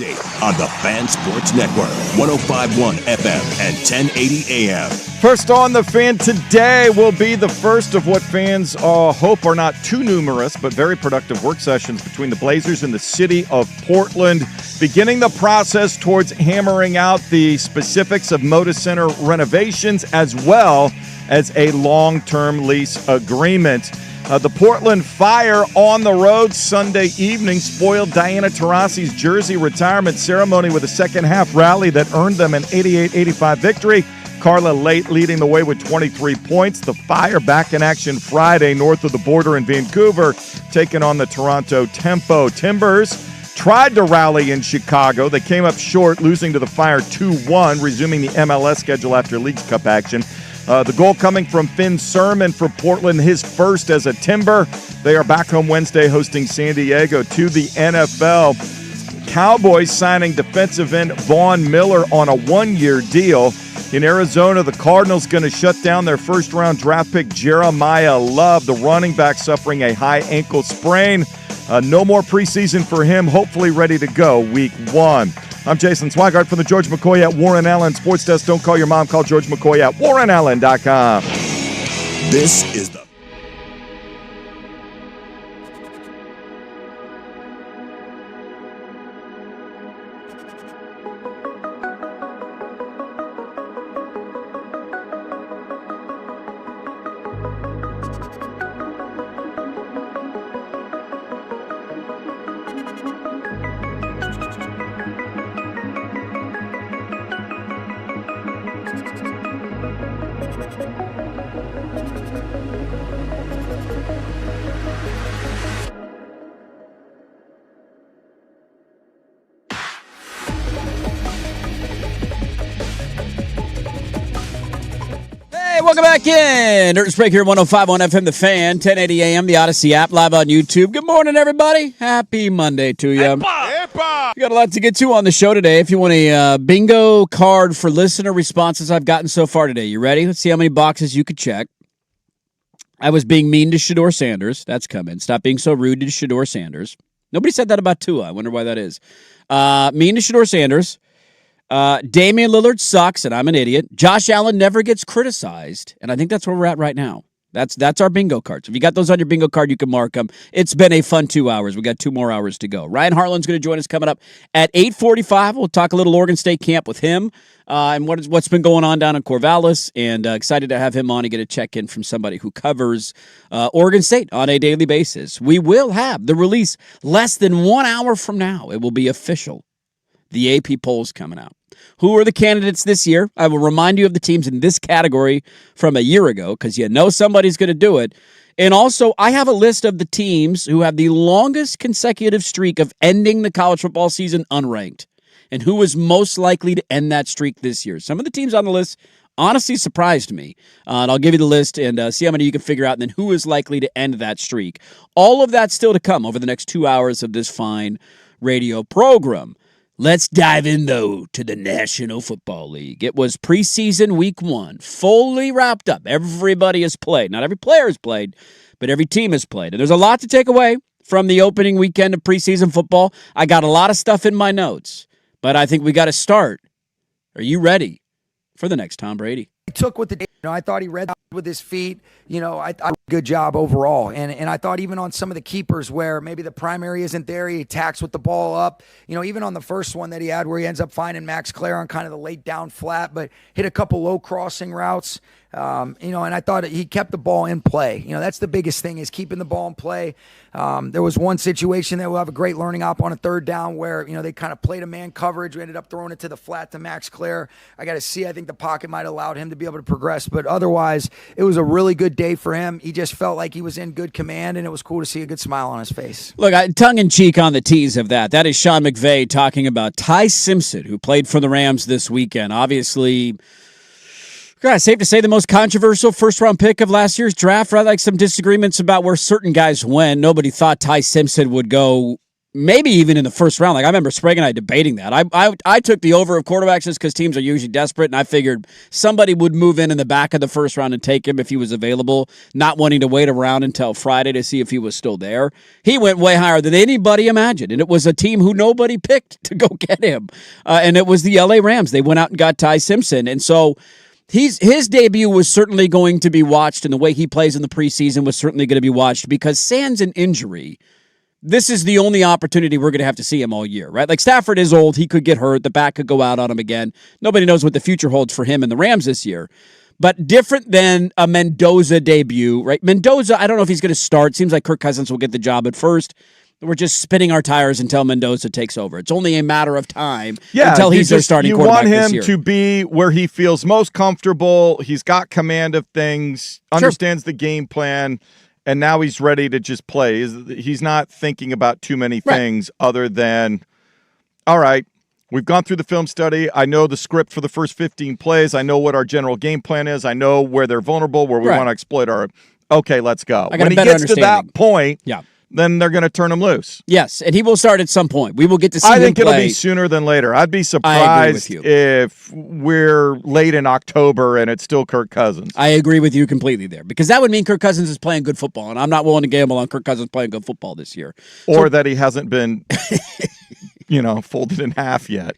Update on the Fan Sports Network, 105.1 FM and 1080 AM. First on the Fan today will be the first of what fans hope are not too numerous, but very productive work sessions between the Blazers and the city of Portland, beginning the process towards hammering out the specifics of Moda Center renovations as well as a long-term lease agreement. The Portland Fire on the road Sunday evening spoiled Diana Taurasi's jersey retirement ceremony with a second-half rally that earned them an 88-85 victory. Carla Late leading the way with 23 points. The Fire back in action Friday north of the border in Vancouver, taking on the Toronto Tempo Timbers. Tried to rally in Chicago. They came up short, losing to the Fire 2-1, resuming the MLS schedule after Leagues Cup action. The goal coming from Finn Sermon for Portland, his first as a Timber. They are back home Wednesday hosting San Diego to the NFL. Cowboys signing defensive end Vaughn Miller on a one-year deal. In Arizona, the Cardinals going to shut down their first-round draft pick Jeremiah Love, the running back suffering a high ankle sprain. No more preseason for him, hopefully ready to go week 1. I'm Jason Swigart from the George McCoy at Warren Allen Sports Desk. Don't call your mom, call George McCoy at warrenallen.com. This is the Welcome back in. Dirt and Sprague here, 105.1 FM, The Fan, 1080 AM, the Odyssey app, live on YouTube. Good morning, everybody. Happy Monday to you. We got a lot to get to on the show today. If you want a bingo card for listener responses I've gotten so far today, you ready? Let's see how many boxes you could check. I was being mean to Shedeur Sanders. That's coming. Stop being so rude to Shedeur Sanders. Nobody said that about Tua. I wonder why that is. Mean to Shedeur Sanders. Damian Lillard sucks, and I'm an idiot. Josh Allen never gets criticized, and I think that's where we're at right now. That's our bingo cards. If you got those on your bingo card, you can mark them. It's been a fun 2 hours. We got 2 more hours to go. Ryan Hartland's going to join us coming up at 8:45. We'll talk a little Oregon State camp with him and what's been going on down in Corvallis, and excited to have him on and get a check-in from somebody who covers Oregon State on a daily basis. We will have the release less than 1 hour from now. It will be official. The AP poll's coming out. Who are the candidates this year? I will remind you of the teams in this category from a year ago because you know somebody's going to do it. And also, I have a list of the teams who have the longest consecutive streak of ending the college football season unranked and who is most likely to end that streak this year. Some of the teams on the list honestly surprised me. And I'll give you the list and see how many you can figure out and then who is likely to end that streak. All of that still to come over the next 2 hours of this fine radio program. Let's dive in, though, to the National Football League. It was preseason week 1, fully wrapped up. Everybody has played. Not every player has played, but every team has played. And there's a lot to take away from the opening weekend of preseason football. I got a lot of stuff in my notes, but I think we got to start. Are you ready for the next Tom Brady? He took with the, I thought he read with his feet. I thought good job overall. And I thought even on some of the keepers where maybe the primary isn't there, he attacks with the ball up. Even on the first one that he had where he ends up finding Max Clare on kind of the late down flat, but hit a couple low crossing routes. And I thought he kept the ball in play. That's the biggest thing is keeping the ball in play. There was one situation that we'll have a great learning op on a third down where, they kind of played a man coverage. We ended up throwing it to the flat to Max Clare. I got to see, I think the pocket might have allowed him to be able to progress, but otherwise it was a really good day for him. He just felt like he was in good command and it was cool to see a good smile on his face. Look, tongue in cheek on the tease of that. That is Sean McVay talking about Ty Simpson, who played for the Rams this weekend. Obviously, safe to say the most controversial first-round pick of last year's draft, right? Like some disagreements about where certain guys went. Nobody thought Ty Simpson would go maybe even in the first round. Like I remember Sprague and I debating that. I took the over of quarterbacks just because teams are usually desperate, and I figured somebody would move in the back of the first round and take him if he was available, not wanting to wait around until Friday to see if he was still there. He went way higher than anybody imagined, and it was a team who nobody picked to go get him, and it was the LA Rams. They went out and got Ty Simpson, and so his debut was certainly going to be watched, and the way he plays in the preseason was certainly going to be watched because sans an injury, this is the only opportunity we're going to have to see him all year, right? Like Stafford is old. He could get hurt. The back could go out on him again. Nobody knows what the future holds for him and the Rams this year. But different than a Mendoza debut, right? Mendoza, I don't know if he's going to start. Seems like Kirk Cousins will get the job at first. We're just spinning our tires until Mendoza takes over. It's only a matter of time until he's their starting quarterback this year. You want him to be where he feels most comfortable. He's got command of things, understands the game plan, and now he's ready to just play. He's not thinking about too many things other than, all right, we've gone through the film study. I know the script for the first 15 plays. I know what our general game plan is. I know where they're vulnerable, where we want to exploit our – okay, let's go. When he gets to that point, then they're going to turn him loose. Yes, and he will start at some point. We will get to see him play. I think it'll be sooner than later. I'd be surprised if we're late in October and it's still Kirk Cousins. I agree with you completely there because that would mean Kirk Cousins is playing good football, and I'm not willing to gamble on Kirk Cousins playing good football this year. Or that he hasn't been folded in half yet.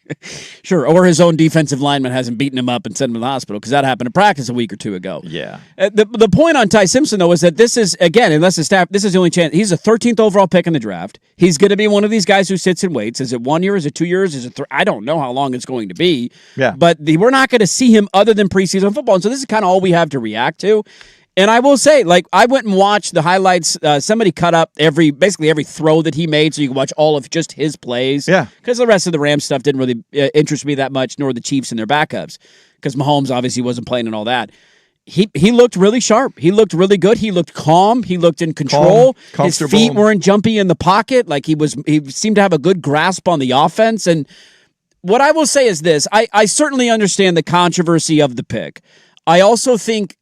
Sure, or his own defensive lineman hasn't beaten him up and sent him to the hospital because that happened in practice a week or two ago. Yeah. The point on Ty Simpson, though, is that this is, again, unless the staff, this is the only chance. He's a 13th overall pick in the draft. He's going to be one of these guys who sits and waits. Is it 1 year? Is it 2 years? Is it I don't know how long it's going to be. Yeah. But we're not going to see him other than preseason football. And so this is kind of all we have to react to. And I will say, like, I went and watched the highlights. Somebody cut up basically every throw that he made, so you can watch all of just his plays. Yeah. Because the rest of the Rams stuff didn't really interest me that much, nor the Chiefs and their backups. Because Mahomes obviously wasn't playing and all that. He looked really sharp. He looked really good. He looked calm. He looked in control. His feet weren't jumpy in the pocket. Like he seemed to have a good grasp on the offense. And what I will say is this: I certainly understand the controversy of the pick. I also think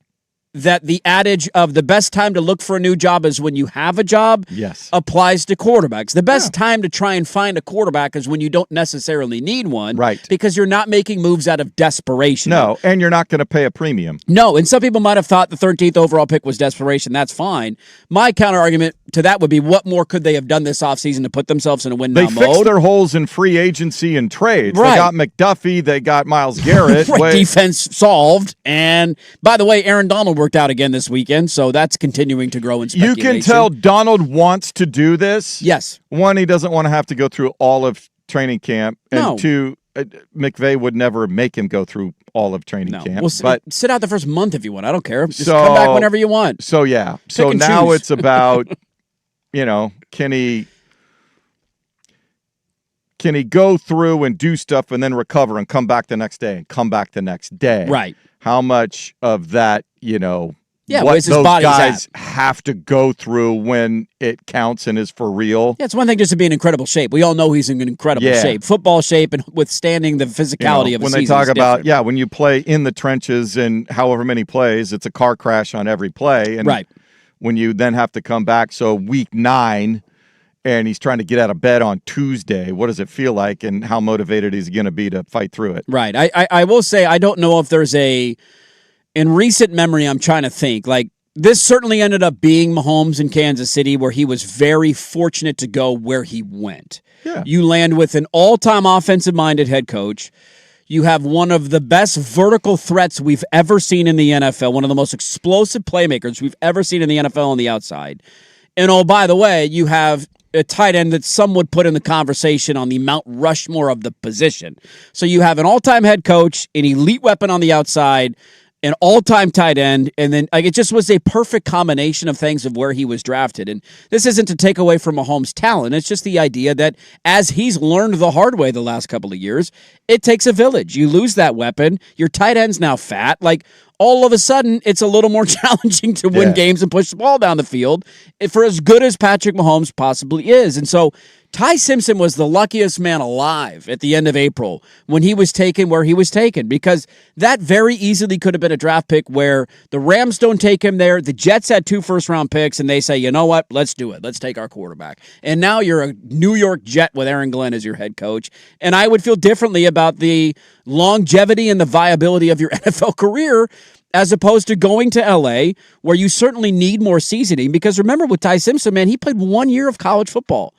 that the adage of the best time to look for a new job is when you have a job applies to quarterbacks. The best time to try and find a quarterback is when you don't necessarily need one. Right. Because you're not making moves out of desperation. No, and you're not going to pay a premium. No, and some people might have thought the 13th overall pick was desperation. That's fine. My counter-argument to that would be what more could they have done this offseason to put themselves in a win-now mode? They fixed their holes in free agency and trades. Right. They got McDuffie. They got Myles Garrett. Defense solved. And, by the way, Aaron Donald worked out again this weekend, so that's continuing to grow in speculation. You can tell Donald wants to do this. Yes. One, he doesn't want to have to go through all of training camp. And two, McVay would never make him go through all of training camp. Well, but sit out the first month if you want. I don't care. Just come back whenever you want. So, yeah. So now it's about, can he go through and do stuff and then recover and come back the next day and come back the next day? Right. How much of that, what where's his those body's guys at? have to go through when it counts and is for real. Yeah, it's one thing just to be in incredible shape. We all know he's in incredible shape. Football shape and withstanding the physicality of a season. When they talk about, when you play in the trenches and however many plays, it's a car crash on every play. And when you then have to come back, so week 9, and he's trying to get out of bed on Tuesday, what does it feel like and how motivated is he going to be to fight through it? Right. I will say I don't know if there's in recent memory, I'm trying to think, like this certainly ended up being Mahomes in Kansas City where he was very fortunate to go where he went. Yeah. You land with an all-time offensive-minded head coach. You have one of the best vertical threats we've ever seen in the NFL, one of the most explosive playmakers we've ever seen in the NFL on the outside. And oh, by the way, you have a tight end that some would put in the conversation on the Mount Rushmore of the position. So you have an all-time head coach, an elite weapon on the outside, an all-time tight end, and then it just was a perfect combination of things of where he was drafted. And this isn't to take away from Mahomes' talent. It's just the idea that as he's learned the hard way the last couple of years, it takes a village. You lose that weapon. Your tight end's now fat. Like, all of a sudden, it's a little more challenging to win games and push the ball down the field for as good as Patrick Mahomes possibly is. And so Ty Simpson was the luckiest man alive at the end of April when he was taken where he was taken, because that very easily could have been a draft pick where the Rams don't take him there. The Jets had 2 first-round picks, and they say, you know what, let's do it. Let's take our quarterback. And now you're a New York Jet with Aaron Glenn as your head coach. And I would feel differently about the longevity and the viability of your NFL career as opposed to going to L.A., where you certainly need more seasoning. Because remember, with Ty Simpson, man, he played 1 year of college football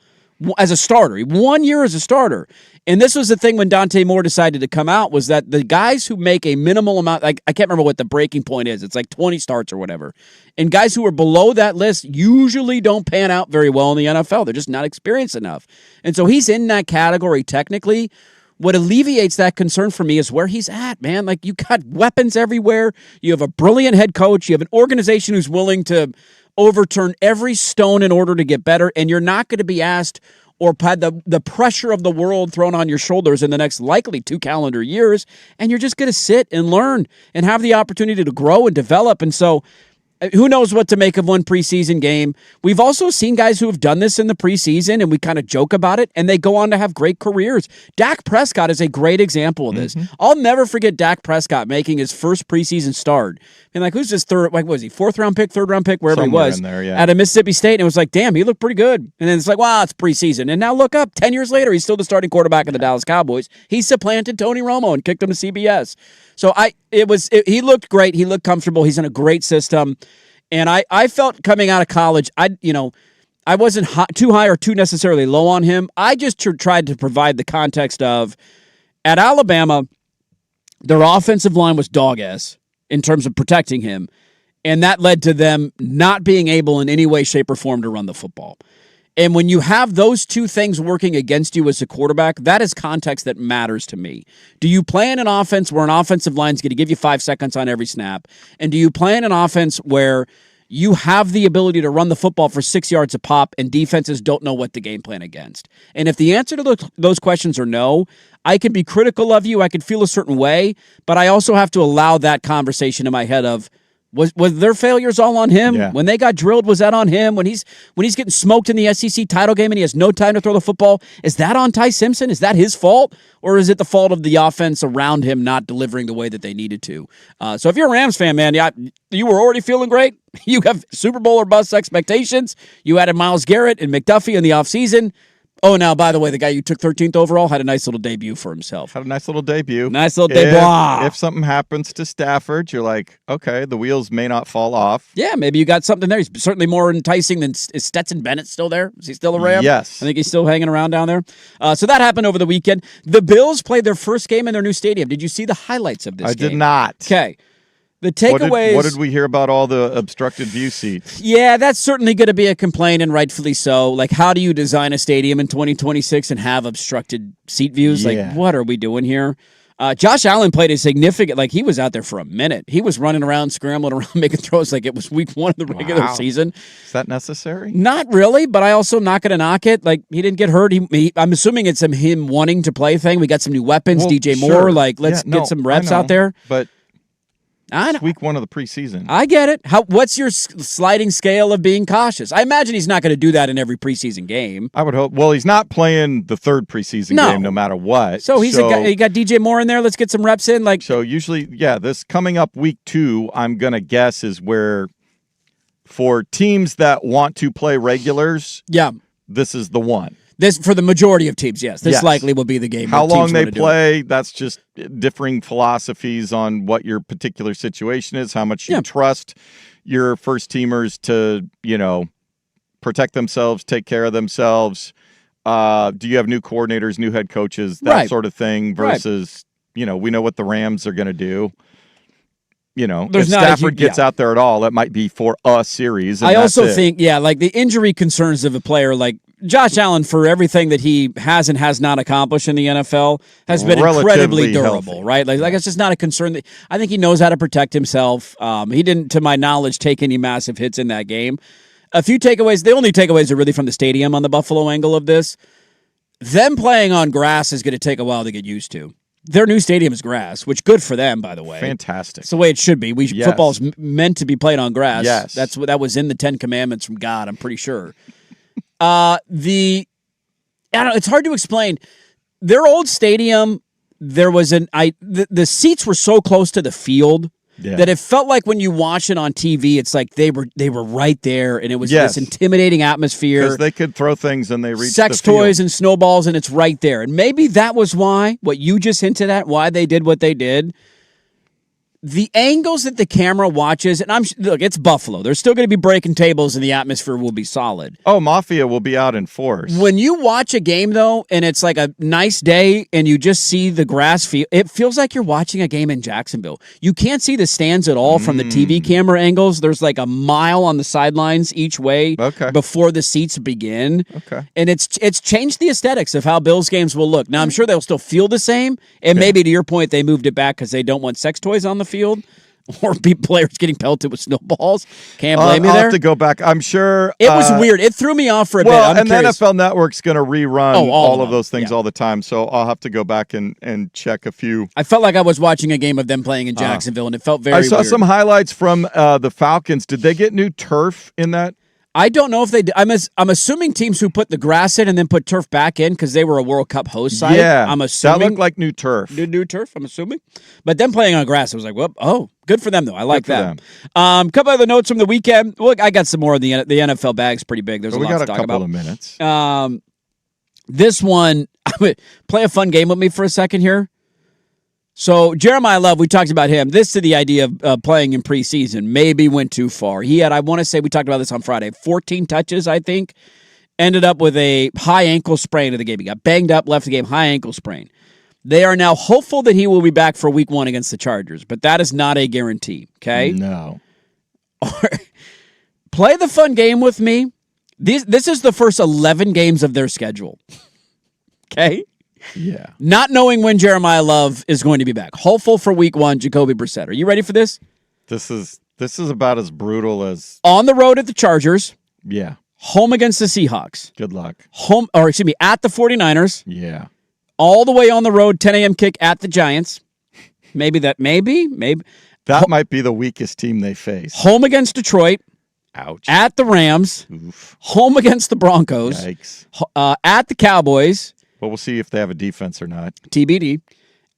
as a starter. 1 year as a starter. And this was the thing when Dante Moore decided to come out, was that the guys who make a minimal amount, like I can't remember what the breaking point is. It's like 20 starts or whatever. And guys who are below that list usually don't pan out very well in the NFL. They're just not experienced enough. And so he's in that category technically. What alleviates that concern for me is where he's at, man. Like, you got weapons everywhere. You have a brilliant head coach. You have an organization who's willing to overturn every stone in order to get better, and you're not going to be asked or had the pressure of the world thrown on your shoulders in the next likely 2 calendar years, and you're just going to sit and learn and have the opportunity to grow and develop. And so who knows what to make of one preseason game. We've also seen guys who have done this in the preseason, and we kind of joke about it, and they go on to have great careers. Dak Prescott is a great example of this. I'll never forget Dak Prescott making his first preseason start. And like, who's this third, like, what was he, 4th-round pick, 3rd-round pick, wherever Somewhere he was, in there, yeah. out of Mississippi State, and it was like, damn, he looked pretty good. And then it's like, wow, it's preseason. And now look up, 10 years later, he's still the starting quarterback of the Dallas Cowboys. He supplanted Tony Romo and kicked him to CBS. So he looked great. He looked comfortable. He's in a great system. And I felt coming out of college, I wasn't too high or too necessarily low on him. I just tried to provide the context of, at Alabama, their offensive line was dog-ass in terms of protecting him, and that led to them not being able in any way, shape, or form to run the football. And when you have those two things working against you as a quarterback, that is context that matters to me. Do you play in an offense where an offensive line is going to give you 5 seconds on every snap? And do you play in an offense where you have the ability to run the football for 6 yards a pop and defenses don't know what to game plan against? And if the answer to those questions are no, I can be critical of you, I can feel a certain way, but I also have to allow that conversation in my head of, Was their failures all on him? Yeah. When they got drilled, was that on him? When he's getting smoked in the SEC title game and he has no time to throw the football, is that on Ty Simpson? Is that his fault? Or is it the fault of the offense around him not delivering the way that they needed to? So if you're a Rams fan, man, you were already feeling great. You have Super Bowl or bust expectations. You added Myles Garrett and McDuffie in the offseason. Oh, now, by the way, the guy you took 13th overall had a nice little debut for himself. Had a nice little debut. Nice little debut. If something happens to Stafford, you're like, okay, the wheels may not fall off. Yeah, maybe you got something there. He's certainly more enticing than, is Stetson Bennett still there? Is he still a Ram? Yes. I think he's still hanging around down there. So that happened over the weekend. The Bills played their first game in their new stadium. Did you see the highlights of this game? I did not. Okay. The takeaways. What did we hear about all the obstructed view seats? Yeah, that's certainly going to be a complaint, and rightfully so. Like, how do you design a stadium in 2026 and have obstructed seat views? Yeah. Like, what are we doing here? Josh Allen played a significant, like, he was out there for a minute. He was running around, scrambling around, making throws like it was week 1 of the regular season. Is that necessary? Not really, but I also am not going to knock it. Like, he didn't get hurt. I'm assuming it's him wanting to play thing. We got some new weapons, DJ Moore. Sure. Like, let's get some reps out there. But I know. it's week 1 of the preseason. I get it. What's your sliding scale of being cautious? I imagine he's not going to do that in every preseason game. I would hope. Well, he's not playing the 3rd preseason game no matter what. So he's a guy, you got DJ Moore in there. Let's get some reps in. Like, so usually, this coming up week 2, I'm going to guess is where for teams that want to play regulars, this is the one. This for the majority of teams, yes. This likely will be the game. How long they play, that's just differing philosophies on what your particular situation is, how much you trust your first teamers to, protect themselves, take care of themselves. Do you have new coordinators, new head coaches, that sort of thing versus, we know what the Rams are going to do. If Stafford gets out there at all, that might be for a series. And I also think, like the injury concerns of a player like Josh Allen, for everything that he has and has not accomplished in the NFL, has been incredibly durable, healthy. Right? Like it's just not a concern. I think he knows how to protect himself. He didn't, to my knowledge, take any massive hits in that game. A few takeaways. The only takeaways are really from the stadium on the Buffalo angle of this. Them playing on grass is going to take a while to get used to. Their new stadium is grass, which good for them, by the way. Fantastic. It's the way it should be. Football's meant to be played on grass. Yes. That was in the 10 Commandments from God, I'm pretty sure. I don't know, it's hard to explain. Their old stadium, there was the seats were so close to the field that it felt like when you watch it on TV, it's like they were right there, and it was this intimidating atmosphere. Because they could throw things and they reached sex the field. toys and snowballs, and it's right there. And maybe that was why, what you just hinted at, why they did what they did. The angles that the camera watches, and look, it's Buffalo. They're still going to be breaking tables, and the atmosphere will be solid. Oh, Mafia will be out in force. When you watch a game, though, and it's like a nice day, and you just see the grass field, it feels like you're watching a game in Jacksonville. You can't see the stands at all from the TV camera angles. There's like a mile on the sidelines each way before the seats begin. Okay. And it's changed the aesthetics of how Bills games will look. Now, I'm sure they'll still feel the same, and maybe to your point, they moved it back because they don't want sex toys on the field or players getting pelted with snowballs. Can't blame you there. I'll have to go back. I'm sure. It was weird. It threw me off for a bit. And the NFL Network's going to rerun all of those things Yeah. all the time, so I'll have to go back and check a few. I felt like I was watching a game of them playing in Jacksonville, and it felt very I saw weird. some highlights from the Falcons. Did they get new turf in that? I don't know if they did. I'm assuming teams who put the grass in and then put turf back in because they were a World Cup host side. Yeah, I'm assuming. that looked like new turf. New turf, I'm assuming. But them playing on grass, I was like, well, good for them, though. I like that. Couple other notes from the weekend. Look, I got some more of the NFL bag's pretty big. There's a lot to talk about. We got a couple of minutes. This one, play a fun game with me for a second here. So Jeremiah Love, we talked about him. This to the idea of playing in preseason maybe went too far. He had, I want to say, we talked about this on Friday, 14 touches, I think. Ended up with a high ankle sprain of the game. He got banged up, left the game, high ankle sprain. They are now hopeful that he will be back for week 1 against the Chargers, but that is not a guarantee, okay? No. Play the fun game with me. This is the first 11 games of their schedule, okay? Yeah. Not knowing when Jeremiah Love is going to be back. Hopeful for week 1, Jacoby Brissett. Are you ready for this? This is about as brutal as on the road at the Chargers. Yeah. Home against the Seahawks. Good luck. At the 49ers. Yeah. All the way on the road, 10 a.m. kick at the Giants. Maybe. That might be the weakest team they face. Home against Detroit. Ouch. At the Rams. Oof. Home against the Broncos. Yikes. At the Cowboys. But we'll see if they have a defense or not. TBD.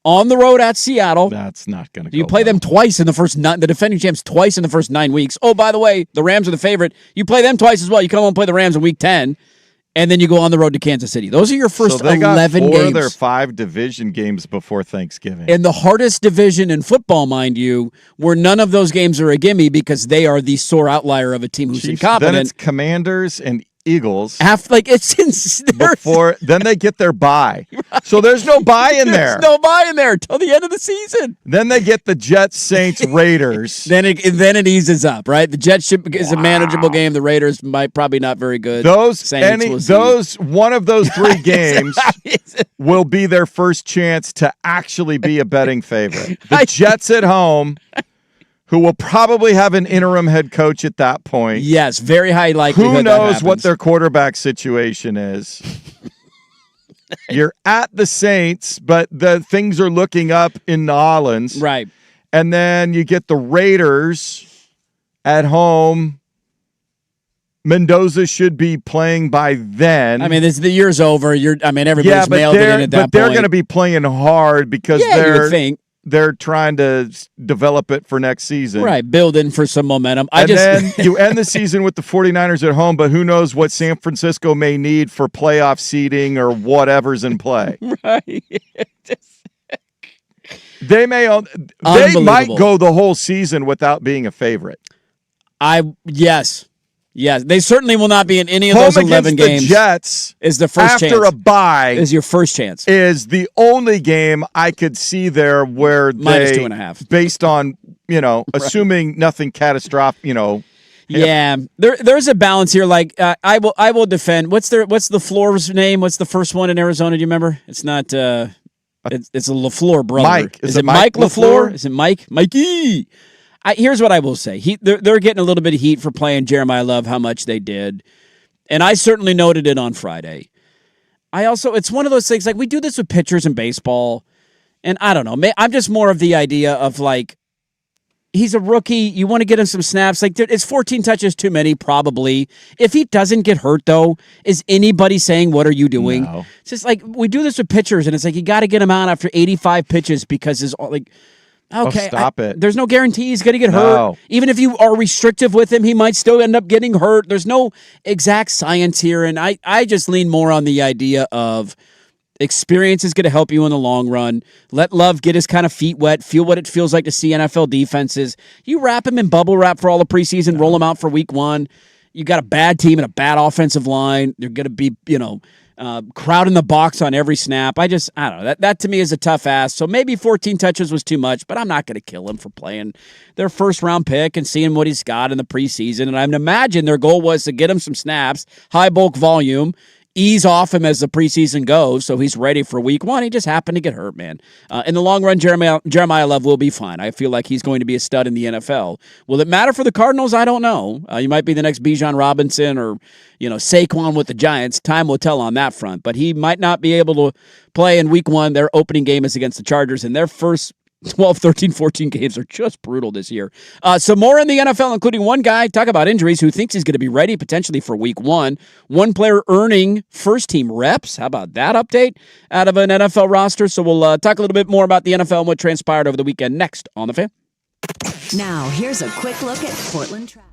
On the road at Seattle. That's not going to go. You play them twice in the first the defending champs twice in the first 9 weeks. Oh, by the way, the Rams are the favorite. You play them twice as well. You come home and play the Rams in week 10, and then you go on the road to Kansas City. Those are your first 11 got 4 games. of their 5 division games before Thanksgiving. In the hardest division in football, mind you, where none of those games are a gimme because they are the sore outlier of a team who's incompetent. Then it's Commanders and Eagles. Then they get their bye. Right. So there's no bye in there. There's no bye in there till the end of the season. Then they get the Jets, Saints, Raiders. then it eases up, right? The Jets is a manageable game. The Raiders probably not very good. One of those 3 games will be their first chance to actually be a betting favorite. The Jets at home, who will probably have an interim head coach at that point. Yes, very high likelihood. Who knows what their quarterback situation is? You're at the Saints, but the things are looking up in New Orleans. Right. And then you get the Raiders at home. Mendoza should be playing by then. I mean, the year's over. Everybody's mailed it in at that point. But they're going to be playing hard because you would think. They're trying to develop it for next season. Right, build in for some momentum. Then you end the season with the 49ers at home, but who knows what San Francisco may need for playoff seeding or whatever's in play. Right. They might go the whole season without being a favorite. Yes, they certainly will not be in any of those 11 games. The Jets is the first after chance. A bye is your first chance. Is the only game I could see there where minus 2.5, based on assuming nothing catastrophic. Yeah, there's a balance here. Like I will defend. What's the floor's name? What's the first one in Arizona? Do you remember? It's not. It's a LaFleur brother. Mike. Is it Mike LaFleur? Is it Mike? Mikey. Here's what I will say. They're getting a little bit of heat for playing Jeremiah Love, how much they did. And I certainly noted it on Friday. It's one of those things, like we do this with pitchers in baseball. And I don't know, I'm just more of the idea of like, he's a rookie. You want to get him some snaps. Like, is 14 touches too many? Probably. If he doesn't get hurt, though, is anybody saying, what are you doing? No. It's just like, we do this with pitchers, and it's like, you got to get him out after 85 pitches because his, like, okay. Stop it. There's no guarantee he's going to get hurt. Even if you are restrictive with him, he might still end up getting hurt. There's no exact science here, and I just lean more on the idea of experience is going to help you in the long run. Let Love get his kind of feet wet, feel what it feels like to see NFL defenses. You wrap him in bubble wrap for all the preseason, roll him out for week 1. You got a bad team and a bad offensive line. They're going to be, crowding the box on every snap. I don't know. That to me is a tough ask. So maybe 14 touches was too much, but I'm not going to kill him for playing their first-round pick and seeing what he's got in the preseason. And I imagine their goal was to get him some snaps, high bulk volume, ease off him as the preseason goes, so he's ready for week 1. He just happened to get hurt, man. In the long run, Jeremiah Love will be fine. I feel like he's going to be a stud in the NFL. Will it matter for the Cardinals? I don't know. You might be the next Bijan Robinson or, Saquon with the Giants. Time will tell on that front, but he might not be able to play in week 1. Their opening game is against the Chargers, and their first 12, 13, 14 games are just brutal this year. So more in the NFL, including one guy, talk about injuries, who thinks he's going to be ready potentially for week 1. One player earning first-team reps. How about that update out of an NFL roster? So we'll talk a little bit more about the NFL and what transpired over the weekend next on The Fan. Now, here's a quick look at Portland traffic.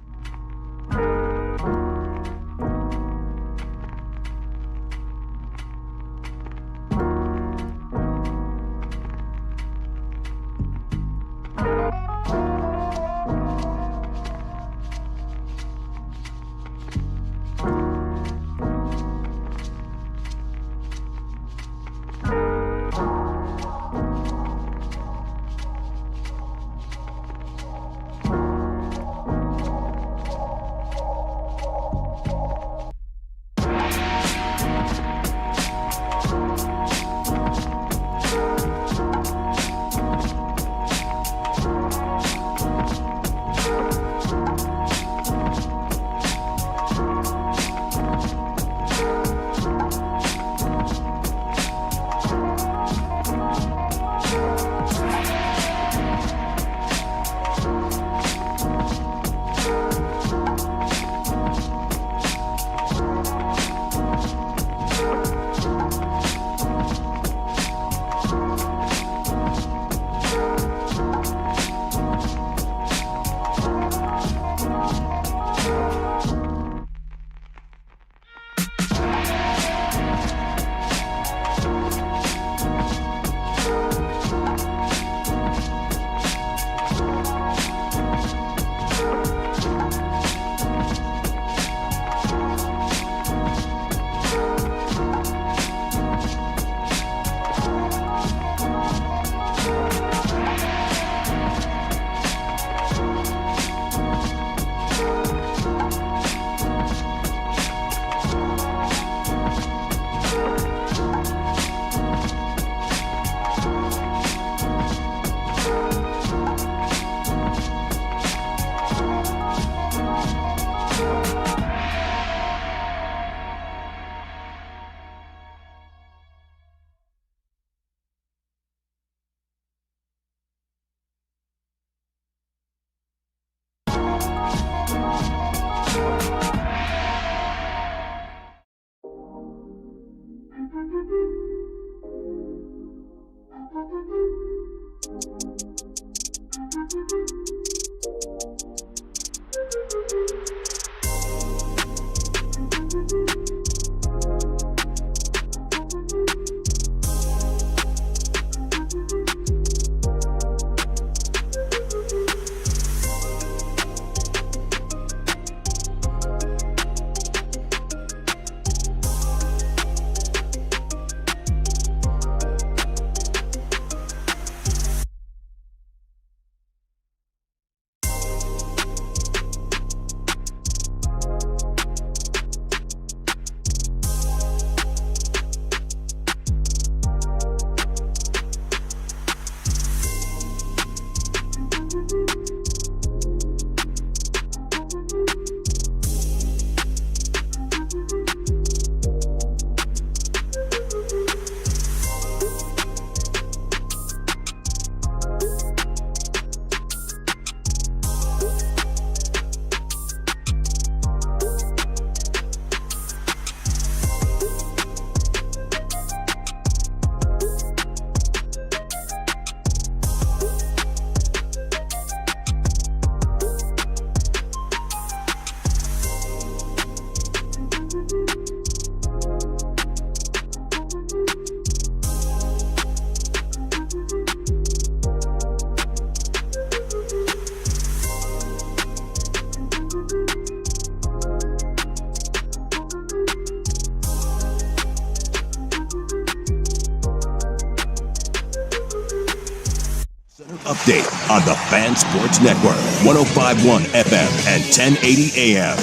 update on the Fan Sports Network, 105.1 FM and 1080 AM.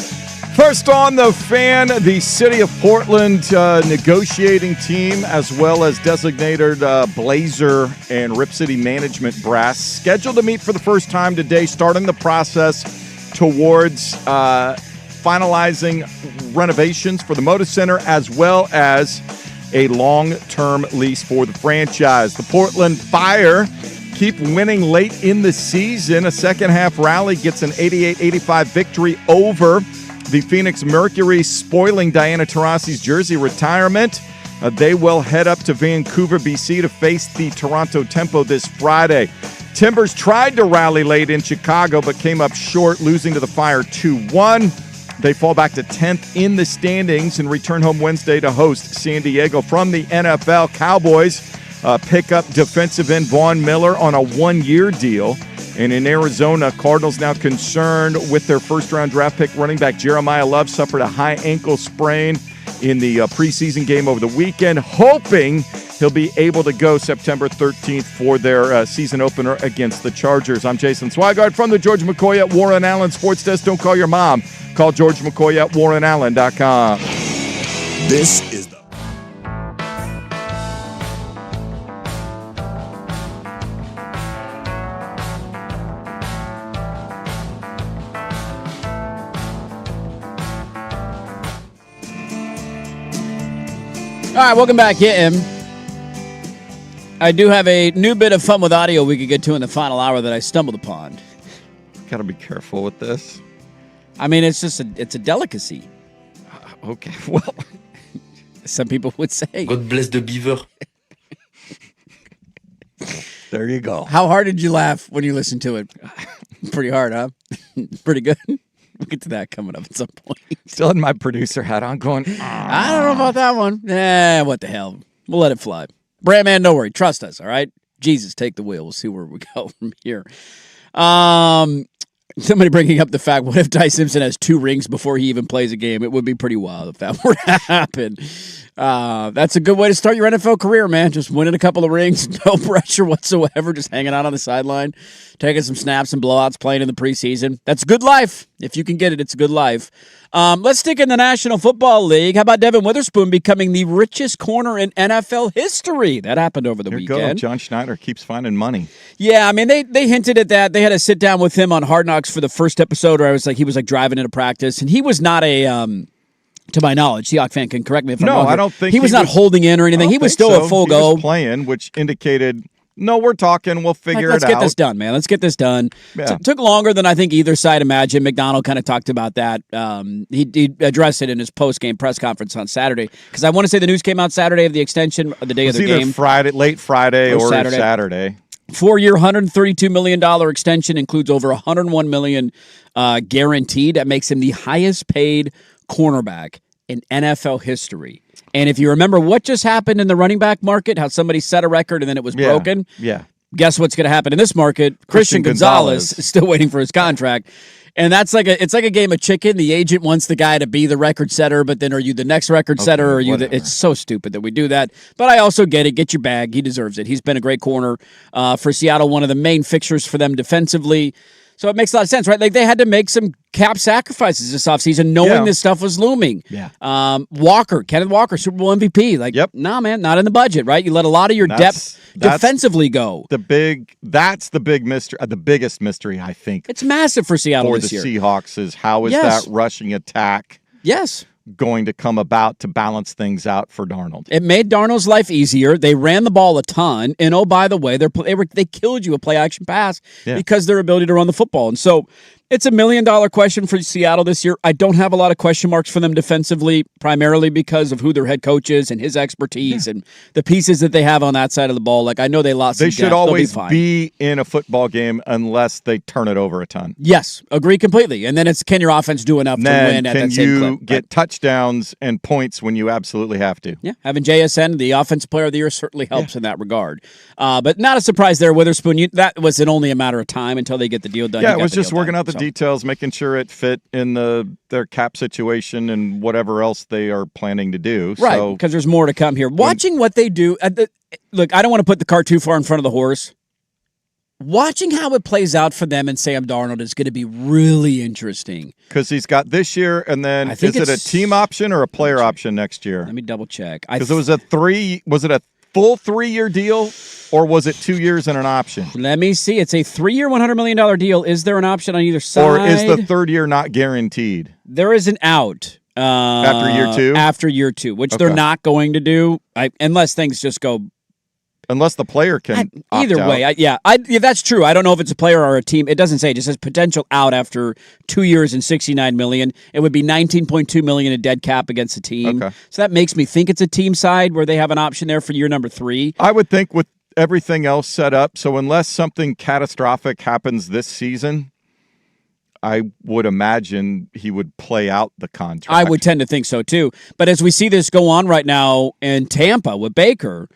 First on the Fan, the City of Portland negotiating team, as well as designated Blazer and Rip City management brass, scheduled to meet for the first time today, starting the process towards finalizing renovations for the Moda Center, as well as a long-term lease for the franchise. The Portland Fire keep winning late in the season. A second-half rally gets an 88-85 victory over the Phoenix Mercury, spoiling Diana Taurasi's jersey retirement. They will head up to Vancouver, BC to face the Toronto Tempo this Friday. Timbers tried to rally late in Chicago, but came up short, losing to the Fire 2-1. They fall back to 10th in the standings and return home Wednesday to host San Diego. From the NFL, Cowboys pick up defensive end Vaughn Miller on a one-year deal. And in Arizona, Cardinals now concerned with their first-round draft pick running back Jeremiah Love suffered a high ankle sprain in the preseason game over the weekend, hoping he'll be able to go September 13th for their season opener against the Chargers. I'm Jason Swigard from the George McCoy at Warren Allen Sports Desk. Don't call your mom. Call George McCoy at warrenallen.com. This is the All right, welcome back in. I do have a new bit of fun with audio we could get to in the final hour that I stumbled upon. Got to be careful with this. I mean, it's just it's a delicacy. Okay, well, some people would say. God bless the beaver. There you go. How hard did you laugh when you listened to it? Pretty hard, huh? Pretty good. We'll get to that coming up at some point. Still in my producer hat on going, I don't know about that one. What the hell? We'll let it fly. Brandman, don't worry. Trust us, all right? Jesus, take the wheel. We'll see where we go from here. Somebody bringing up the fact, what if Ty Simpson has 2 rings before he even plays a game? It would be pretty wild if that were to happen. That's a good way to start your NFL career, man. Just winning a couple of rings, no pressure whatsoever, just hanging out on the sideline, taking some snaps and blowouts, playing in the preseason. That's good life. If you can get it, it's a good life. Let's stick in the National Football League. How about Devin Witherspoon becoming the richest corner in NFL history? That happened over the weekend. John Schneider keeps finding money. Yeah, I mean, they hinted at that. They had a sit down with him on Hard Knocks for the first episode where he was driving into practice, and he was not a, to my knowledge, Seahawks fan can correct me if I'm wrong. No, I don't think he was not holding in or anything. He was still a full go. He was playing, which indicated, no, we're talking. We'll figure it out. Let's get this done, man. Let's get this done. Yeah. Took longer than I think either side imagined. McDonald kind of talked about that. He addressed it in his post-game press conference on Saturday. Because I want to say the news came out Saturday of the extension, the day of the game. Friday, late Friday or Saturday. 4-year, $132 million extension includes over $101 million guaranteed. That makes him the highest paid cornerback in NFL history. And if you remember what just happened in the running back market, how somebody set a record and then it was broken. Yeah. Guess what's going to happen in this market? Christian Gonzalez is still waiting for his contract. And it's like a game of chicken. The agent wants the guy to be the record setter, but then are you the next record setter? Or are you it's so stupid that we do that. But I also get it. Get your bag. He deserves it. He's been a great corner for Seattle, one of the main fixtures for them defensively. So it makes a lot of sense, right? Like they had to make some cap sacrifices this offseason knowing this stuff was looming. Yeah. Kenneth Walker, Super Bowl MVP. Nah, man, not in the budget, right? You let a lot of your depth defensively go. That's the big mystery, the biggest mystery, I think. It's massive for Seattle this year. For the Seahawks is how is that rushing attack going to come about to balance things out for Darnold? It made Darnold's life easier. They ran the ball a ton. And oh, by the way, they killed you a play-action pass because their ability to run the football. And so it's $1 million question for Seattle this year. I don't have a lot of question marks for them defensively, primarily because of who their head coach is and his expertise and the pieces that they have on that side of the ball. Like, I know they lost some They should always be in a football game unless they turn it over a ton. Yes, agree completely. And then it's, can your offense do enough to win at that same clip? Can you get touchdowns and points when you absolutely have to? Yeah, having JSN, the Offensive Player of the Year, certainly helps in that regard. But not a surprise there, Witherspoon. That was only a matter of time until they get the deal done. Yeah, it was just working out the details, making sure it fit in their cap situation and whatever else they are planning to do. Right, because there's more to come here. Watching what they do, look, I don't want to put the cart too far in front of the horse, watching how it plays out for them and Sam Darnold is going to be really interesting. Because he's got this year, and then is it a team option or a player option next year? Let me double check. Because it was a full 3-year deal, or was it 2 years and an option? Let me see. It's a 3-year, $100 million deal. Is there an option on either side? Or is the third year not guaranteed? There is an out. After year 2? After year 2, which they're not going to do unless things just go. Unless the player can either opt way, out. yeah, that's true. I don't know if it's a player or a team. It doesn't say. It just says potential out after 2 years and $69 million. It would be $19.2 million in dead cap against the team. Okay. So that makes me think it's a team side where they have an option there for year number 3. I would think with everything else set up, so unless something catastrophic happens this season, I would imagine he would play out the contract. I would tend to think so too. But as we see this go on right now in Tampa with Baker,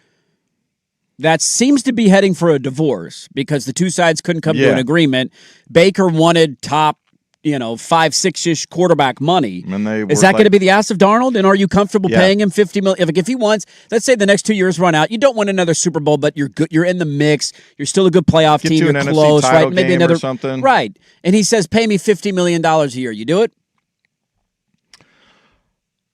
that seems to be heading for a divorce because the two sides couldn't come to an agreement. Baker wanted top, 5-6-ish quarterback money. Is that going to be the ask of Darnold? And are you comfortable paying him $50 million? If he wants, let's say the next 2 years run out, you don't win another Super Bowl, but you're good. You're in the mix. You're still a good playoff team. You're close, right? Maybe another something, right? And he says, "Pay me $50 million a year." You do it?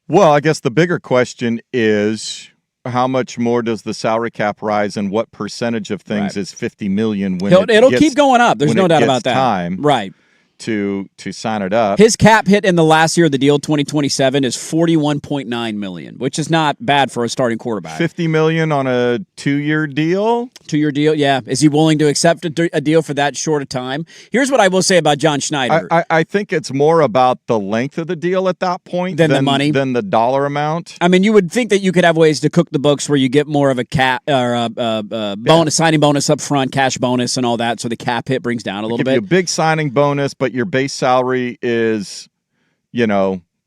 Well, I guess the bigger question is, how much more does the salary cap rise, and what percentage of things is $50 million when it'll keep going up? There's no doubt about that. Time right to sign it up. His cap hit in the last year of the deal, 2027, is $41.9 million, which is not bad for a starting quarterback. $50 million on a 2-year deal. 2-year deal, yeah. Is he willing to accept a deal for that short a time? Here's what I will say about John Schneider. I think it's more about the length of the deal at that point than the money, than the dollar amount. I mean, you would think that you could have ways to cook the books where you get more of a cap or a bonus, signing bonus up front, cash bonus, and all that, so the cap hit brings down a little bit. You a big signing bonus, but your base salary is,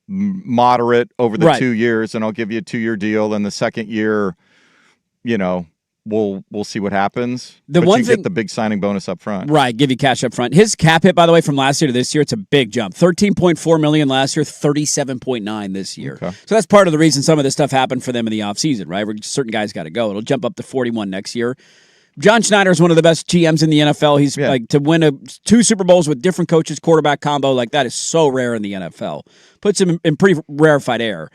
moderate over the 2 years, and I'll give you a 2-year deal. And the second year, we'll see what happens. But you get the big signing bonus up front. Right, give you cash up front. His cap hit, by the way, from last year to this year, it's a big jump. $13.4 million last year, $37.9 this year. Okay. So that's part of the reason some of this stuff happened for them in the offseason, right? Where certain guys got to go. It'll jump up to 41 next year. John Schneider is one of the best GMs in the NFL. He's like to win 2 Super Bowls with different coaches, quarterback combo, like that is so rare in the NFL. Puts him in pretty rarefied air.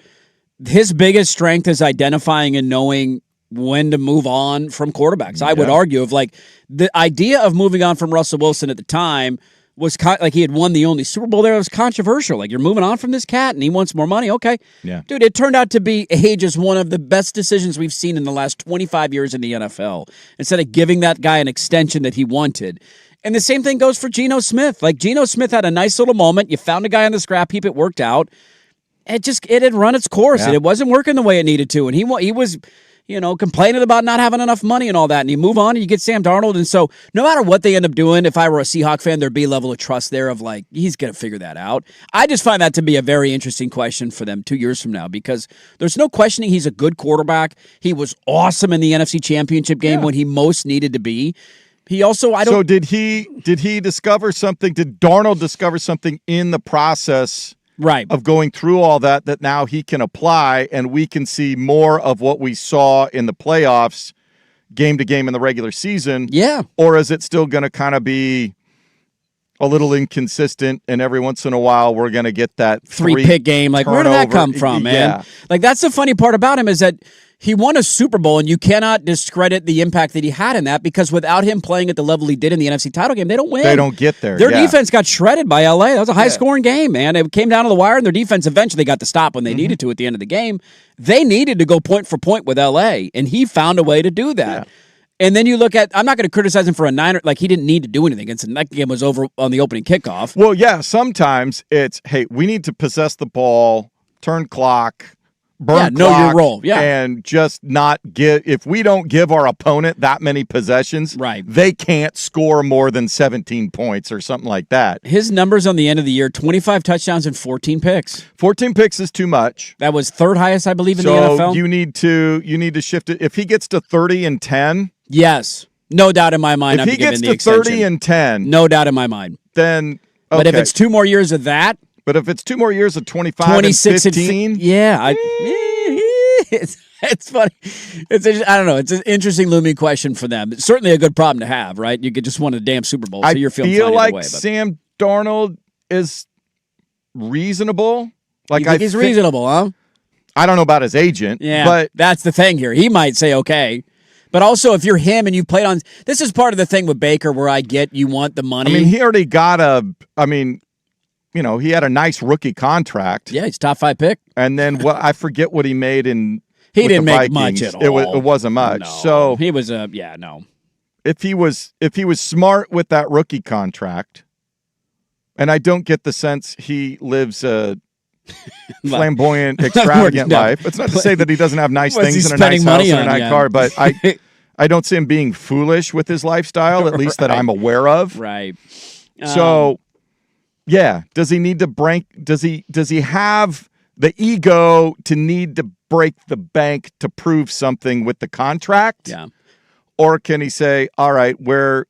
His biggest strength is identifying and knowing when to move on from quarterbacks. I would argue the idea of moving on from Russell Wilson at the time was like he had won the only Super Bowl there. It was controversial. Like, you're moving on from this cat and he wants more money. Okay. Yeah. Dude, it turned out to be age is one of the best decisions we've seen in the last 25 years in the NFL. Instead of giving that guy an extension that he wanted. And the same thing goes for Geno Smith. Like, Geno Smith had a nice little moment. You found a guy on the scrap heap. It worked out. It had run its course, and it wasn't working the way it needed to. And he was, complaining about not having enough money and all that. And you move on and you get Sam Darnold. And so no matter what they end up doing, if I were a Seahawk fan, there'd be a level of trust there of like, he's going to figure that out. I just find that to be a very interesting question for them 2 years from now, because there's no questioning he's a good quarterback. He was awesome in the NFC Championship game when he most needed to be. He also, So did he discover something? Did Darnold discover something in the process of going through all that now he can apply, and we can see more of what we saw in the playoffs, game to game in the regular season? Yeah. Or is it still going to kind of be a little inconsistent, and every once in a while we're going to get that 3-pick game? Like, where did that come from, man? Yeah. Like, that's the funny part about him is that he won a Super Bowl, and you cannot discredit the impact that he had in that, because without him playing at the level he did in the NFC title game, they don't win. They don't get there. Their defense got shredded by LA. That was a high-scoring game, man. It came down to the wire, and their defense eventually got to stop when they needed to at the end of the game. They needed to go point for point with LA, and he found a way to do that. Yeah. And then you look at, I'm not going to criticize him for a Niner, like he didn't need to do anything. That game was over on the opening kickoff. Well, yeah, sometimes it's, hey, we need to possess the ball, turn clock, burn know clock, your role. Yeah. And just not if we don't give our opponent that many possessions, they can't score more than 17 points or something like that. His numbers on the end of the year, 25 touchdowns and 14 picks. 14 picks is too much. That was third highest, I believe, in the NFL. So you need to shift it. If he gets to 30 and 10. Yes. No doubt in my mind. If he gets to 30 and 10. No doubt in my mind. Then, okay. But if it's 2 more years of that. But if it's 2 more years of 25 26 and 15. yeah. It's funny. I don't know. It's an interesting looming question for them. It's certainly a good problem to have, right? You could just win a damn Super Bowl, so you're feeling feel fine like either way, Sam Darnold is reasonable. Like you think he's reasonable, huh? I don't know about his agent, but that's the thing here. He might say okay. But also, if you're him and you've played on, this is part of the thing with Baker where I get you want the money. I mean, he already got he had a nice rookie contract. Yeah, he's top 5 pick. And then I forget what he made in. He didn't make Vikings. much at all. It wasn't much. No. So he was no. If he was smart with that rookie contract, and I don't get the sense he lives a flamboyant, extravagant life. It's not to say that he doesn't have nice things and a nice house and a nice car, but I don't see him being foolish with his lifestyle, at least that I'm aware of. Right. So, yeah, does he need to break? Does he have the ego to need to break the bank to prove something with the contract? Yeah. Or can he say, all right,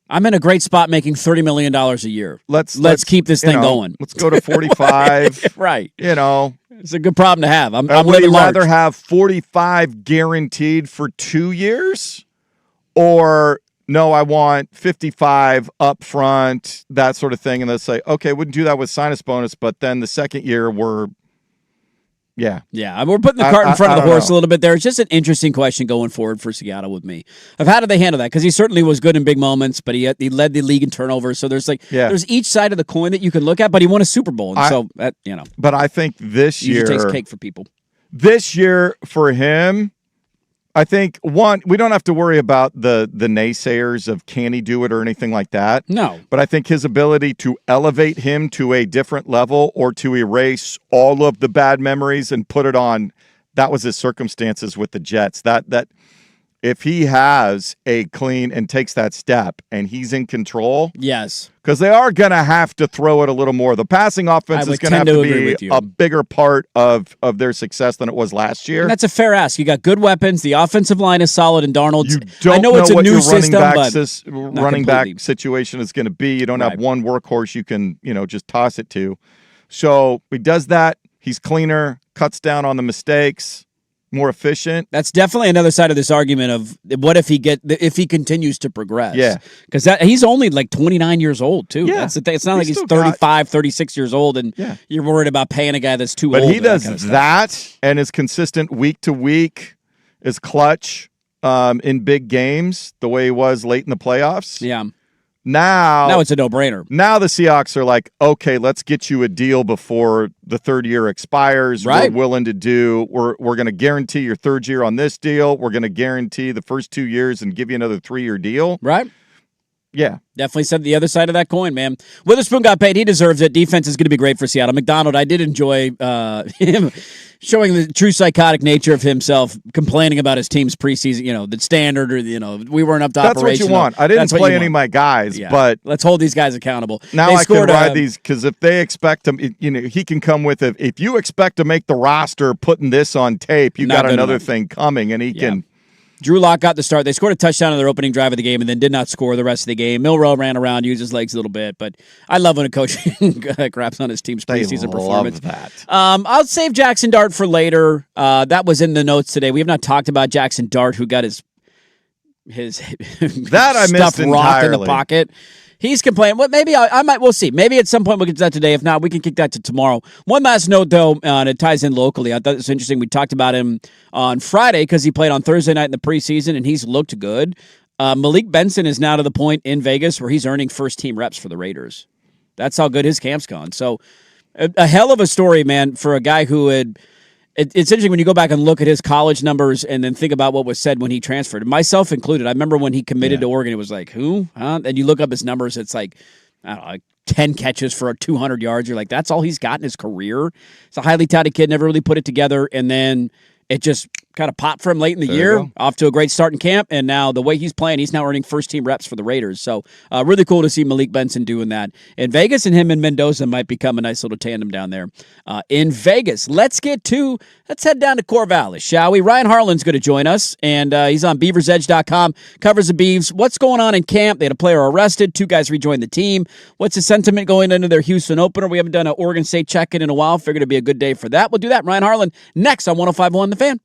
I'm in a great spot making $30 million a year. Let's keep this thing going. Let's go to 45. Right. It's a good problem to have. I'm would living you large. rather have 45 guaranteed for 2 years? Or no, I want 55 up front, that sort of thing. And let's say, okay, wouldn't do that with sinus bonus, but then the second year we're we're putting the cart in front of the horse a little bit there. It's just an interesting question going forward for Seattle with me of how do they handle that? Because he certainly was good in big moments, but he led the league in turnovers. So there's there's each side of the coin that you can look at, but he won a Super Bowl, and But I think this year takes cake for people. This year for him, I think we don't have to worry about the naysayers of can he do it or anything like that. No. But I think his ability to elevate him to a different level or to erase all of the bad memories and put it on, that was his circumstances with the Jets. That if he has a clean and takes that step and he's in control. Yes. Because they are going to have to throw it a little more. The passing offense is going to have to be a bigger part of their success than it was last year. And that's a fair ask. You got good weapons. The offensive line is solid, and Darnold's. You don't I know it's a what new your system, running back situation is going to be. You don't have one workhorse you can just toss it to. So he does that. He's cleaner, cuts down on the mistakes. More efficient. That's definitely another side of this argument of what if he continues to progress. Yeah. Because he's only like 29 years old, too. Yeah. That's the thing. It's not like he's 35, 36 years old, and you're worried about paying a guy that's too old. But he does that and is consistent week to week, is clutch in big games the way he was late in the playoffs. Yeah. Now it's a no-brainer. Now the Seahawks are like, okay, let's get you a deal before the third year expires. Right. We're willing to do. We're going to guarantee your third year on this deal. We're going to guarantee the first 2 years and give you another 3-year deal. Right. Yeah. Definitely said the other side of that coin, man. Witherspoon got paid. He deserves it. Defense is going to be great for Seattle. McDonald, I did enjoy him showing the true psychotic nature of himself, complaining about his team's preseason, the standard, or, we weren't up to That's operation. What you want. I didn't play any of my guys, but let's hold these guys accountable. Now I can ride these, because if they expect him, he can come with it. If you expect to make the roster putting this on tape, you got another thing coming, and he can. Drew Lock got the start. They scored a touchdown on their opening drive of the game and then did not score the rest of the game. Milroe ran around, used his legs a little bit, but I love when a coach craps on his team's preseason performance. That. I'll save Jackson Dart for later. That was in the notes today. We have not talked about Jackson Dart, who got his that I missed rocked in the pocket. He's complaining. Well, maybe I might. We'll see. Maybe at some point we'll get to that today. If not, we can kick that to tomorrow. One last note, though, and it ties in locally. I thought it was interesting. We talked about him on Friday because he played on Thursday night in the preseason, and he's looked good. Malik Benson is now to the point in Vegas where he's earning first-team reps for the Raiders. That's how good his camp's gone. So a hell of a story, man, for a guy who had – it's interesting when you go back and look at his college numbers and then think about what was said when he transferred, myself included. I remember when he committed to Oregon, it was like, who? Huh? And you look up his numbers, it's like, I don't know, like 10 catches for 200 yards. You're like, that's all he's got in his career. He's a highly touted kid, never really put it together, and then it just kind of popped for him late in the year, off to a great start in camp, and now the way he's playing, he's now earning first-team reps for the Raiders. So really cool to see Malik Benson doing that in Vegas, and him and Mendoza might become a nice little tandem down there in Vegas. Let's head down to Corvallis, shall we? Ryan Harlan's going to join us, and he's on BeaversEdge.com, covers the Beavs. What's going on in camp? They had a player arrested. 2 guys rejoined the team. What's the sentiment going into their Houston opener? We haven't done an Oregon State check-in in a while. Figured it'd be a good day for that. We'll do that. Ryan Harlan next on 105.1 The Fan.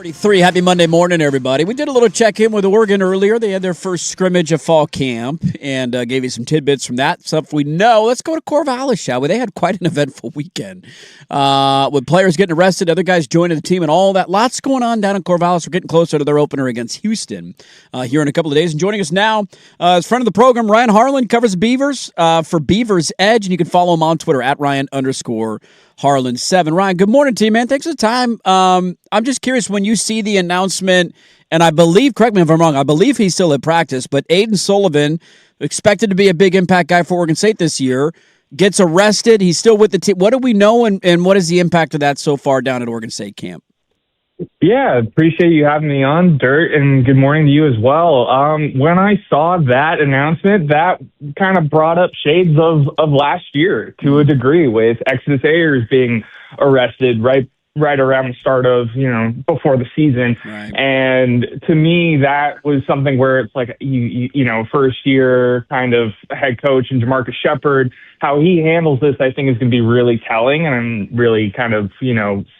43. Happy Monday morning, everybody. We did a little check-in with Oregon earlier. They had their first scrimmage of fall camp and gave you some tidbits from that, stuff we know. Let's go to Corvallis, shall we? They had quite an eventful weekend with players getting arrested, other guys joining the team and all that. Lots going on down in Corvallis. We're getting closer to their opener against Houston here in a couple of days. And joining us now is friend of the program, Ryan Harlan, covers Beavers for Beavers Edge, and you can follow him on Twitter at Ryan_Harlan7. Ryan, good morning to you, man. Thanks for the time. I'm just curious, when you see the announcement, and I believe, correct me if I'm wrong, I believe he's still at practice, but Aiden Sullivan, expected to be a big impact guy for Oregon State this year, gets arrested. He's still with the team. What do we know, and what is the impact of that so far down at Oregon State camp? Yeah, appreciate you having me on, Dirt, and good morning to you as well. When I saw that announcement, that kind of brought up shades of last year to a degree, with Exodus Ayers being arrested right right around the start of, before the season. Right. And to me, that was something where it's like, first year kind of head coach and Jamarcus Shepard, how he handles this, I think is going to be really telling and really kind of,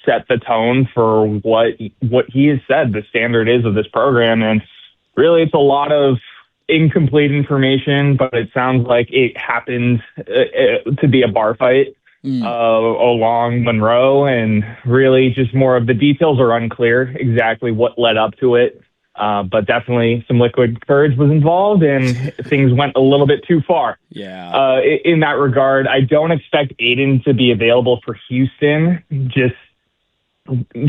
set the tone for what he has said the standard is of this program. And really, it's a lot of incomplete information, but it sounds like it happened to be a bar fight along Monroe, and really just more of the details are unclear exactly what led up to it. But definitely some liquid courage was involved, and things went a little bit too far. Yeah. In that regard, I don't expect Aiden to be available for Houston, just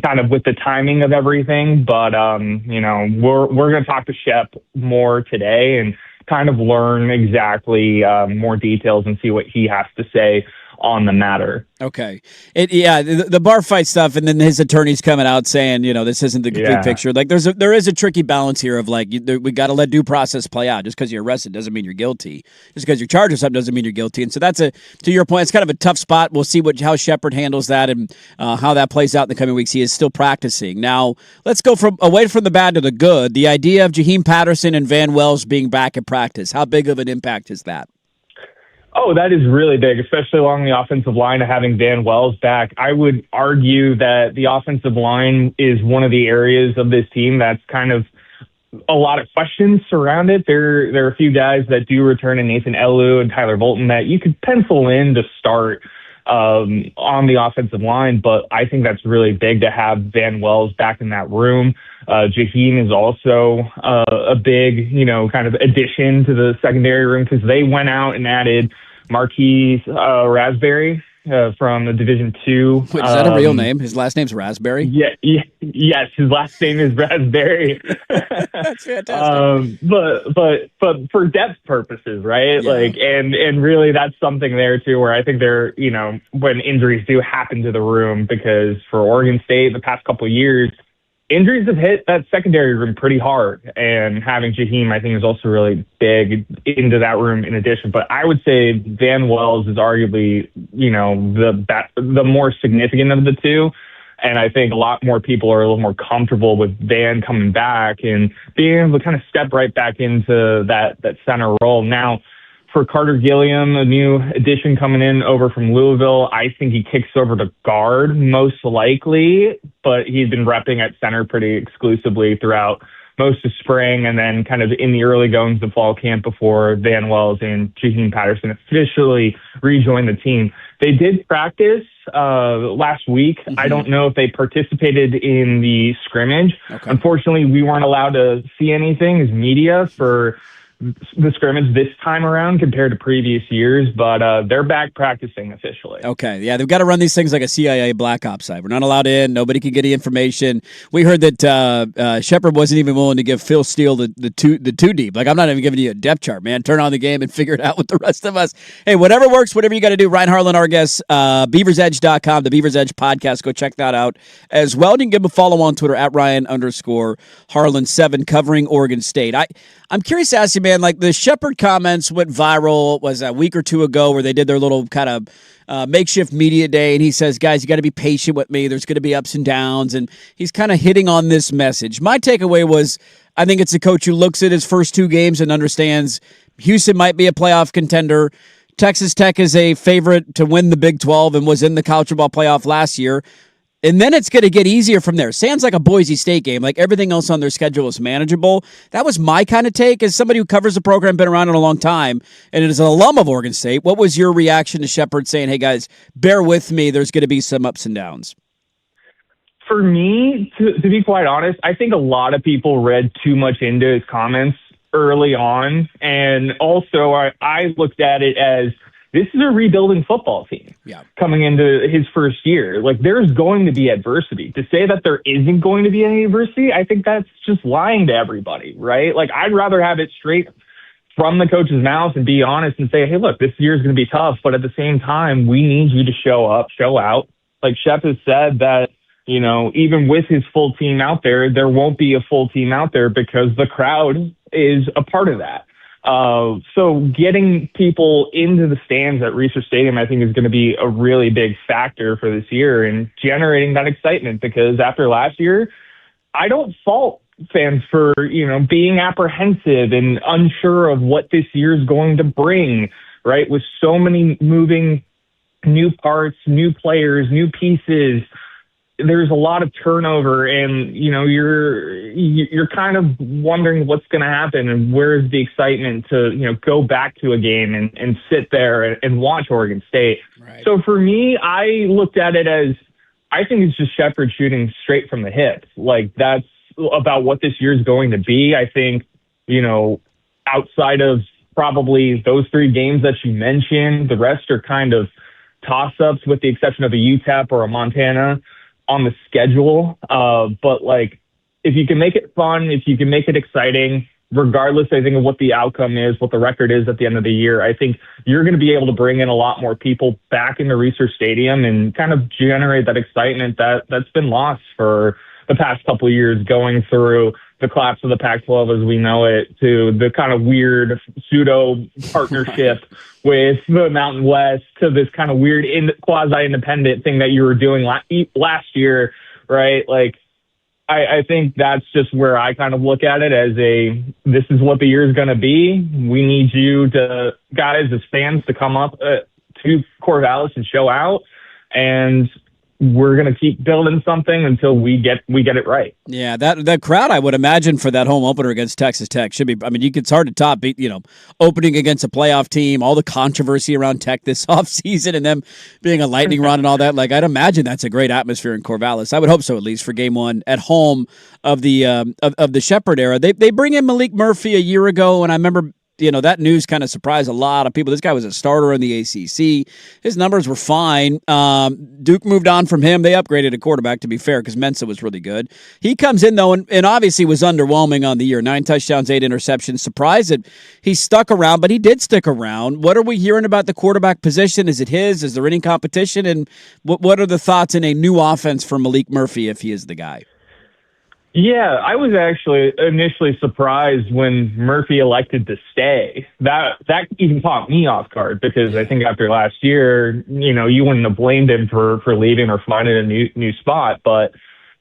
kind of with the timing of everything. But, we're going to talk to Shep more today and kind of learn exactly more details and see what he has to say on the matter. Okay. The bar fight stuff, and then his attorneys coming out saying, this isn't the complete picture. Like there is a tricky balance here of like, we got to let due process play out. Just because you're arrested doesn't mean you're guilty. Just because you're charged with something doesn't mean you're guilty. And so to your point, it's kind of a tough spot. We'll see how Shepard handles that and how that plays out in the coming weeks. He is still practicing. Now, let's go away from the bad to the good. The idea of Jaheim Patterson and Van Wells being back at practice. How big of an impact is that? Oh, that is really big, especially along the offensive line, having Van Wells back. I would argue that the offensive line is one of the areas of this team that's kind of a lot of questions surround it. There are a few guys that do return in Nathan Elu and Tyler Bolton that you could pencil in to start on the offensive line, but I think that's really big to have Van Wells back in that room. Jaheim is also a big, kind of addition to the secondary room because they went out and added Marquise Raspberry from the Division II. Wait, is that a real name? His last name's Raspberry? Yes, his last name is Raspberry. That's fantastic. But for depth purposes, right? Yeah. And really that's something there too, where I think they're, when injuries do happen to the room, because for Oregon State the past couple of years, injuries have hit that secondary room pretty hard, and having Jaheim, I think, is also really big into that room in addition. But I would say Van Wells is arguably, the more significant of the two. And I think a lot more people are a little more comfortable with Van coming back and being able to kind of step right back into that center role. Now, for Carter Gilliam, a new addition coming in over from Louisville, I think he kicks over to guard most likely, but he's been repping at center pretty exclusively throughout most of spring and then kind of in the early goings of fall camp before Van Wells and Jaheim Patterson officially rejoined the team. They did practice last week. Mm-hmm. I don't know if they participated in the scrimmage. Okay. Unfortunately, we weren't allowed to see anything as media for the scrimmage this time around compared to previous years, but they're back practicing officially. Okay, yeah, they've got to run these things like a CIA Black Ops site. We're not allowed in. Nobody can get any information. We heard that Shepard wasn't even willing to give Phil Steele the two deep. Like, I'm not even giving you a depth chart, man. Turn on the game and figure it out with the rest of us. Hey, whatever works, whatever you got to do. Ryan Harlan, our guest, BeaversEdge.com, the Beavers Edge podcast. Go check that out as well. And you can give him a follow on Twitter at Ryan_Harlan7 covering Oregon State. I'm curious to ask you, man, like the Shepard comments went viral, was a week or two ago where they did their little kind of makeshift media day. And he says, guys, you got to be patient with me. There's going to be ups and downs. And he's kind of hitting on this message. My takeaway was, I think it's a coach who looks at his first two games and understands Houston might be a playoff contender. Texas Tech is a favorite to win the Big 12 and was in the college football playoff last year. And then it's going to get easier from there. Sounds like a Boise State game. Like everything else on their schedule is manageable. That was my kind of take as somebody who covers the program, been around it a long time, and is an alum of Oregon State. What was your reaction to Shepard saying, hey, guys, bear with me. There's going to be some ups and downs? For me, to be quite honest, I think a lot of people read too much into his comments early on. And also, I looked at it as, this is a rebuilding football team coming into his first year. Like, there's going to be adversity. To say that there isn't going to be any adversity, I think that's just lying to everybody, right? Like, I'd rather have it straight from the coach's mouth and be honest and say, hey, look, this year is going to be tough, but at the same time, we need you to show up, show out. Like Shep has said that, even with his full team out there won't be a full team out there because the crowd is a part of that. So getting people into the stands at Research Stadium, I think, is going to be a really big factor for this year and generating that excitement, because after last year, I don't fault fans for, being apprehensive and unsure of what this year is going to bring, right? With so many moving new parts, new players, new pieces, there's a lot of turnover, and you're kind of wondering what's going to happen and where's the excitement to go back to a game and sit there and watch Oregon State. Right. So for me, I looked at it as, I think it's just Shepherd shooting straight from the hip. Like, that's about what this year is going to be. I think outside of probably those 3 games that you mentioned, the rest are kind of toss-ups, with the exception of a UTEP or a Montana on the schedule. But if you can make it fun, if you can make it exciting, regardless, I think, of what the outcome is, what the record is at the end of the year, I think you're going to be able to bring in a lot more people back into Research Stadium and kind of generate that excitement that's been lost for the past couple of years, going through the collapse of the Pac-12 as we know it, to the kind of weird pseudo partnership with the Mountain West, to this kind of weird quasi-independent thing that you were doing last year, right? I think that's just where I kind of look at it as this is what the year is going to be. We need you guys as fans to come up to Corvallis and show out, and we're going to keep building something until we get it right. Yeah, that crowd, I would imagine, for that home opener against Texas Tech should be. I mean, it's hard to top, opening against a playoff team, all the controversy around Tech this offseason, and them being a lightning rod and all that. I'd imagine that's a great atmosphere in Corvallis. I would hope so, at least for Game 1 at home of the of the Shepherd era. They bring in Malik Murphy a year ago, and I remember, that news kind of surprised a lot of people. This guy was a starter in the ACC. His numbers were fine. Duke moved on from him. They upgraded a quarterback, to be fair, because Mensa was really good. He comes in, though, and obviously was underwhelming on the year. 9 touchdowns, 8 interceptions. Surprised that he stuck around, but he did stick around. What are we hearing about the quarterback position? Is it his? Is there any competition? And what are the thoughts in a new offense for Malik Murphy if he is the guy? Yeah, I was actually initially surprised when Murphy elected to stay. That even caught me off guard, because I think after last year, you wouldn't have blamed him for leaving or finding a new spot. But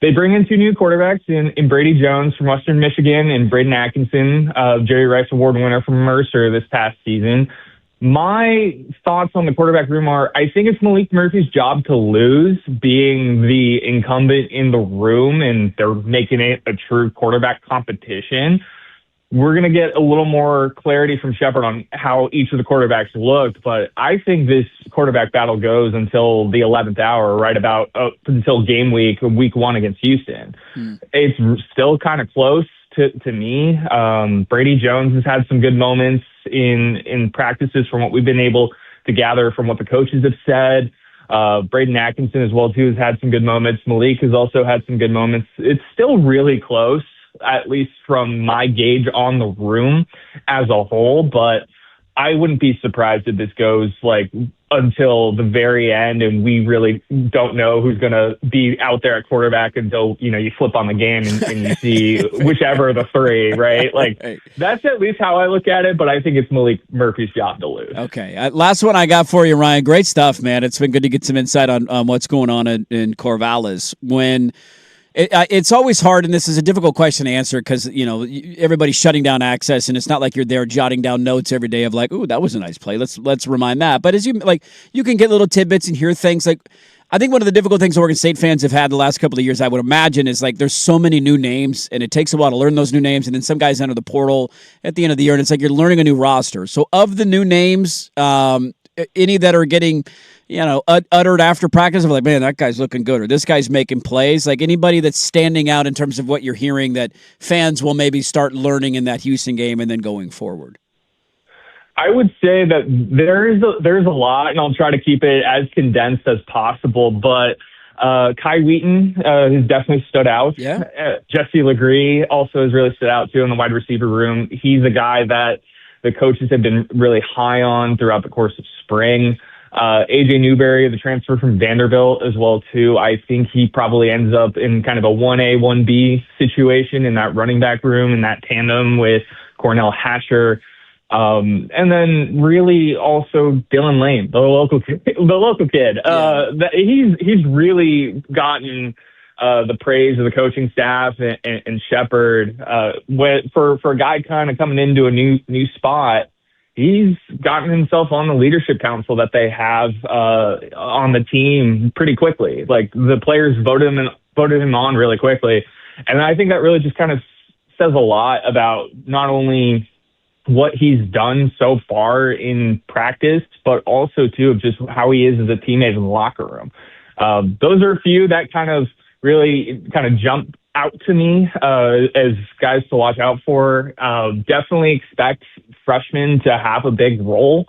they bring in 2 new quarterbacks in Brady Jones from Western Michigan and Braden Atkinson, Jerry Rice Award winner from Mercer this past season. My thoughts on the quarterback room are, I think it's Malik Murphy's job to lose, being the incumbent in the room, and they're making it a true quarterback competition. We're going to get a little more clarity from Shepherd on how each of the quarterbacks looked, but I think this quarterback battle goes until the 11th hour, right about until game week 1 against Houston. It's still kind of close to me. Brady Jones has had some good moments in practices from what we've been able to gather from what the coaches have said. Braden Atkinson as well, too, has had some good moments. Malik has also had some good moments. It's still really close, at least from my gauge on the room as a whole, but I wouldn't be surprised if this goes until the very end and we really don't know who's going to be out there at quarterback until, you flip on the game and you see whichever of the 3, right? That's at least how I look at it, but I think it's Malik Murphy's job to lose. Okay. Last one I got for you, Ryan. Great stuff, man. It's been good to get some insight on what's going on in Corvallis. It's always hard, and this is a difficult question to answer because, everybody's shutting down access, and it's not like you're there jotting down notes every day of ooh, that was a nice play. Let's remind that. But as you can get little tidbits and hear things. I think one of the difficult things Oregon State fans have had the last couple of years, I would imagine, is there's so many new names, and it takes a while to learn those new names, and then some guys enter the portal at the end of the year, and it's you're learning a new roster. So of the new names, any that are getting uttered after practice of man, that guy's looking good, or this guy's making plays, anybody that's standing out in terms of what you're hearing that fans will maybe start learning in that Houston game and then going forward? I would say that there's a lot, and I'll try to keep it as condensed as possible, but Kai Wheaton has definitely stood out. Yeah. Jesse Legree also has really stood out too in the wide receiver room. He's a guy that the coaches have been really high on throughout the course of spring. AJ Newberry, the transfer from Vanderbilt as well too. I think he probably ends up in kind of a 1A, 1B situation in that running back room, in that tandem with Cornell Hatcher. And then really also Dylan Lane, the local kid. He's really gotten the praise of the coaching staff and Shepherd. For a guy kind of coming into a new spot, he's gotten himself on the leadership council that they have on the team pretty quickly. Like the players voted him on really quickly, and I think that really just kind of says a lot about not only what he's done so far in practice, but also too of just how he is as a teammate in the locker room. Those are a few that kind of really kind of jump out to me as guys to watch out for. Definitely expect freshmen to have a big role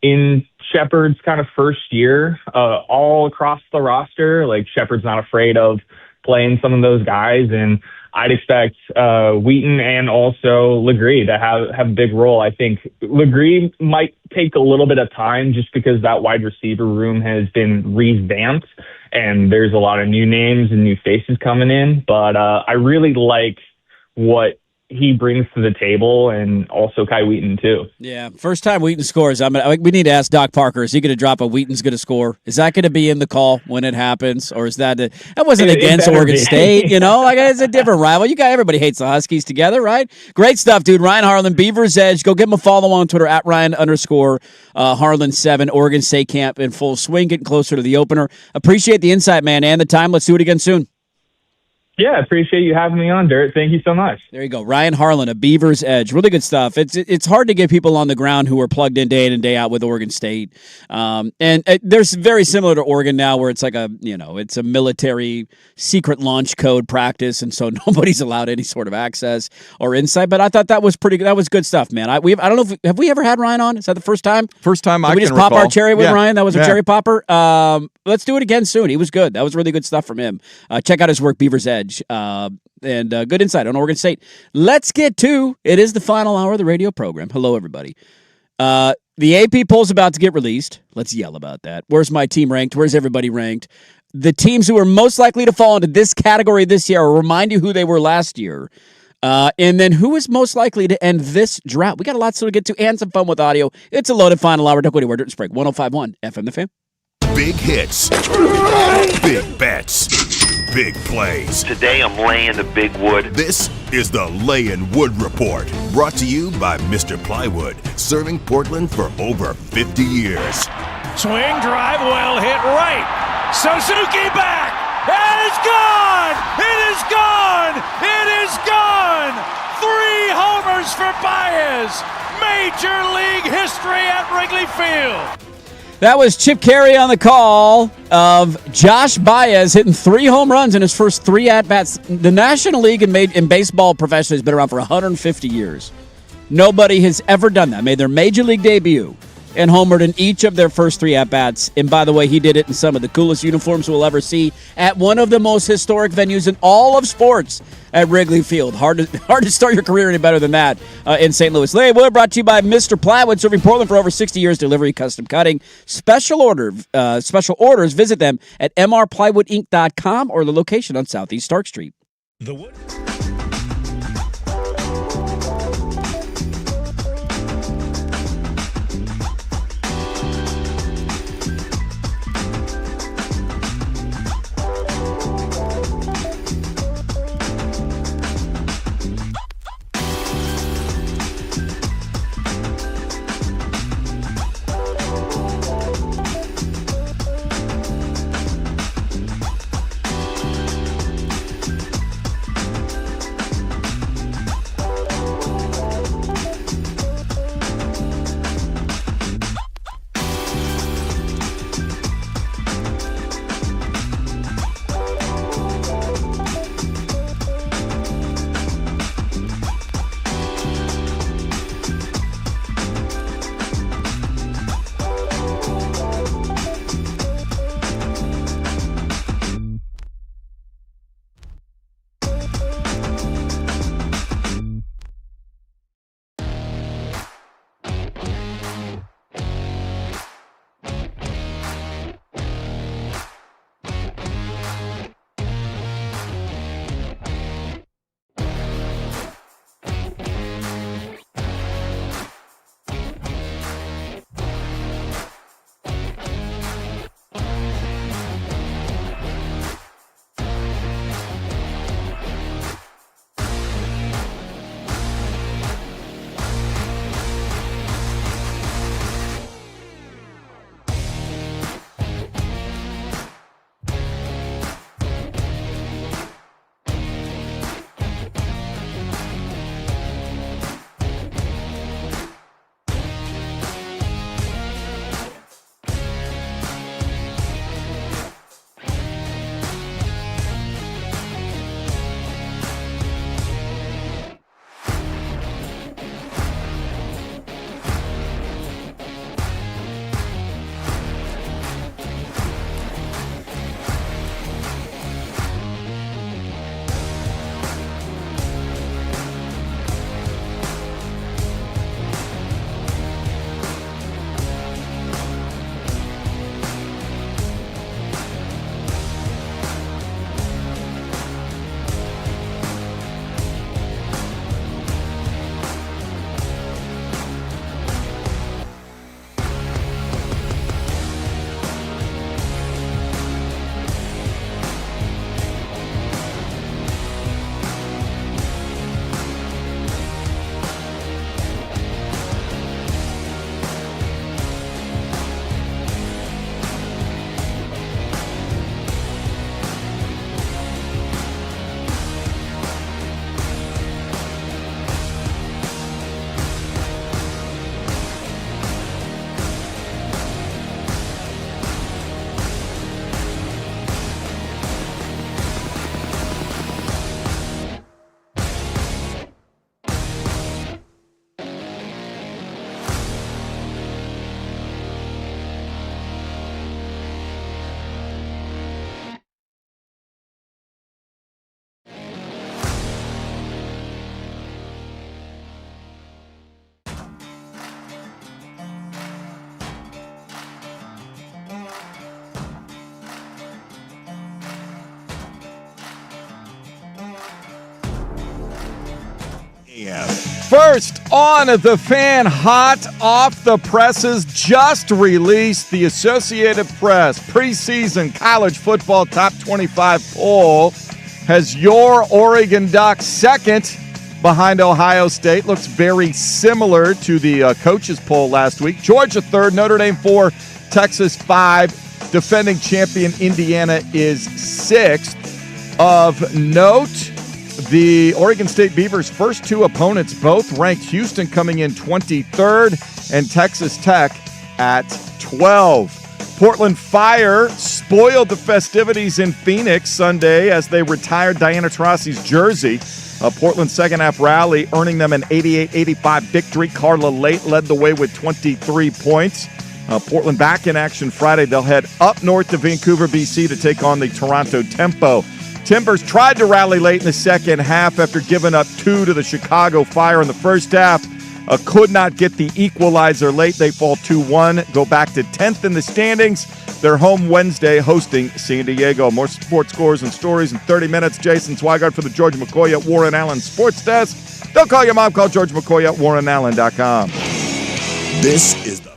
in Shepherd's kind of first year all across the roster. Like Shepherd's not afraid of playing some of those guys, and I'd expect Wheaton and also Legree to have a big role. I think Legree might take a little bit of time just because that wide receiver room has been revamped and there's a lot of new names and new faces coming in. But I really like what he brings to the table, and also Kai Wheaton too. Yeah, first time Wheaton scores. We need to ask Doc Parker, is he going to drop a Wheaton's going to score? Is that going to be in the call when it happens? Or is that wasn't against Oregon State, Like it's a different rival. Everybody hates the Huskies together, right? Great stuff, dude. Ryan Harlan, Beaver's Edge. Go give him a follow on Twitter at Ryan_Harlan7. Oregon State camp in full swing, getting closer to the opener. Appreciate the insight, man, and the time. Let's do it again soon. Yeah, I appreciate you having me on, Dirt. Thank you so much. There you go. Ryan Harlan, a Beaver's Edge. Really good stuff. It's hard to get people on the ground who are plugged in day out with Oregon State. And there's very similar to Oregon now where it's like it's a military secret launch code practice, and so nobody's allowed any sort of access or insight. But I thought that was good stuff, man. I don't know have we ever had Ryan on? Is that the first time? First time I can recall. We just pop our cherry with Ryan? That was a cherry popper? Let's do it again soon. He was good. That was really good stuff from him. Check out his work, Beaver's Edge. And good insight on Oregon State. Let's get to it. Is the final hour of the radio program. Hello, everybody. The AP poll's about to get released. Let's yell about that. Where's my team ranked? Where's everybody ranked? The teams who are most likely to fall into this category this year, I'll remind you who they were last year. And then who is most likely to end this drought? We got a lot to get to and some fun with audio. It's a loaded final hour. Don't go anywhere. Dirt Sprague, 105.1 FM The Fan. Big hits, big bets, big plays. Today I'm laying the big wood. This is the Layin' Wood Report, brought to you by Mr. Plywood, serving Portland for over 50 years. Swing, drive, well hit right. Suzuki back. And it's gone. It is gone. It is gone. 3 homers for Baez. Major League history at Wrigley Field. That was Chip Carey on the call of Josh Baez hitting 3 home runs in his first 3 at-bats. The National League in baseball professionally has been around for 150 years. Nobody has ever done that. Made their major league debut and homered in each of their first 3 at-bats. And by the way, he did it in some of the coolest uniforms we'll ever see at one of the most historic venues in all of sports at Wrigley Field. Hard to start your career any better than that in St. Louis. Layin' Wood brought to you by Mr. Plywood, serving Portland for over 60 years. Delivery, custom cutting, special orders. Visit them at mrplywoodinc.com or the location on Southeast Stark Street. The Wood. First on the Fan, hot off the presses, just released the Associated Press preseason college football top 25 poll has your Oregon Ducks second behind Ohio State. Looks very similar to the coaches poll last week. Georgia third, Notre Dame 4, Texas 5. Defending champion Indiana is 6th. Of note, the Oregon State Beavers' first two opponents both ranked, Houston coming in 23rd and Texas Tech at 12. Portland Fire spoiled the festivities in Phoenix Sunday as they retired Diana Taurasi's jersey. Portland's second-half rally earning them an 88-85 victory. Carla Late led the way with 23 points. Portland back in action Friday. They'll head up north to Vancouver, BC to take on the Toronto Tempo. Timbers tried to rally late in the second half after giving up 2 to the Chicago Fire in the first half. Could not get the equalizer late. They fall 2-1, go back to 10th in the standings. They're home Wednesday hosting San Diego. More sports scores and stories in 30 minutes. Jason Swigart for the George McCoy at Warren Allen Sports Desk. Don't call your mom, call George McCoy at warrenallen.com. This is the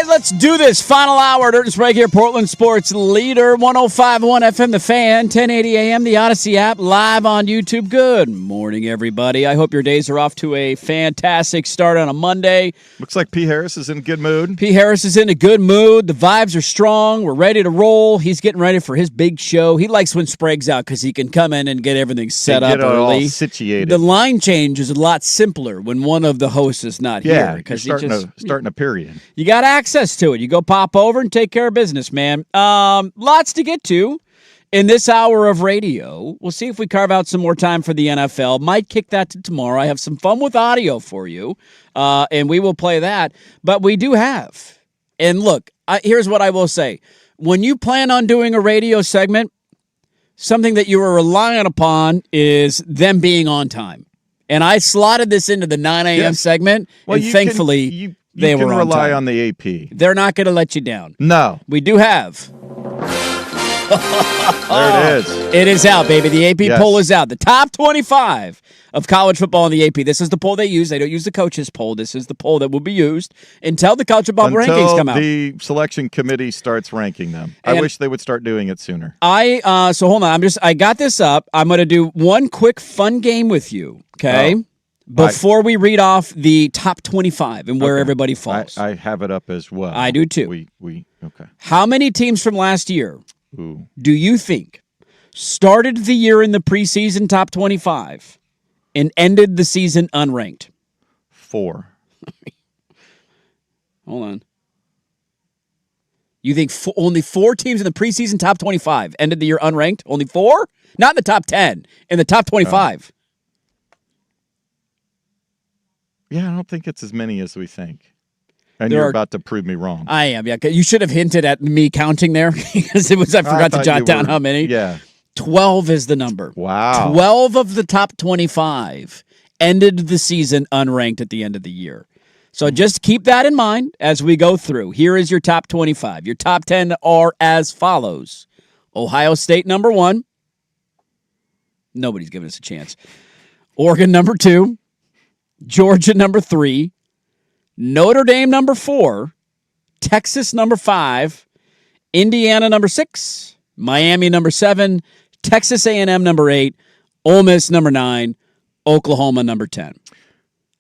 Let's do this. Final hour. Dirt and Sprague here, Portland Sports Leader, 105.1 FM, The Fan, 1080 AM, the Odyssey app, live on YouTube. Good morning, everybody. I hope your days are off to a fantastic start on a Monday. Looks like P. Harris is in a good mood. P. Harris is in a good mood. The vibes are strong. We're ready to roll. He's getting ready for his big show. He likes when Sprague's out because he can come in and get everything set up early. All situated. The line change is a lot simpler when one of the hosts is not here. Yeah, because starting a period. You got access to it. You go pop over and take care of business, man. Lots to get to in this hour of radio. We'll see if we carve out some more time for the NFL. Might kick that to tomorrow. I have some fun with audio for you, and we will play that. But we do have. And look, here's what I will say. When you plan on doing a radio segment, something that you are relying upon is them being on time. And I slotted this into the 9 a.m. segment, and thankfully they were on time. You can rely on the AP. They're not going to let you down. No. We do have. There it is. It is out, baby. The AP poll is out. The top 25 of college football in the AP. This is the poll they use. They don't use the coaches poll. This is the poll that will be used until the college football rankings come out. Until the selection committee starts ranking them. I wish they would start doing it sooner. So hold on. I got this up. I'm going to do one quick fun game with you, okay? Oh. Before we read off the top 25 and where everybody falls. I have it up as well. I do too. Okay. How many teams from last year do you think started the year in the preseason top 25 and ended the season unranked? 4. Hold on. You think only 4 teams in the preseason top 25 ended the year unranked? Only 4? Not in the top 10. In the top 25. Yeah, I don't think it's as many as we think. And you're about to prove me wrong. I am, yeah. You should have hinted at me counting there because I forgot to jot down how many. Yeah. 12 is the number. Wow. 12 of the top 25 ended the season unranked at the end of the year. So just keep that in mind as we go through. Here is your top 25. Your top 10 are as follows. Ohio State, number 1. Nobody's giving us a chance. Oregon, number 2. Georgia, number 3. Notre Dame, number 4. Texas, number 5. Indiana, number 6. Miami, number 7. Texas A&M, number 8. Ole Miss, number 9. Oklahoma, number 10.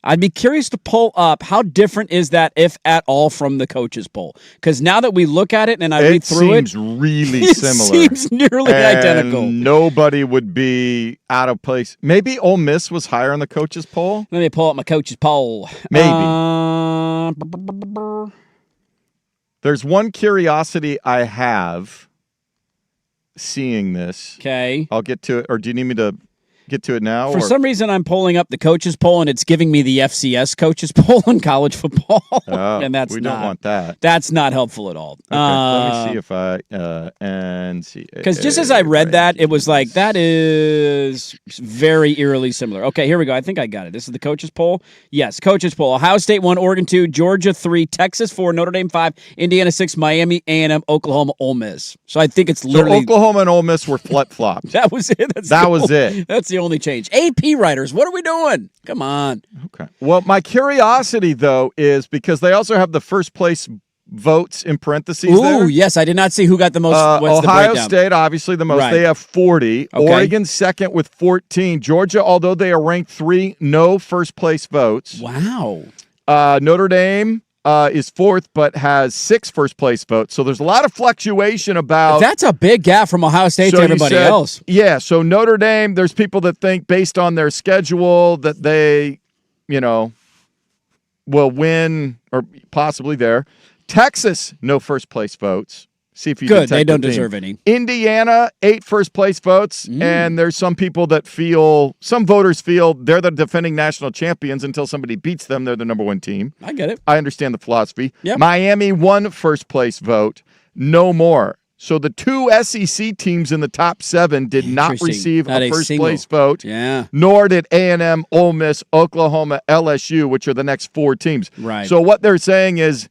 I'd be curious to pull up how different is that, if at all, from the coaches poll. Because now that we look at it and I read through it, seems really it similar. Seems nearly identical. Nobody would be out of place. Maybe Ole Miss was higher on the coaches poll. Let me pull up my coaches poll. Maybe. There's one curiosity I have. seeing this. Okay. I'll get to it. Or do you need me to get to it now? For some reason, I'm pulling up the coaches poll, and it's giving me the FCS coaches poll in college football. Oh, and we don't want that. That's not helpful at all. Okay, let me see if I NCAA. Because just as I read that, it was like, that is very eerily similar. Okay, here we go. I think I got it. This is the coaches poll. Yes, coaches poll. Ohio State 1, Oregon 2, Georgia 3, Texas 4, Notre Dame 5, Indiana 6, Miami, A&M, Oklahoma, Ole Miss. So I think it's literally... So Oklahoma and Ole Miss were flip-flopped. That was it. That was it. That's the only change. AP writers, what are we doing? Come on. Okay. Well, my curiosity, though, is because they also have the first place votes in parentheses there. Ooh, yes. I did not see who got the most. What's the Ohio breakdown? State, obviously the most. Right. They have 40. Okay. Oregon second with 14. Georgia, although they are ranked 3, no first place votes. Wow. Notre Dame is 4th, but has 6 first place votes. So there's a lot of fluctuation about. That's a big gap from Ohio State to everybody else. Yeah. So Notre Dame, there's people that think based on their schedule that they, will win or possibly there. Texas, no first place votes. See if you Good. They detect don't the theme. deserve any. Indiana, 8 first place votes, and there's some people that some voters feel they're the defending national champions until somebody beats them. They're the number 1 team. I get it. I understand the philosophy. Yep. Miami, 1 first place vote, no more. So the 2 SEC teams in the top 7 did not receive Not a first single. place vote. Yeah. Nor did A&M, Ole Miss, Oklahoma, LSU, which are the next 4 teams. Right. So what they're saying is,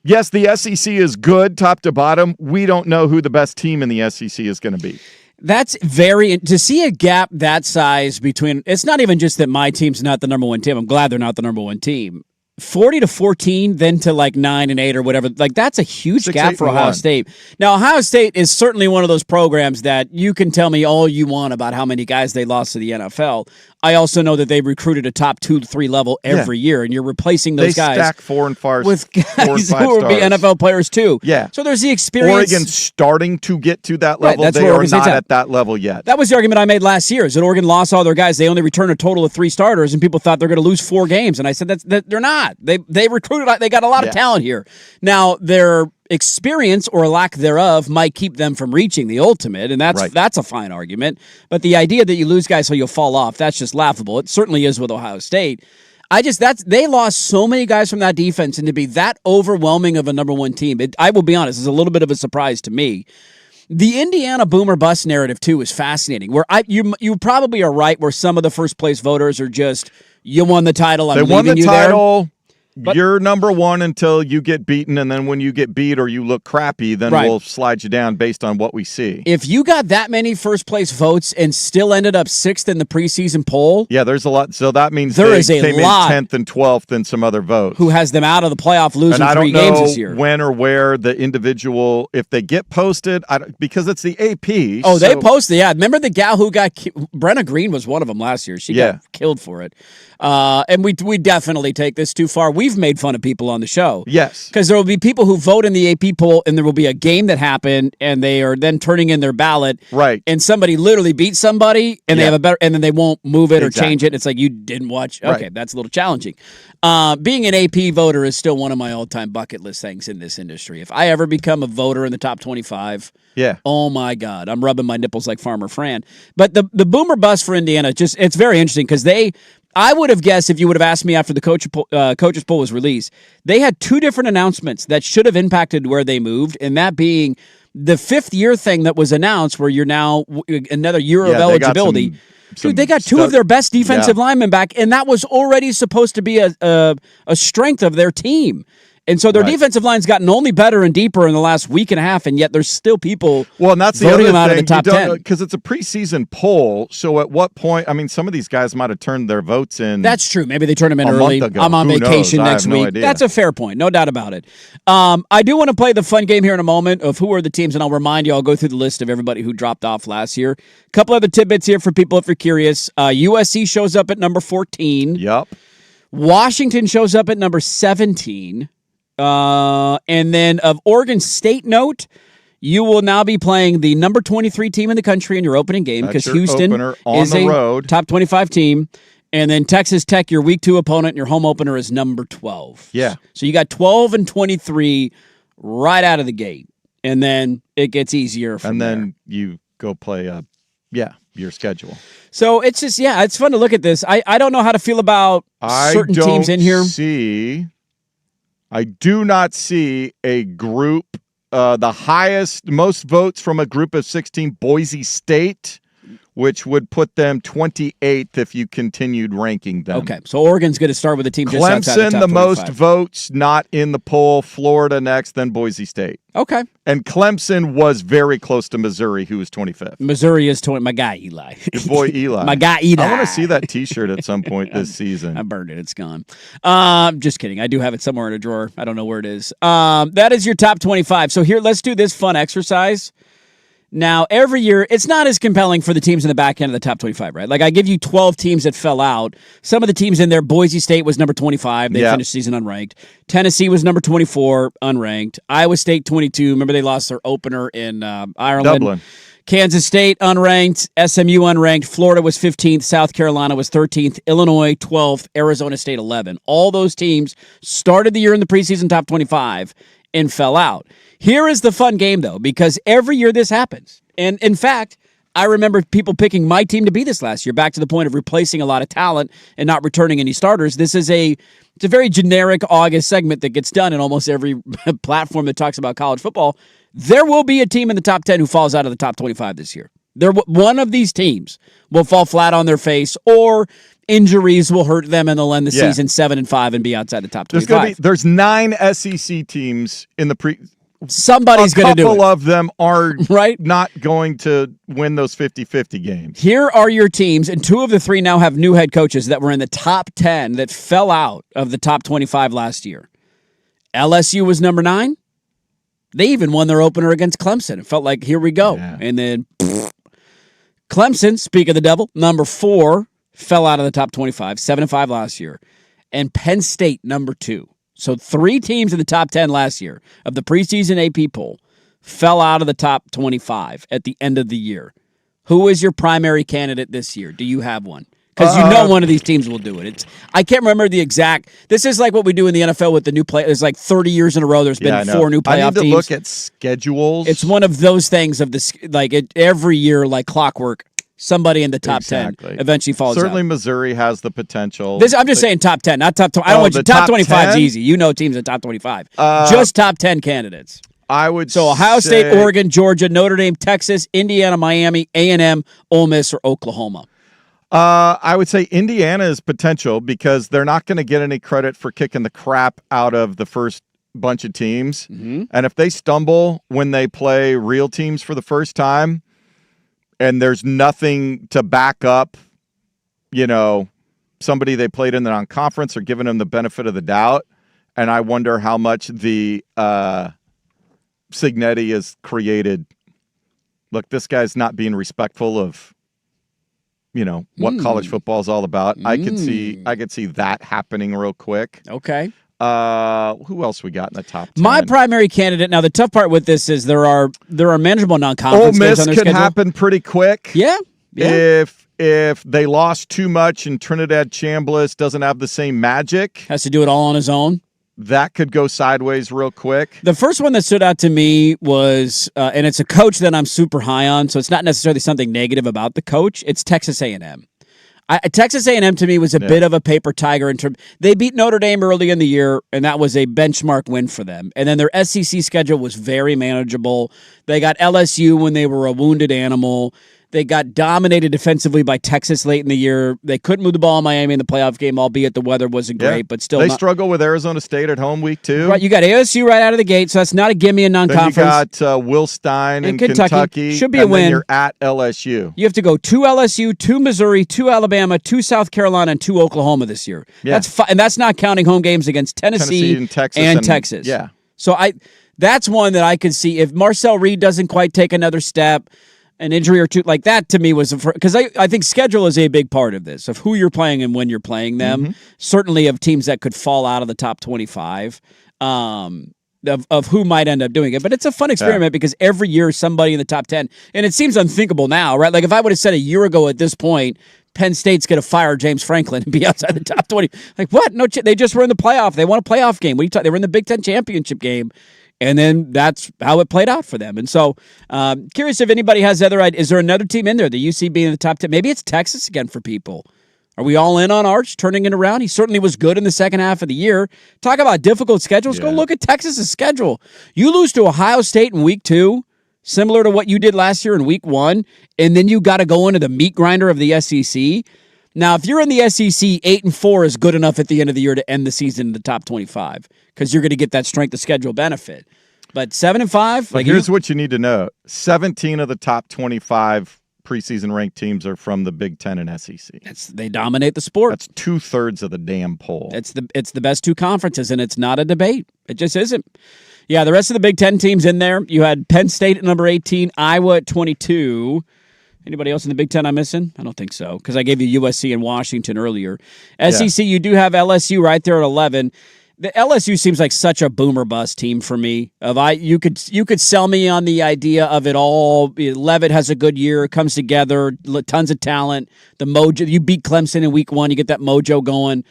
yes, the SEC is good top to bottom. We don't know who the best team in the SEC is going to be. That's to see a gap that size between, it's not even just that my team's not the number 1 team. I'm glad they're not the number 1 team. 40-14, then to like 9 and 8 or whatever. Like that's a huge 6, gap 8, for and Ohio 1. State. Now, Ohio State is certainly one of those programs that you can tell me all you want about how many guys they lost to the NFL. I also know that they recruited a top 2 to 3 level every year, and you're replacing those guys. They stack 4 and 5 with guys 4 and 5 who will be stars. NFL players too. Yeah. So there's the experience. Oregon's starting to get to that Right, level. that's They where are Oregon not State's at that level yet. That was the argument I made last year, is that Oregon lost all their guys. They only returned a total of 3 starters, and people thought they're going to lose 4 games. And I said that they're not. They recruited. They got a lot of talent here. Now, their experience or lack thereof might keep them from reaching the ultimate, and that's a fine argument. But the idea that you lose guys so you'll fall off, that's just laughable. It certainly is with Ohio State. They lost so many guys from that defense, and to be that overwhelming of a number 1 team, I will be honest, is a little bit of a surprise to me. The Indiana boomer bust narrative too is fascinating. Where you probably are right, where some of the first place voters are just, you won the title. They won the title. But you're number 1 until you get beaten, and then when you get beat or you look crappy, then we'll slide you down based on what we see. If you got that many first-place votes and still ended up 6th in the preseason poll... Yeah, there's a lot. So that means there they is a came lot in 10th and 12th in some other votes. Who has them out of the playoff losing 3 games this year. And I don't know when or where the individual, if they get posted, because it's the AP. Oh, they posted, yeah. Remember the gal who got... Brenna Green was one of them last year. She got killed for it. And we definitely take this too far. We've made fun of people on the show. Yes. Because there will be people who vote in the AP poll, and there will be a game that happened, and they are then turning in their ballot. Right. And somebody literally beats somebody, and they have a better, and then they won't move it or change it. It's like, you didn't watch. Okay, that's a little challenging. Being an AP voter is still one of my all-time bucket list things in this industry. If I ever become a voter in the top 25, oh my God, I'm rubbing my nipples like Farmer Fran. But the boomer bust for Indiana, it's very interesting because I would have guessed, if you would have asked me after the coaches poll was released, they had 2 different announcements that should have impacted where they moved, and that being the 5th year thing that was announced, where you're now another year of eligibility. Dude, they got 2 of their best defensive linemen back, and that was already supposed to be a strength of their team. And so their defensive line's gotten only better and deeper in the last week and a half, and yet there's still people and that's voting the them out thing. of the top 10. Because it's a preseason poll, so at what point, I mean, some of these guys might have turned their votes in. That's true. Maybe they turn them in early. Month ago. I'm on Who vacation knows? next I have no week. idea. That's a fair point. No doubt about it. I do want to play the fun game here in a moment of who are the teams, and I'll remind you, I'll go through the list of everybody who dropped off last year. A couple other tidbits here for people if you're curious. USC shows up at number 14. Yep. Washington shows up at number 17. And then of Oregon State note, you will now be playing the number 23 team in the country in your opening game, because Houston is a road. top 25 team. And then Texas Tech, your week 2 opponent, your home opener is number 12. Yeah. So you got 12 and 23 right out of the gate. and then it gets easier from and then there. you go play your schedule. So it's just, it's fun to look at this. I don't know how to feel about certain teams in here. I do not see a group, the most votes from a group of 16, Boise State, which would put them 28th if you continued ranking them. Okay, so Oregon's going to start with a team just outside the top 25. Clemson, the most votes, not in the poll. Florida next, then Boise State. Okay. And Clemson was very close to Missouri, who was 25th. Missouri is 20. My guy, Eli. Your boy, Eli. My guy, Eli. I want to see that T-shirt at some point this season. I burned it. It's gone. Just kidding. I do have it somewhere in a drawer. I don't know where it is. That is your top 25. So here, let's do this fun exercise. Now, every year, it's not as compelling for the teams in the back end of the top 25, right? Like, I give you 12 teams that fell out. Some of the teams in there, Boise State was number 25. They finished the season unranked. Tennessee was number 24, unranked. Iowa State, 22. Remember, they lost their opener in Ireland. Dublin. Kansas State, unranked. SMU, unranked. Florida was 15th. South Carolina was 13th. Illinois, 12th. Arizona State, 11. All those teams started the year in the preseason top 25 and fell out. Here is the fun game, though, because every year this happens. And, in fact, I remember people picking my team to be this last year, back to the point of replacing a lot of talent and not returning any starters. It's a very generic August segment that gets done in almost every platform that talks about college football. There will be a team in the top 10 who falls out of the top 25 this year. One of these teams will fall flat on their face, or injuries will hurt them and they'll end the season 7-5 and be outside the top 25. There's 9 SEC teams in the Somebody's going to do it. A couple of them are not going to win those 50-50 games. Here are your teams, and 2 of the 3 now have new head coaches that were in the top 10 that fell out of the top 25 last year. LSU was number 9. They even won their opener against Clemson. It felt like, here we go. Yeah. And then Clemson, speak of the devil, number 4, fell out of the top 25, 7-5 last year. And Penn State, number 2. So 3 teams in the top 10 last year of the preseason AP poll fell out of the top 25 at the end of the year. Who is your primary candidate this year? Do you have one? Because you know one of these teams will do it. I can't remember the exact. This is like what we do in the NFL with the new play. There's like 30 years in a row. There's been 4 new playoff teams. I need to look at schedules. It's one of those things of this, like every year, like clockwork. Somebody in the top 10 eventually falls out. Certainly Missouri has the potential. I'm just saying top 10, not top 20. I don't want you. Top 25 is easy. You know teams in top 25. Just top 10 candidates. I would So Ohio State, Oregon, Georgia, Notre Dame, Texas, Indiana, Miami, A&M, Ole Miss, or Oklahoma. I would say Indiana is potential because they're not going to get any credit for kicking the crap out of the first bunch of teams. Mm-hmm. And if they stumble when they play real teams for the first time, and there's nothing to back up, somebody they played in the non-conference or giving them the benefit of the doubt. And I wonder how much the Signetti has created. Look, this guy's not being respectful of, what college football is all about. I could see that happening real quick. Okay. Who else we got in the top 10? My primary candidate. Now, the tough part with this is there are manageable non-conference Ole games Miss on their could schedule. happen pretty quick. Yeah. If they lost too much and Trinidad Chambliss doesn't have the same magic, has to do it all on his own. That could go sideways real quick. The first one that stood out to me was, and it's a coach that I'm super high on, so it's not necessarily something negative about the coach. It's Texas A&M. Texas A&M to me was a bit of a paper tiger. They beat Notre Dame early in the year, and that was a benchmark win for them. And then their SEC schedule was very manageable. They got LSU when they were a wounded animal. They got dominated defensively by Texas late in the year. They couldn't move the ball in Miami in the playoff game, albeit the weather wasn't great, but still. They struggle with Arizona State at home week 2. Right, you got ASU right out of the gate, so that's not a gimme in non-conference. Then you got Will Stein in Kentucky. Should be a win. Then you're at LSU. You have to go to LSU, to Missouri, to Alabama, to South Carolina, and to Oklahoma this year. Yeah. And that's not counting home games against Tennessee and Texas. Yeah. So that's one that I could see if Marcel Reed doesn't quite take another step. An injury or two like that to me was because I think schedule is a big part of this, of who you're playing and when you're playing them. Mm-hmm. Certainly of teams that could fall out of the top 25, of who might end up doing it. But it's a fun experiment because every year somebody in the top 10, and it seems unthinkable now, right? Like if I would have said a year ago at this point, Penn State's going to fire James Franklin and be outside the top 20. Like what? No, they just were in the playoff. They won a playoff game. They were in the Big Ten championship game. And then that's how it played out for them. And so, curious if anybody has other ideas. Is there another team in there, the UC being in the top 10? Maybe it's Texas again for people. Are we all in on Arch turning it around? He certainly was good in the second half of the year. Talk about difficult schedules. Go look at Texas's schedule. You lose to Ohio State in week 2, similar to what you did last year in week 1, and then you got to go into the meat grinder of the SEC. Now, if you're in the SEC, 8-4 is good enough at the end of the year to end the season in the top 25 because you're going to get that strength of schedule benefit. But 7-5, like here's what you need to know: 17 of the top 25 preseason ranked teams are from the Big Ten and SEC. They dominate the sport. That's 2/3 of the damn poll. It's the best 2 conferences, and it's not a debate. It just isn't. Yeah, the rest of the Big Ten teams in there. You had Penn State at number 18, Iowa at 22. Anybody else in the Big Ten I'm missing? I don't think so, because I gave you USC and Washington earlier. SEC, you do have LSU right there at 11. The LSU seems like such a boomer bust team for me. You could sell me on the idea of it all. Levitt has a good year, comes together, tons of talent. The mojo, you beat Clemson in week 1, you get that mojo going,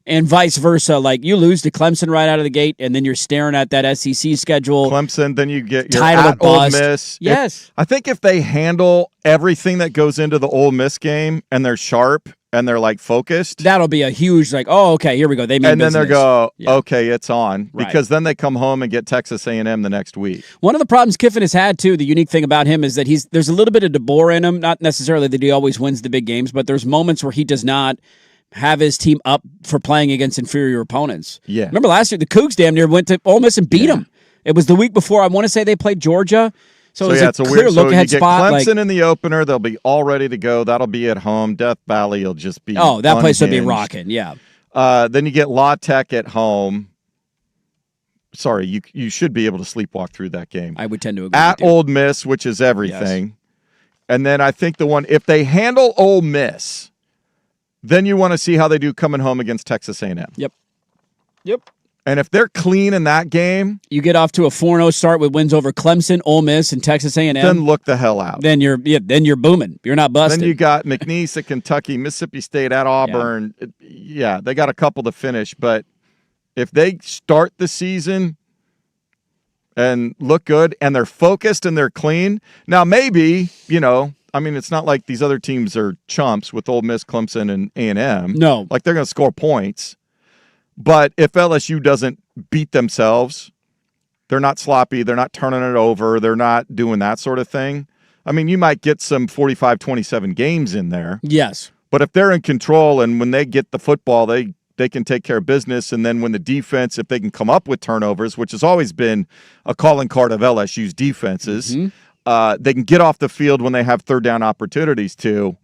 and vice versa. Like you lose to Clemson right out of the gate, and then you're staring at that SEC schedule. Clemson, then you get your title at Ole Miss. Yes, I think if they handle everything that goes into the Ole Miss game and they're sharp and they're like focused, that'll be a huge okay, here we go. They mean and then business. they go, okay, it's on, Right. because then they come home and get Texas A&M the next week. One of the problems Kiffin has had too, the unique thing about him is that there's a little bit of DeBoer in him. Not necessarily that he always wins the big games, but there's moments where he does not have his team up for playing against inferior opponents. Yeah. Remember last year, the Cougs damn near went to Ole Miss and beat them. It was the week before. I want to say they played Georgia. So it was a clear look-ahead spot. Clemson in the opener, they'll be all ready to go. That'll be at home. Death Valley will just be that place would be unhinged. rocking, yeah. Then you get La Tech at home. Sorry, you should be able to sleepwalk through that game. I would tend to agree At with you. Ole Miss, which is everything. Yes. And then I think if they handle Ole Miss, then you want to see how they do coming home against Texas A&M. Yep. And if they're clean in that game, you get off to a 4-0 start with wins over Clemson, Ole Miss, and Texas A&M. Then look the hell out. Then you're booming. You're not busted. Then you got McNeese at Kentucky, Mississippi State at Auburn. Yeah, they got a couple to finish, but if they start the season and look good and they're focused and they're clean, now maybe, it's not like these other teams are chumps with Ole Miss, Clemson, and A&M. No. Like they're going to score points. But if LSU doesn't beat themselves, they're not sloppy, they're not turning it over, they're not doing that sort of thing. I mean, you might get some 45-27 games in there. Yes. But if they're in control and when they get the football, they can take care of business. And then when the defense, if they can come up with turnovers, which has always been a calling card of LSU's defenses, they can get off the field when they have third down opportunities too.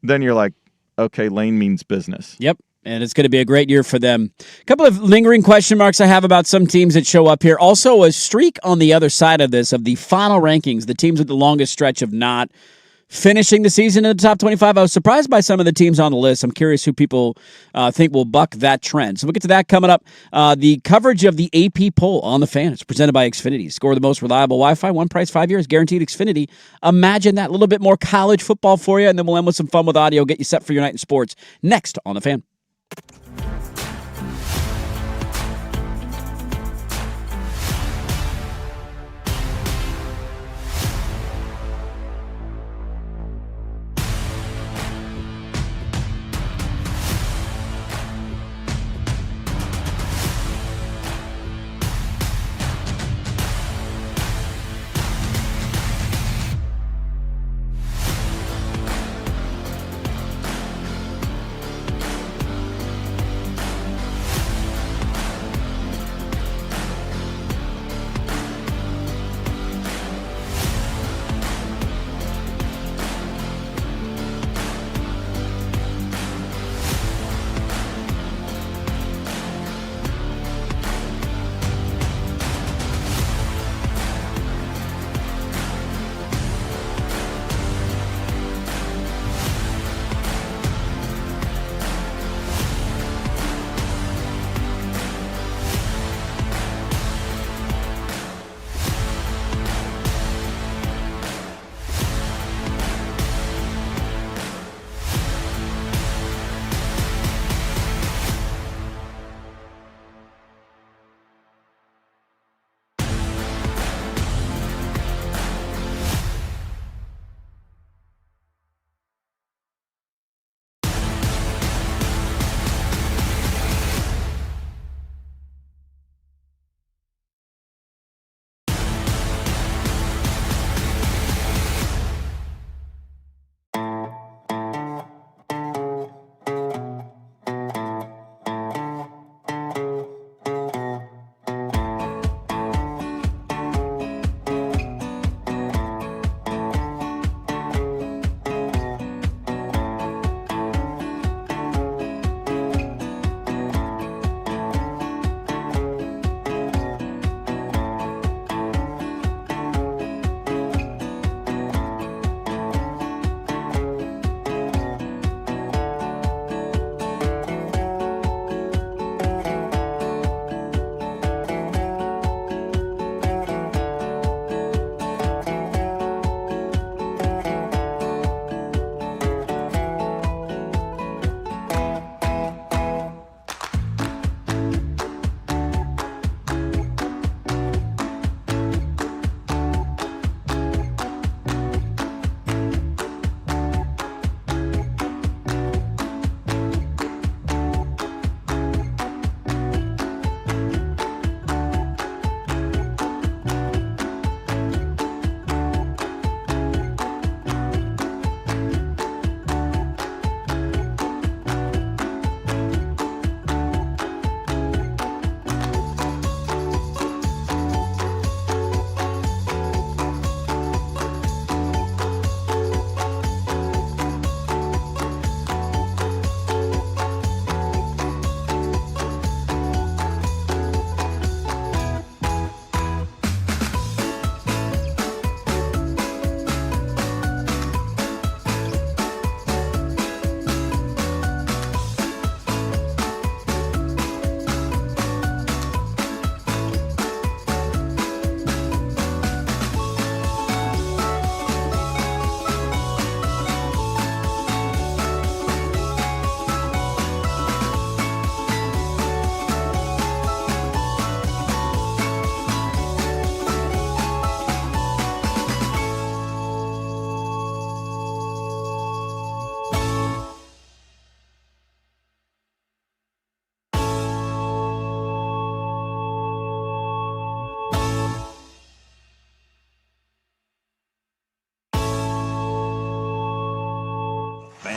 Then you're like, okay, Lane means business. Yep. And it's going to be a great year for them. A couple of lingering question marks I have about some teams that show up here. Also, a streak on the other side of this, of the final rankings, the teams with the longest stretch of not finishing the season in the top 25. I was surprised by some of the teams on the list. I'm curious who people think will buck that trend. So we'll get to that coming up. The coverage of the AP poll on the Fan is presented by Xfinity. Score the most reliable Wi-Fi, one price, 5 years, guaranteed. Xfinity. Imagine that. A little bit more college football for you, and then we'll end with some fun with audio, get you set for your night in sports. Next on the Fan.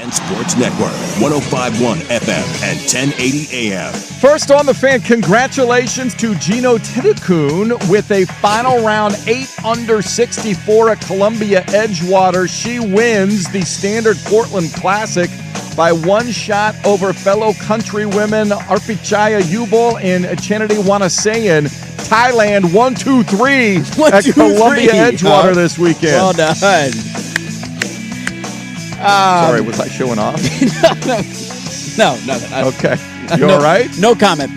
Fan Sports Network, 105.1 FM and 1080 AM. First on the Fan, congratulations to Gino Titicun with a final round 8 under 64 at Columbia Edgewater. She wins the Standard Portland Classic by 1 shot over fellow countrywomen Arpichaya Yubol and Chanity Wanasayan. Thailand 1-2-3 at Columbia Edgewater this weekend. Well done. Sorry, was I showing off? No. Okay. You all right? No comment.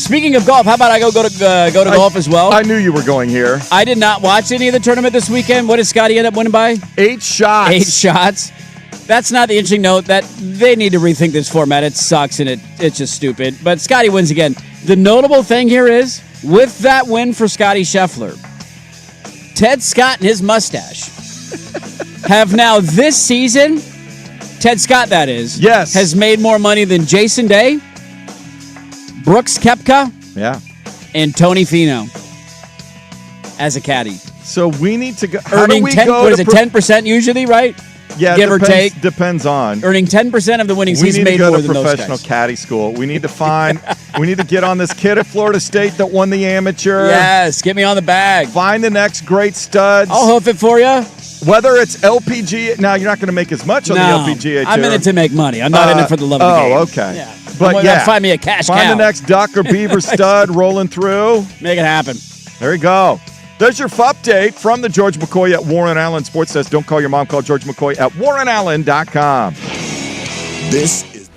Speaking of golf, how about I go to golf as well? I knew you were going here. I did not watch any of the tournament this weekend. What did Scotty end up winning by? 8 shots. 8 shots. That's not the interesting note. That they need to rethink this format. It sucks and it's just stupid. But Scotty wins again. The notable thing here is, with that win for Scotty Scheffler, Ted Scott and his mustache have now this season, Ted Scott that is, yes, has made more money than Jason Day, Brooks Koepka, and Tony Finau as a caddy. So we need to go. Earning 10% usually, right? Yeah, give or take. Depends on. Earning 10% of the winning season made more than those guys. We need to go to professional caddy school. We need to find. We need to get on this kid at Florida State that won the amateur. Yes, get me on the bag. Find the next great studs. I'll hoof it for you. Whether it's LPGA, now you're not going to make as much on the LPGA tour. I'm in it to make money. I'm not in it for the love of the game. Oh, okay. Yeah. But find me a cash cow. Find the next duck or beaver stud rolling through. Make it happen. There you go. There's your update from the George McCoy at Warren Allen Sports Desk. Don't call your mom, call George McCoy at warrenallen.com. This is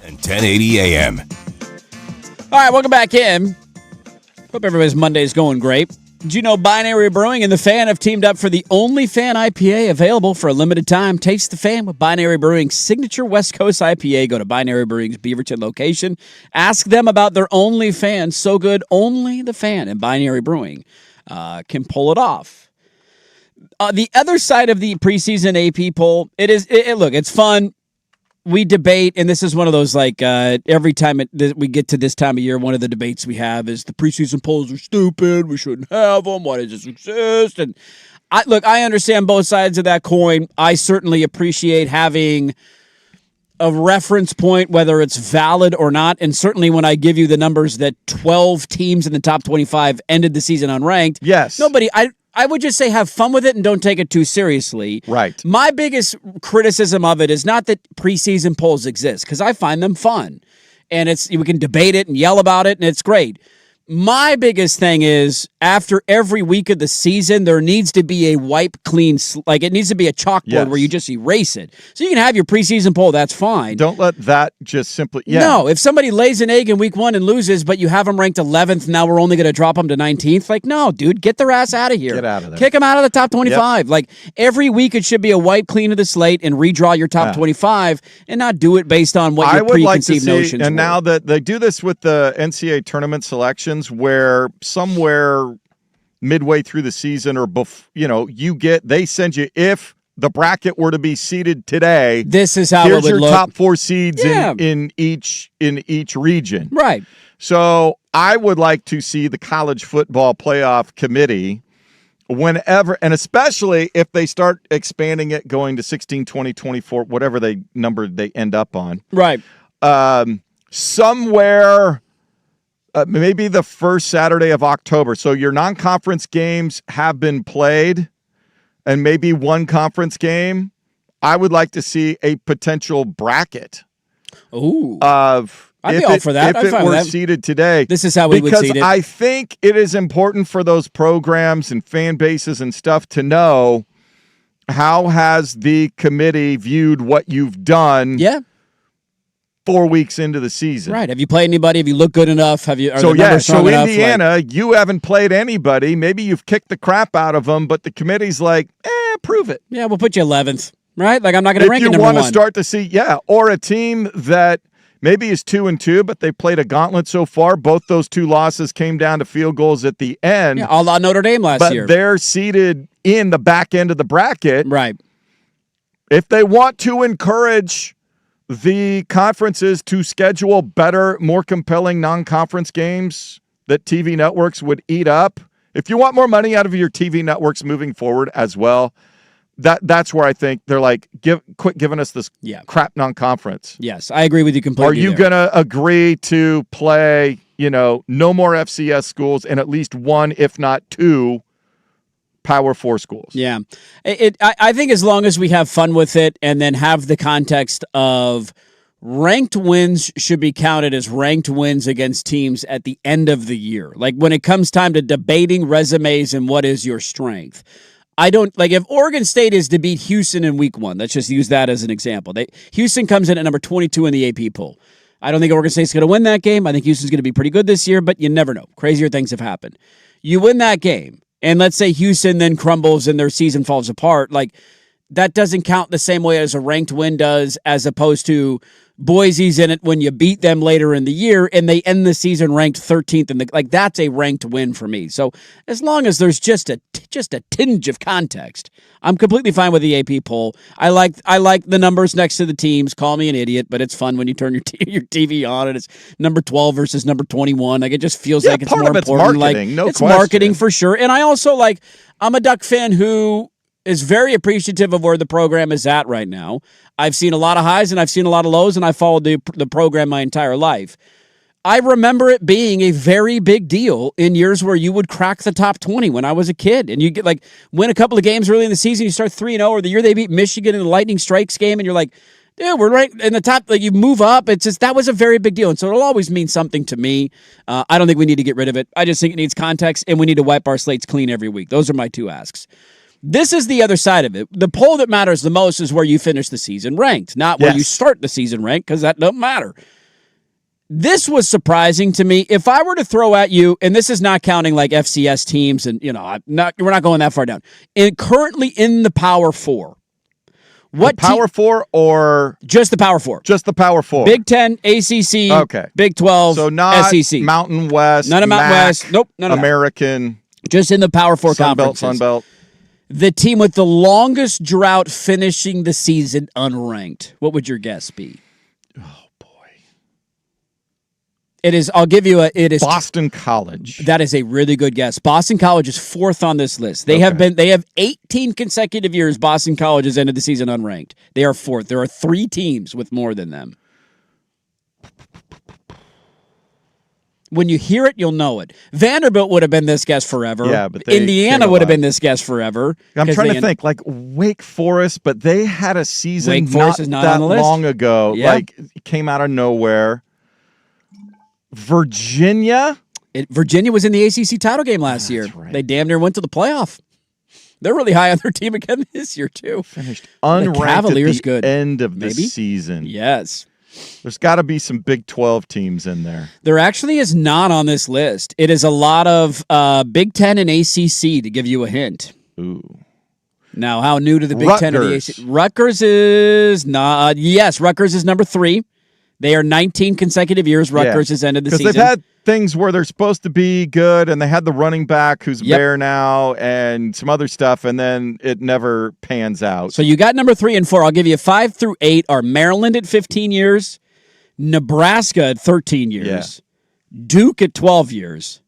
and 1080 AM. All right, welcome back in. Hope everybody's Monday is going great. Did you know Binary Brewing and The Fan have teamed up for the only Fan IPA available for a limited time? Taste the Fan with Binary Brewing's signature West Coast IPA. Go to Binary Brewing's Beaverton location. Ask them about their only Fan. So good, only The Fan and Binary Brewing can pull it off. The other side of the preseason AP poll, look, it's fun. We debate, and this is one of those, like, every time we get to this time of year, one of the debates we have is the preseason polls are stupid. We shouldn't have them. Why does this exist? And I understand both sides of that coin. I certainly appreciate having a reference point, whether it's valid or not. And certainly when I give you the numbers that 12 teams in the top 25 ended the season unranked. Yes. I would just say have fun with it and don't take it too seriously. Right. My biggest criticism of it is not that preseason polls exist, because I find them fun. And we can debate it and yell about it, and it's great. My biggest thing is, after every week of the season, there needs to be a wipe clean, it needs to be a chalkboard where you just erase it. So you can have your preseason poll, that's fine. Don't let that just simply, No, if somebody lays an egg in week 1 and loses, but you have them ranked 11th, now we're only going to drop them to 19th. No, dude, get their ass out of here. Get out of there. Kick them out of the top 25. Yep. Every week it should be a wipe clean of the slate and redraw your top 25 and not do it based on what your preconceived notions and were. now that they do this with the NCAA tournament selections, where somewhere midway through the season or they send you, if the bracket were to be seeded today, this is how here's it would your look. top 4 seeds in each region. Right. So I would like to see the college football playoff committee, whenever, and especially if they start expanding it, going to 16, 20, 24, whatever number they end up on. Right. Somewhere, maybe the first Saturday of October. So your non-conference games have been played, and maybe one conference game. I would like to see a potential bracket. Ooh. I'd be all for that. If it were seeded today. This is how we would seed it. Because I think it is important for those programs and fan bases and stuff to know, how has the committee viewed what you've done 4 weeks into the season. Right. Have you played anybody? Have you looked good enough? Are the numbers so strong enough? Indiana, you haven't played anybody. Maybe you've kicked the crap out of them, but the committee's like, prove it. Yeah, we'll put you 11th, right? I'm not going to rank you number 1. If you want to start to see, or a team that maybe is 2-2, but they played a gauntlet so far. Both those 2 losses came down to field goals at the end. Yeah, a la Notre Dame last year. But they're seated in the back end of the bracket. Right. If they want to encourage the conferences to schedule better, more compelling non-conference games that TV networks would eat up. If you want more money out of your TV networks moving forward as well, that's where I think they're like, quit giving us this crap non-conference. Yes, I agree with you completely. Are you going to agree to play, no more FCS schools and at least one, if not two, Power 4 schools? Yeah. I think as long as we have fun with it and then have the context of ranked wins should be counted as ranked wins against teams at the end of the year. Like when it comes time to debating resumes and what is your strength. I don't like if Oregon State is to beat Houston in week 1. Let's just use that as an example. Houston comes in at number 22 in the AP poll. I don't think Oregon State's going to win that game. I think Houston's going to be pretty good this year, but you never know. Crazier things have happened. You win that game, and let's say Houston then crumbles and their season falls apart. Like that doesn't count the same way as a ranked win does, as opposed to Boise's in it when you beat them later in the year and they end the season ranked 13th in the like that's a ranked win for me. So as long as there's just a tinge of context, I'm completely fine with the AP poll. I like the numbers next to the teams. Call me an idiot, but it's fun when you turn your TV on and it's number 12 versus number 21. Like it just feels like it's more important. Marketing, like it's marketing for sure. And I also I'm a Duck fan who is very appreciative of where the program is at right now. I've seen a lot of highs and I've seen a lot of lows, and I followed the program my entire life. I remember it being a very big deal in years where you would crack the top 20 when I was a kid, and you get win a couple of games early in the season, you start 3-0, or the year they beat Michigan in the Lightning Strikes game, and you're like, dude, we're right in the top. Like you move up. It's just that was a very big deal, and so it'll always mean something to me. I don't think we need to get rid of it. I just think it needs context, and we need to wipe our slates clean every week. Those are my two asks. This is the other side of it. The poll that matters the most is where you finish the season ranked, not where you start the season ranked, because that doesn't matter. This was surprising to me. If I were to throw at you, and this is not counting like FCS teams, and we're not going that far down. Currently in the Power 4. What the Power 4 or just the Power 4? Just the Power 4. Big 10, ACC, okay. Big 12, so not SEC. Mountain West, none of Mountain West. Nope, none of American. That. Just in the Power 4 conferences. Sun Belt. The team with the longest drought finishing the season unranked. What would your guess be? Oh boy. It is, I'll give you it is Boston College. That is a really good guess. Boston College is 4th on this list. They have 18 consecutive years Boston College has ended the season unranked. They are 4th. There are 3 teams with more than them. When you hear it, you'll know it. Vanderbilt would have been this guess forever. Yeah, but Indiana would have been this guess forever. I'm trying to think, like Wake Forest, but they had a season Wake Forest is not that on the list. long ago. Yeah. Like, it came out of nowhere. Virginia? Virginia was in the ACC title game last year. Right. They damn near went to the playoff. They're really high on their team again this year, too. Finished unranked the Cavaliers at the end of the season. Yes. There's got to be some Big 12 teams in there. There actually is not on this list. It is a lot of Big 10 and ACC, to give you a hint. Ooh. Now, how new to the Big 10 or the ACC? Rutgers is not. Yes, Rutgers is number 3. They are 19 consecutive years. Rutgers has ended the season. Because they've had things where they're supposed to be good, and they had the running back who's there now, and some other stuff, and then it never pans out. So you got number 3 and 4. I'll give you 5 through 8 are Maryland at 15 years, Nebraska at 13 years, Duke at 12 years,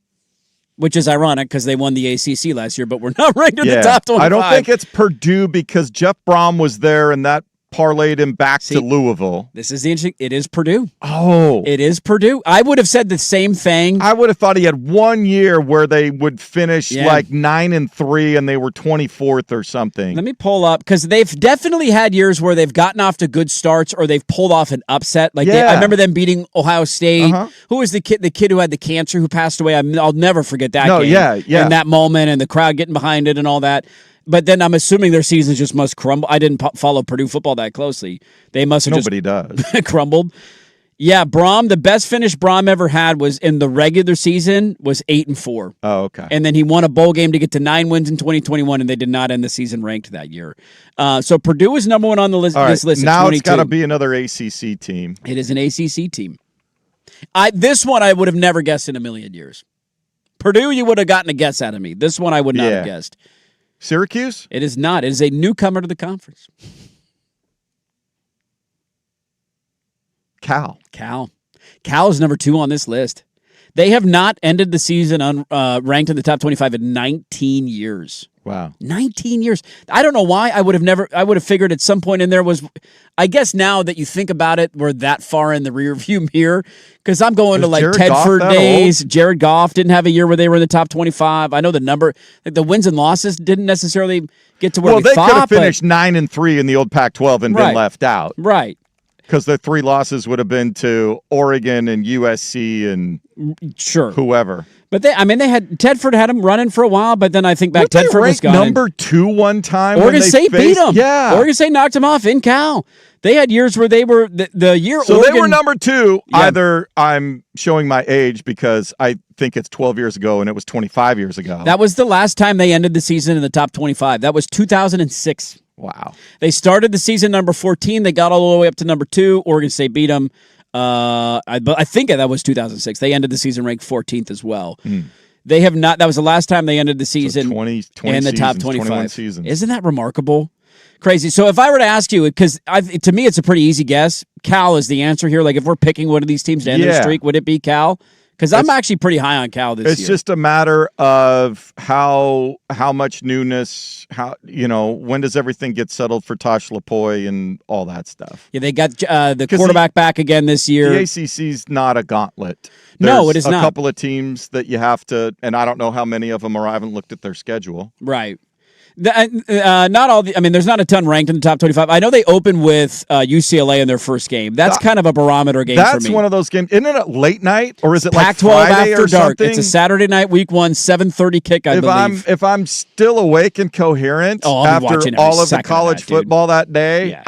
which is ironic because they won the ACC last year, but we're not ranked in the top 25. I don't think it's Purdue because Jeff Brom was there, and that parlayed him back to Louisville. This is the interesting. It is Purdue. Oh. It is Purdue. I would have said the same thing. I would have thought he had 1 year where they would finish like 9-3 and they were 24th or something. Let me pull up because they've definitely had years where they've gotten off to good starts or they've pulled off an upset. Like I remember them beating Ohio State. Who was the kid who had the cancer who passed away? I'll never forget that game. Yeah. And that moment and the crowd getting behind it and all that. But then I'm assuming their seasons just must crumble. I didn't follow Purdue football that closely. They must have Nobody does. crumbled. Yeah, Brom, the best finish Brom ever had was in the regular season was 8-4. Oh, okay. And then he won a bowl game to get to 9 wins in 2021, and they did not end the season ranked that year. So Purdue is number 1 on the list. All right, this list. Now it's got to be another ACC team. It is an ACC team. This one I would have never guessed in a million years. Purdue, you would have gotten a guess out of me. This one I would not have guessed. Syracuse? It is not. It is a newcomer to the conference. Cal. Cal is number 2 on this list. They have not ended the season ranked in the top 25 in 19 years. Wow. 19 years. I don't know why. I would have figured at some point in there was, I guess now that you think about it, we're that far in the rearview mirror. Because I'm going to like Jared Tedford Goff days. Jared Goff didn't have a year where they were in the top 25. I know the number, like the wins and losses didn't necessarily get to where we they thought. Could have finished 9-3 in the old Pac-12 and been Right. left out. Right. Because the 3 losses would have been to Oregon and USC and whoever. But they had Tedford had him running for a while, but then I think back Tedford was gone. Number 2 one time. Oregon State beat them. Yeah, Oregon State knocked them off in Cal. They had years where they were the year. So Oregon, they were number 2. Yeah. Either I'm showing my age because I think it's 12 years ago and it was 25 years ago. That was the last time they ended the season in the top 25. That was 2006. Wow. They started the season number 14. They got all the way up to number 2. Oregon State beat them. I think that was 2006. They ended the season ranked 14th as well. They have not. That was the last time they ended the season so 20 in the top seasons, 25. 21 seasons. Isn't that remarkable? Crazy. So if I were to ask you, because to me it's a pretty easy guess. Cal is the answer here. Like if we're picking one of these teams to end their streak, would it be Cal? Because I'm actually pretty high on Cal this year. It's just a matter of how much newness, when does everything get settled for Tosh Lapoy and all that stuff. Yeah, they got the quarterback back again this year. The ACC's not a gauntlet. No, it is not. A couple of teams that you have to, and I don't know how many of them are. I haven't looked at their schedule. Right. Not all. There's not a ton ranked in the top 25. I know they open with UCLA in their first game. That's kind of a barometer game for me. That's one of those games. Isn't it late night or is it Pac-12 like Friday after or dark? something? It's a Saturday night, week 1, 7:30 kick. I believe. If I'm still awake and coherent I'll be after watching all every of the second college of that, football that day,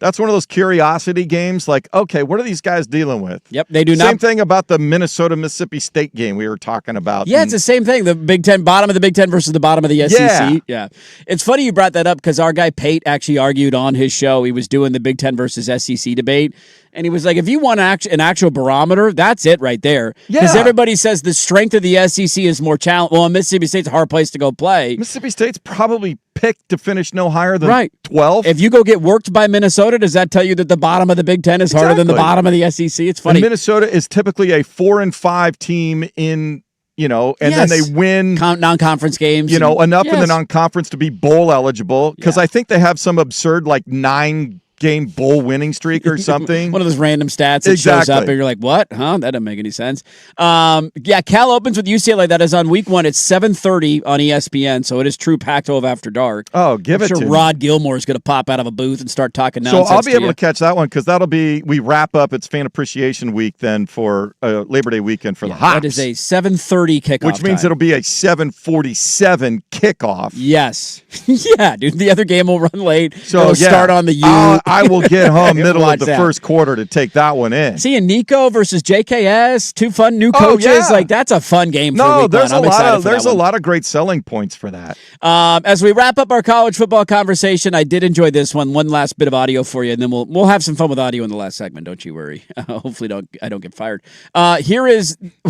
that's one of those curiosity games. Like, okay, what are these guys dealing with? Yep, they do not. Same thing about the Minnesota-Mississippi State game we were talking about. Yeah, it's the same thing. The Big Ten, bottom of the Big Ten versus the bottom of the SEC. Yeah. It's funny you brought that up because our guy Pate actually argued on his show. He was doing the Big Ten versus SEC debate. And he was like, if you want an actual barometer, that's it right there. Because everybody says the strength of the SEC is more challenge. Well, Mississippi State's a hard place to go play. Mississippi State's probably picked to finish no higher than 12. If you go get worked by Minnesota, does that tell you that the bottom of the Big Ten is harder than the bottom of the SEC? It's funny. And Minnesota is typically a 4-5 team in, then they win non-conference games. Enough in the non-conference to be bowl eligible. Because I think they have some absurd 9-game bowl winning streak or something. One of those random stats that shows up and you're like, what? Huh? That doesn't make any sense. Cal opens with UCLA. That is on week 1. It's 7:30 on ESPN, so it is true Pac-12 after dark. Oh, give it to me. Rod Gilmore is going to pop out of a booth and start talking So nonsense. I'll be able to catch that one because we wrap up. It's Fan Appreciation Week then for Labor Day weekend for the Hops. That is a 7:30 kickoff Which means it'll be a 7:47 kickoff. Yes. Yeah, dude. The other game will run late. So it'll start on the U. I will get home middle of Watch the that. first quarter to take that one in. Seeing Nico versus JKS, 2 fun new coaches, that's a fun game. For week there's one. there's a lot of great selling points for that. As we wrap up our college football conversation, I did enjoy this one. One last bit of audio for you, and then we'll have some fun with audio in the last segment. Don't you worry. Hopefully, I don't get fired.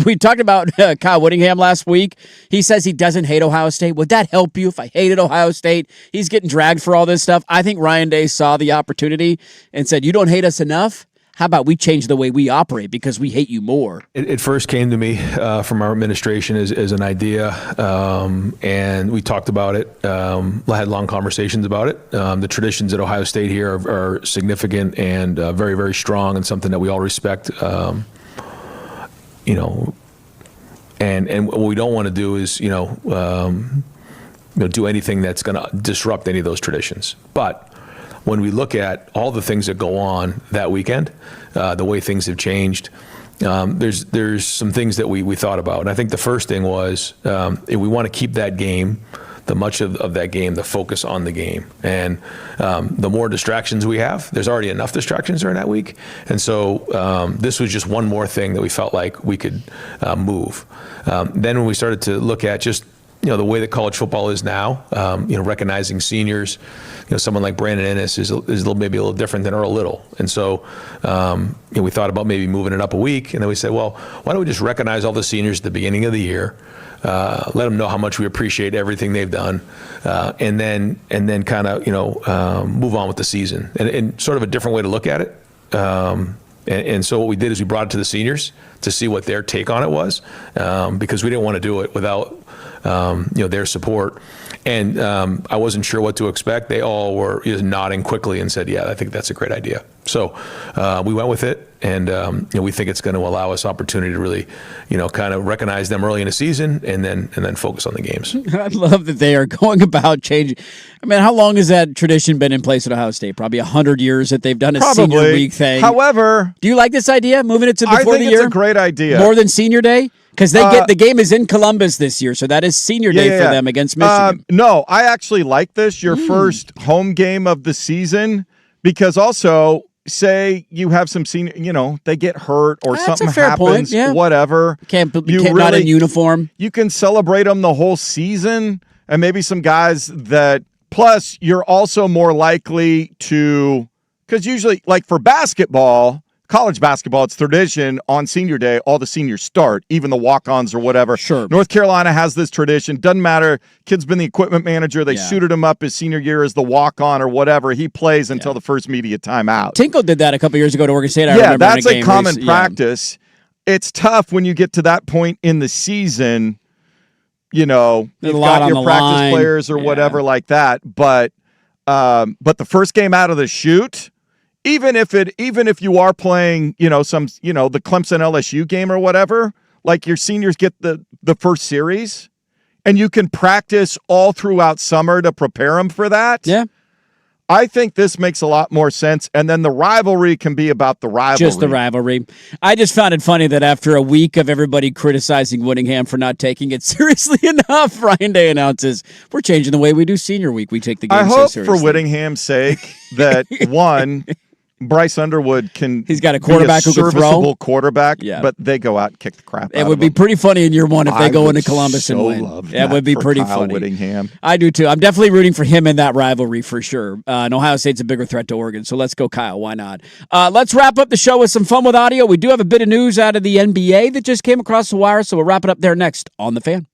We talked about Kyle Whittingham last week. He says he doesn't hate Ohio State. Would that help you if I hated Ohio State? He's getting dragged for all this stuff. I think Ryan Day saw the opportunity and said, you don't hate us enough? How about we change the way we operate because we hate you more? It first came to me from our administration as an idea, and we talked about it, had long conversations about it. The traditions at Ohio State here are significant and very, very strong and something that we all respect. And what we don't want to do is, do anything that's going to disrupt any of those traditions. But when we look at all the things that go on that weekend, the way things have changed, there's some things that we thought about. And I think the first thing was if we want to keep that game, the much of that game, the focus on the game. And the more distractions we have, there's already enough distractions during that week. And so this was just one more thing that we felt like we could move. Then when we started to look at just the way that college football is now, recognizing seniors, someone like Brandon Ennis is maybe a little different than Earl Little. And so, we thought about maybe moving it up a week. And then we said, well, why don't we just recognize all the seniors at the beginning of the year, let them know how much we appreciate everything they've done, and then kind of, move on with the season. And sort of a different way to look at it. And so what we did is we brought it to the seniors to see what their take on it was, because we didn't want to do it without their support. And I wasn't sure what to expect. They all were nodding quickly and said, "Yeah, I think that's a great idea." So we went with it, and we think it's going to allow us opportunity to really, kind of recognize them early in the season, and then focus on the games. I love that they are going about changing. I mean, how long has that tradition been in place at Ohio State? Probably 100 years that they've done a senior week thing. However, do you like this idea, moving it to before the year? I think it's a great idea. More than senior day? Because the game is in Columbus this year, so that is senior day for them against Michigan. No, I actually like this, your first home game of the season, because also, say you have some senior, they get hurt or something happens, whatever. Not in uniform. You can celebrate them the whole season, and maybe some guys that, plus you're also more likely to, because usually, like for basketball, college basketball, it's tradition on senior day, all the seniors start, even the walk-ons or whatever. Sure. North Carolina has this tradition. Doesn't matter. Kid's been the equipment manager. They suited him up his senior year as the walk-on or whatever. He plays until the first media timeout. Tinkle did that a couple years ago at Oregon State. I remember that's in a game common practice. It's tough when you get to that point in the season. You've got your practice players or whatever like that. But the first game out of the chute, even if you are playing, the Clemson LSU game or whatever, like your seniors get the first series, and you can practice all throughout summer to prepare them for that. Yeah. I think this makes a lot more sense, and then the rivalry can be about the rivalry. Just the rivalry. I just found it funny that after a week of everybody criticizing Whittingham for not taking it seriously enough, Ryan Day announces, we're changing the way we do senior week. We take the game so seriously. I hope for Whittingham's sake that, one, Bryce Underwood he's got a quarterback who can throw. Serviceable quarterback, but they go out and kick the crap out of him. It would be pretty funny in year one if they go into Columbus and win. That would be pretty Kyle funny. Whittingham. I do too. I'm definitely rooting for him in that rivalry for sure. And Ohio State's a bigger threat to Oregon, so let's go Kyle. Why not? Let's wrap up the show with some fun with audio. We do have a bit of news out of the NBA that just came across the wire, so we'll wrap it up there next on The Fan.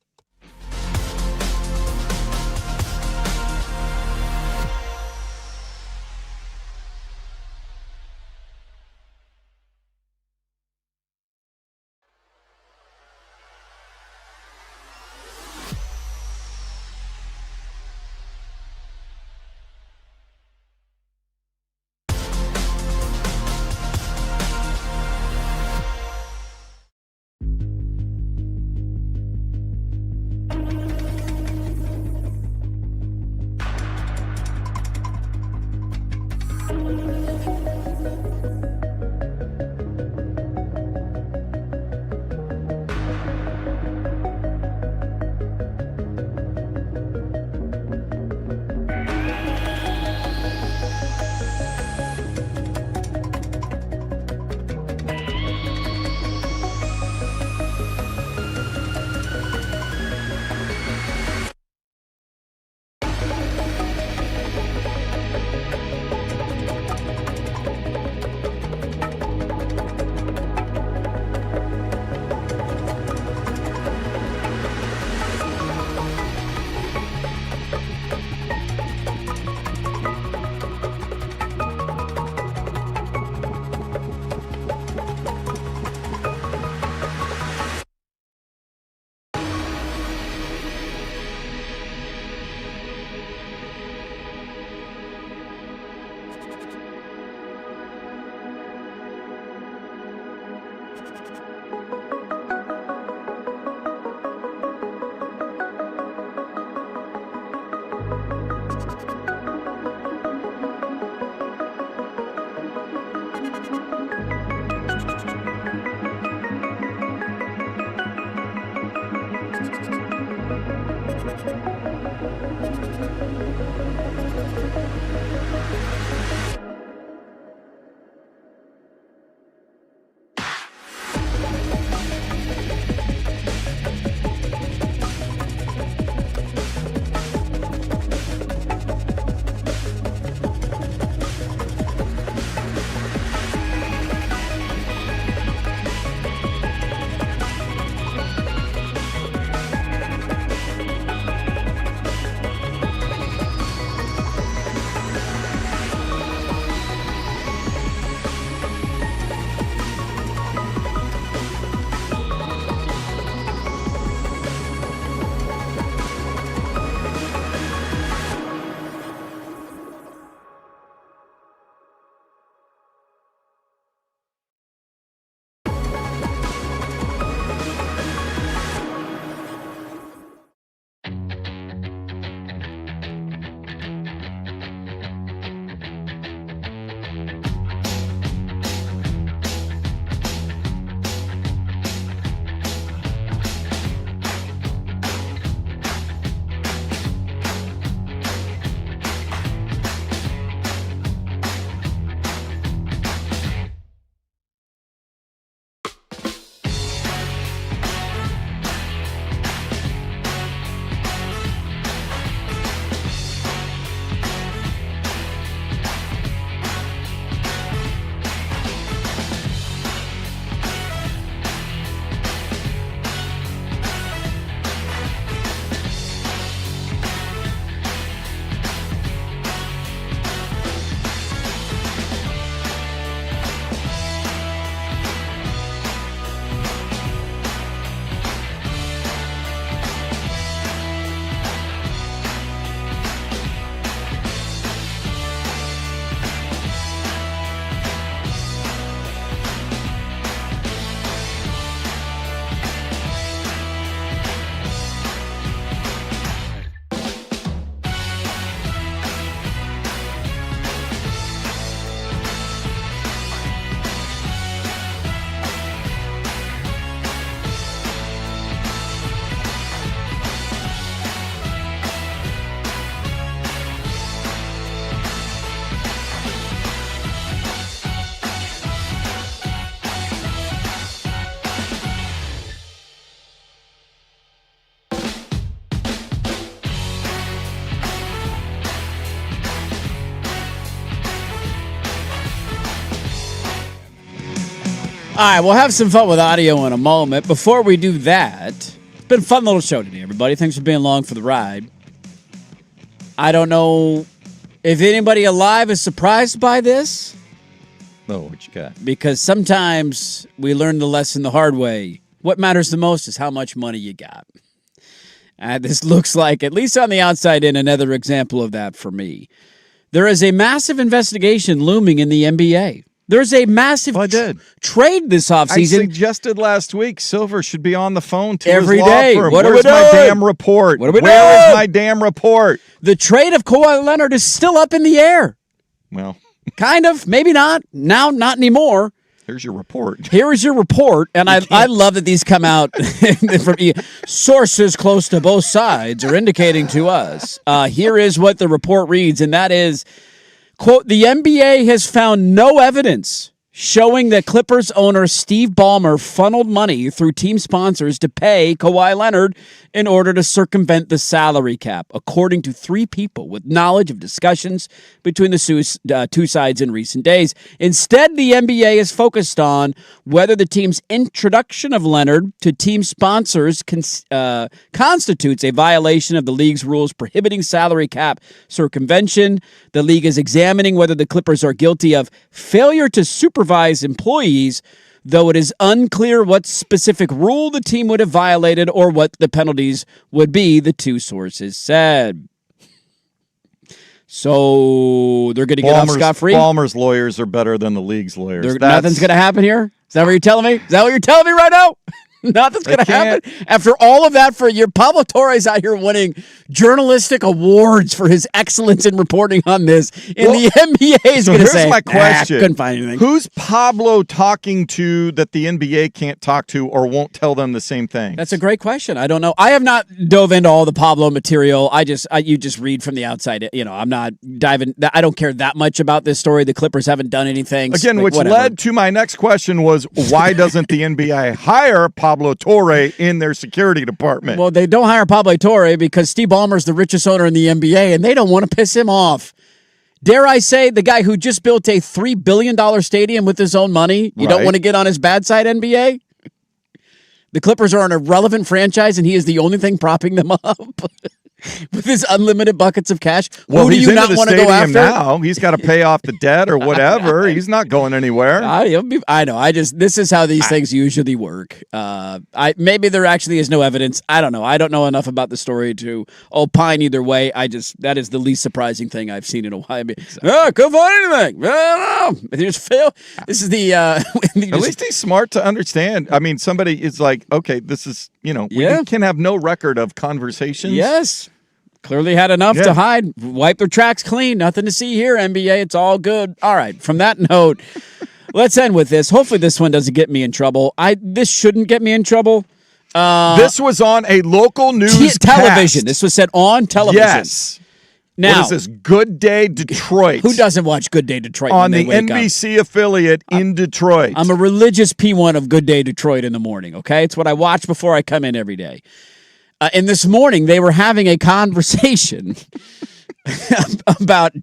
All right, we'll have some fun with audio in a moment. Before we do that, it's been a fun little show today, everybody. Thanks for being along for the ride. I don't know if anybody alive is surprised by this. No, what you got? Because sometimes we learn the lesson the hard way. What matters the most is how much money you got. This looks like, at least on the outside in, another example of that for me. There is a massive investigation looming in the NBA. There's a massive trade this offseason. I suggested last week Silver should be on the phone to every his day. law firm. What Where's my damn report? What are we doing? Where is my damn report? The trade of Kawhi Leonard is still up in the air. Well, kind of, maybe not. Now, not anymore. Here's your report. Here is your report, and I love that these come out from sources close to both sides are indicating to us. Here is what the report reads, and that is, quote, the NBA has found no evidence showing that Clippers owner Steve Ballmer funneled money through team sponsors to pay Kawhi Leonard in order to circumvent the salary cap, according to 3 people with knowledge of discussions between the two sides in recent days. Instead, the NBA is focused on whether the team's introduction of Leonard to team sponsors constitutes a violation of the league's rules prohibiting salary cap circumvention. The league is examining whether the Clippers are guilty of failure to supervise employees, though it is unclear what specific rule the team would have violated or what the penalties would be, the 2 sources said. So they're going to get off scot-free? Ballmer's lawyers are better than the league's lawyers. Nothing's going to happen here? Is that what you're telling me? Is that what you're telling me right now? Nothing's going to happen? After all of that, for your Pablo Torres out here winning journalistic awards for his excellence in reporting on this, and the NBA is going to say, here's my question. Couldn't find anything. Who's Pablo talking to that the NBA can't talk to or won't tell them the same thing? That's a great question. I don't know. I have not dove into all the Pablo material. You just read from the outside. I'm not diving. I don't care that much about this story. The Clippers haven't done anything. Again, which led to my next question was, why doesn't the NBA hire Pablo Torre in their security department? Well, they don't hire Pablo Torre because Steve Ballmer's the richest owner in the NBA, and they don't want to piss him off. Dare I say, the guy who just built a $3 billion stadium with his own money, you don't want to get on his bad side, NBA? The Clippers are an irrelevant franchise, and he is the only thing propping them up. With his unlimited buckets of cash, well, who do you not want to go after? Now he's got to pay off the debt or whatever. He's not going anywhere. I know. This is how these things usually work. Maybe there actually is no evidence. I don't know. I don't know enough about the story to opine either way. That is the least surprising thing I've seen in a while. Couldn't find anything. I don't know. Just fail. This is the. At least he's smart to understand. I mean, somebody is like, okay, this is we can have no record of conversations. Yes. Clearly had enough to hide. Wipe their tracks clean. Nothing to see here, NBA. It's all good. All right. From that note, let's end with this. Hopefully this one doesn't get me in trouble. This shouldn't get me in trouble. This was on a local news television. This was said on television. Yes. Now, what is this? Good Day Detroit. Who doesn't watch Good Day Detroit on the NBC affiliate in Detroit? I'm a religious P1 of Good Day Detroit in the morning, okay? It's what I watch before I come in every day. And this morning, they were having a conversation about,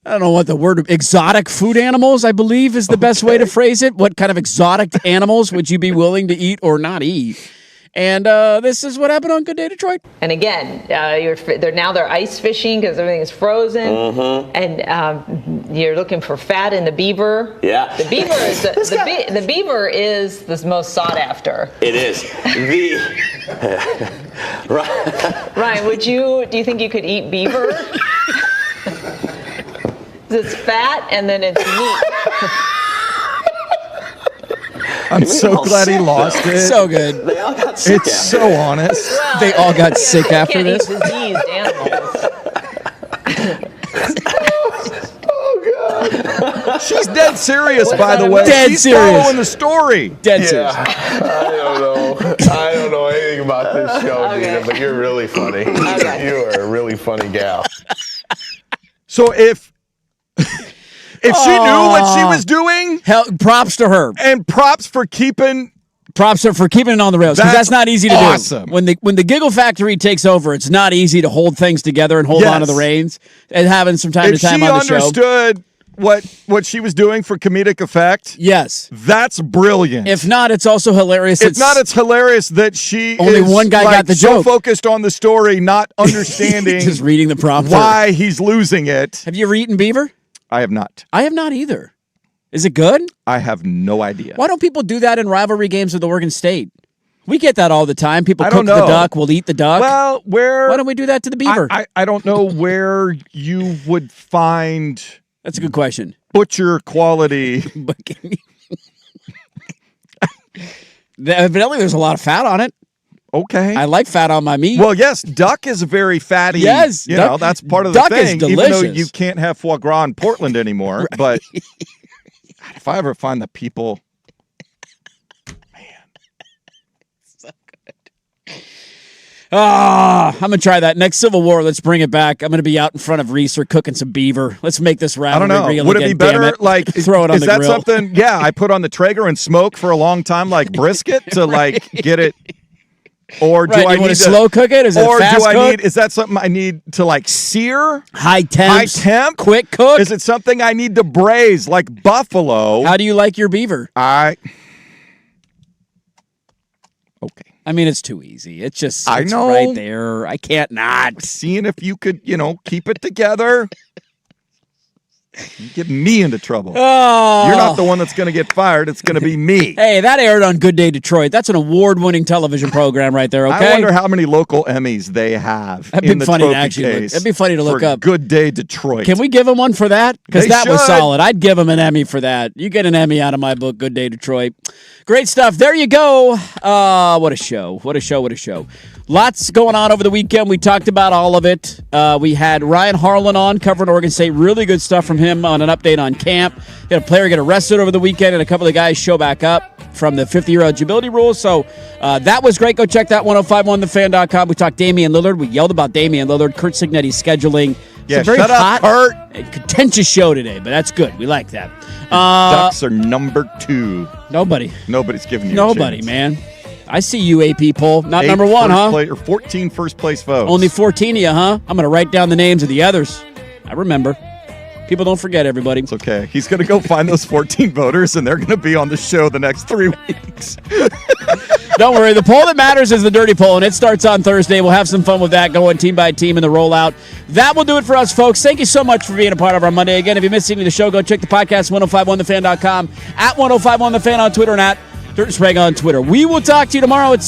I don't know what the word, exotic food animals, I believe is the best way to phrase it. What kind of exotic animals would you be willing to eat or not eat? And this is what happened on Good Day Detroit. And again, they're ice fishing because everything is frozen. Mm-hmm. And you're looking for fat in the beaver. Yeah. The beaver is the beaver is the most sought after. It is. Ryan, do you think you could eat beaver? It's fat and then it's meat. I'm so glad he lost it. So good. They all got sick. It's so honest. Well, they all got sick after this. Can't eat diseased animals. Oh God. She's dead serious, by the way. She's following the story. Dead serious. I don't know anything about this show, Dina, but you're really funny. Okay. You are a really funny gal. So if she knew what she was doing, props to her, and props for keeping it on the rails, because that's not easy to do. When the Giggle Factory takes over, it's not easy to hold things together and hold on to the reins, and having some time to time on the show. If she understood what she was doing for comedic effect? Yes. That's brilliant. If not, it's also hilarious. It's hilarious that she only is, one guy got the joke. So focused on the story, not understanding just reading the prompter. Why he's losing it. Have you ever eaten beaver? I have not. I have not either. Is it good? I have no idea. Why don't people do that in rivalry games with Oregon State? We get that all the time. People cook the duck, we'll eat the duck. Well, why don't we do that to the beaver? I don't know where you would find. That's a good question. Butcher quality. Evidently, there's a lot of fat on it. Okay. I like fat on my meat. Well, yes, duck is very fatty. Yes. You know, that's part of the duck thing. Is delicious. Even though you can't have foie gras in Portland anymore. Right. But if I ever find the people. I'm going to try that. Next Civil War, let's bring it back. I'm going to be out in front of Reese or cooking some beaver. Let's make this rivalry I don't know. real Would again, it be better, like, throw it on is the that grill. something, I put on the Traeger and smoke for a long time like brisket to, like, get it, or do I need to slow cook it? Is it fast cook? Is that something I need to, like, sear? High temp? Quick cook? Is it something I need to braise like buffalo? How do you like your beaver? Okay. I mean, it's too easy. It's just I know. Right there. I can't not. Seeing if you could, keep it together. You get me into trouble. Oh. You're not the one that's going to get fired. It's going to be me. Hey, that aired on Good Day Detroit. That's an award-winning television program right there, okay? I wonder how many local Emmys they have. That'd in be the funny to trophy actually case that'd be funny to look for up. Good Day Detroit. Can we give them one for that? Because They that was should. solid. I'd give them an Emmy for that. You get an Emmy out of my book, Good Day Detroit. Great stuff. There you go. What a show. What a show. What a show. Lots going on over the weekend. We talked about all of it. We had Ryan Harlan on covering Oregon State. Really good stuff from him on an update on camp. We had a player get arrested over the weekend and a couple of guys show back up from the 50-year eligibility rule. So that was great. Go check that 1051thefan.com. We talked Damian Lillard. We yelled about Damian Lillard. Kurt Signetti's scheduling. Yeah, it's a very shut up, hot, Kurt. contentious show today, but that's good. We like that. Ducks are number 2. Nobody's giving you a chance. Man. I see you, AP poll. Not number 1, huh? Or 14 first-place votes. Only 14 of you, huh? I'm going to write down the names of the others. I remember. People don't forget, everybody. It's okay. He's going to go find those 14 voters, and they're going to be on the show the next 3 weeks. Don't worry. The poll that matters is the Dirty Poll, and it starts on Thursday. We'll have some fun with that, going team by team in the rollout. That will do it for us, folks. Thank you so much for being a part of our Monday. Again, if you missed any of the show, go check the podcast, 1051thefan.com, at 1051thefan on Twitter, and at Dirt and Sprague on Twitter. We will talk to you tomorrow at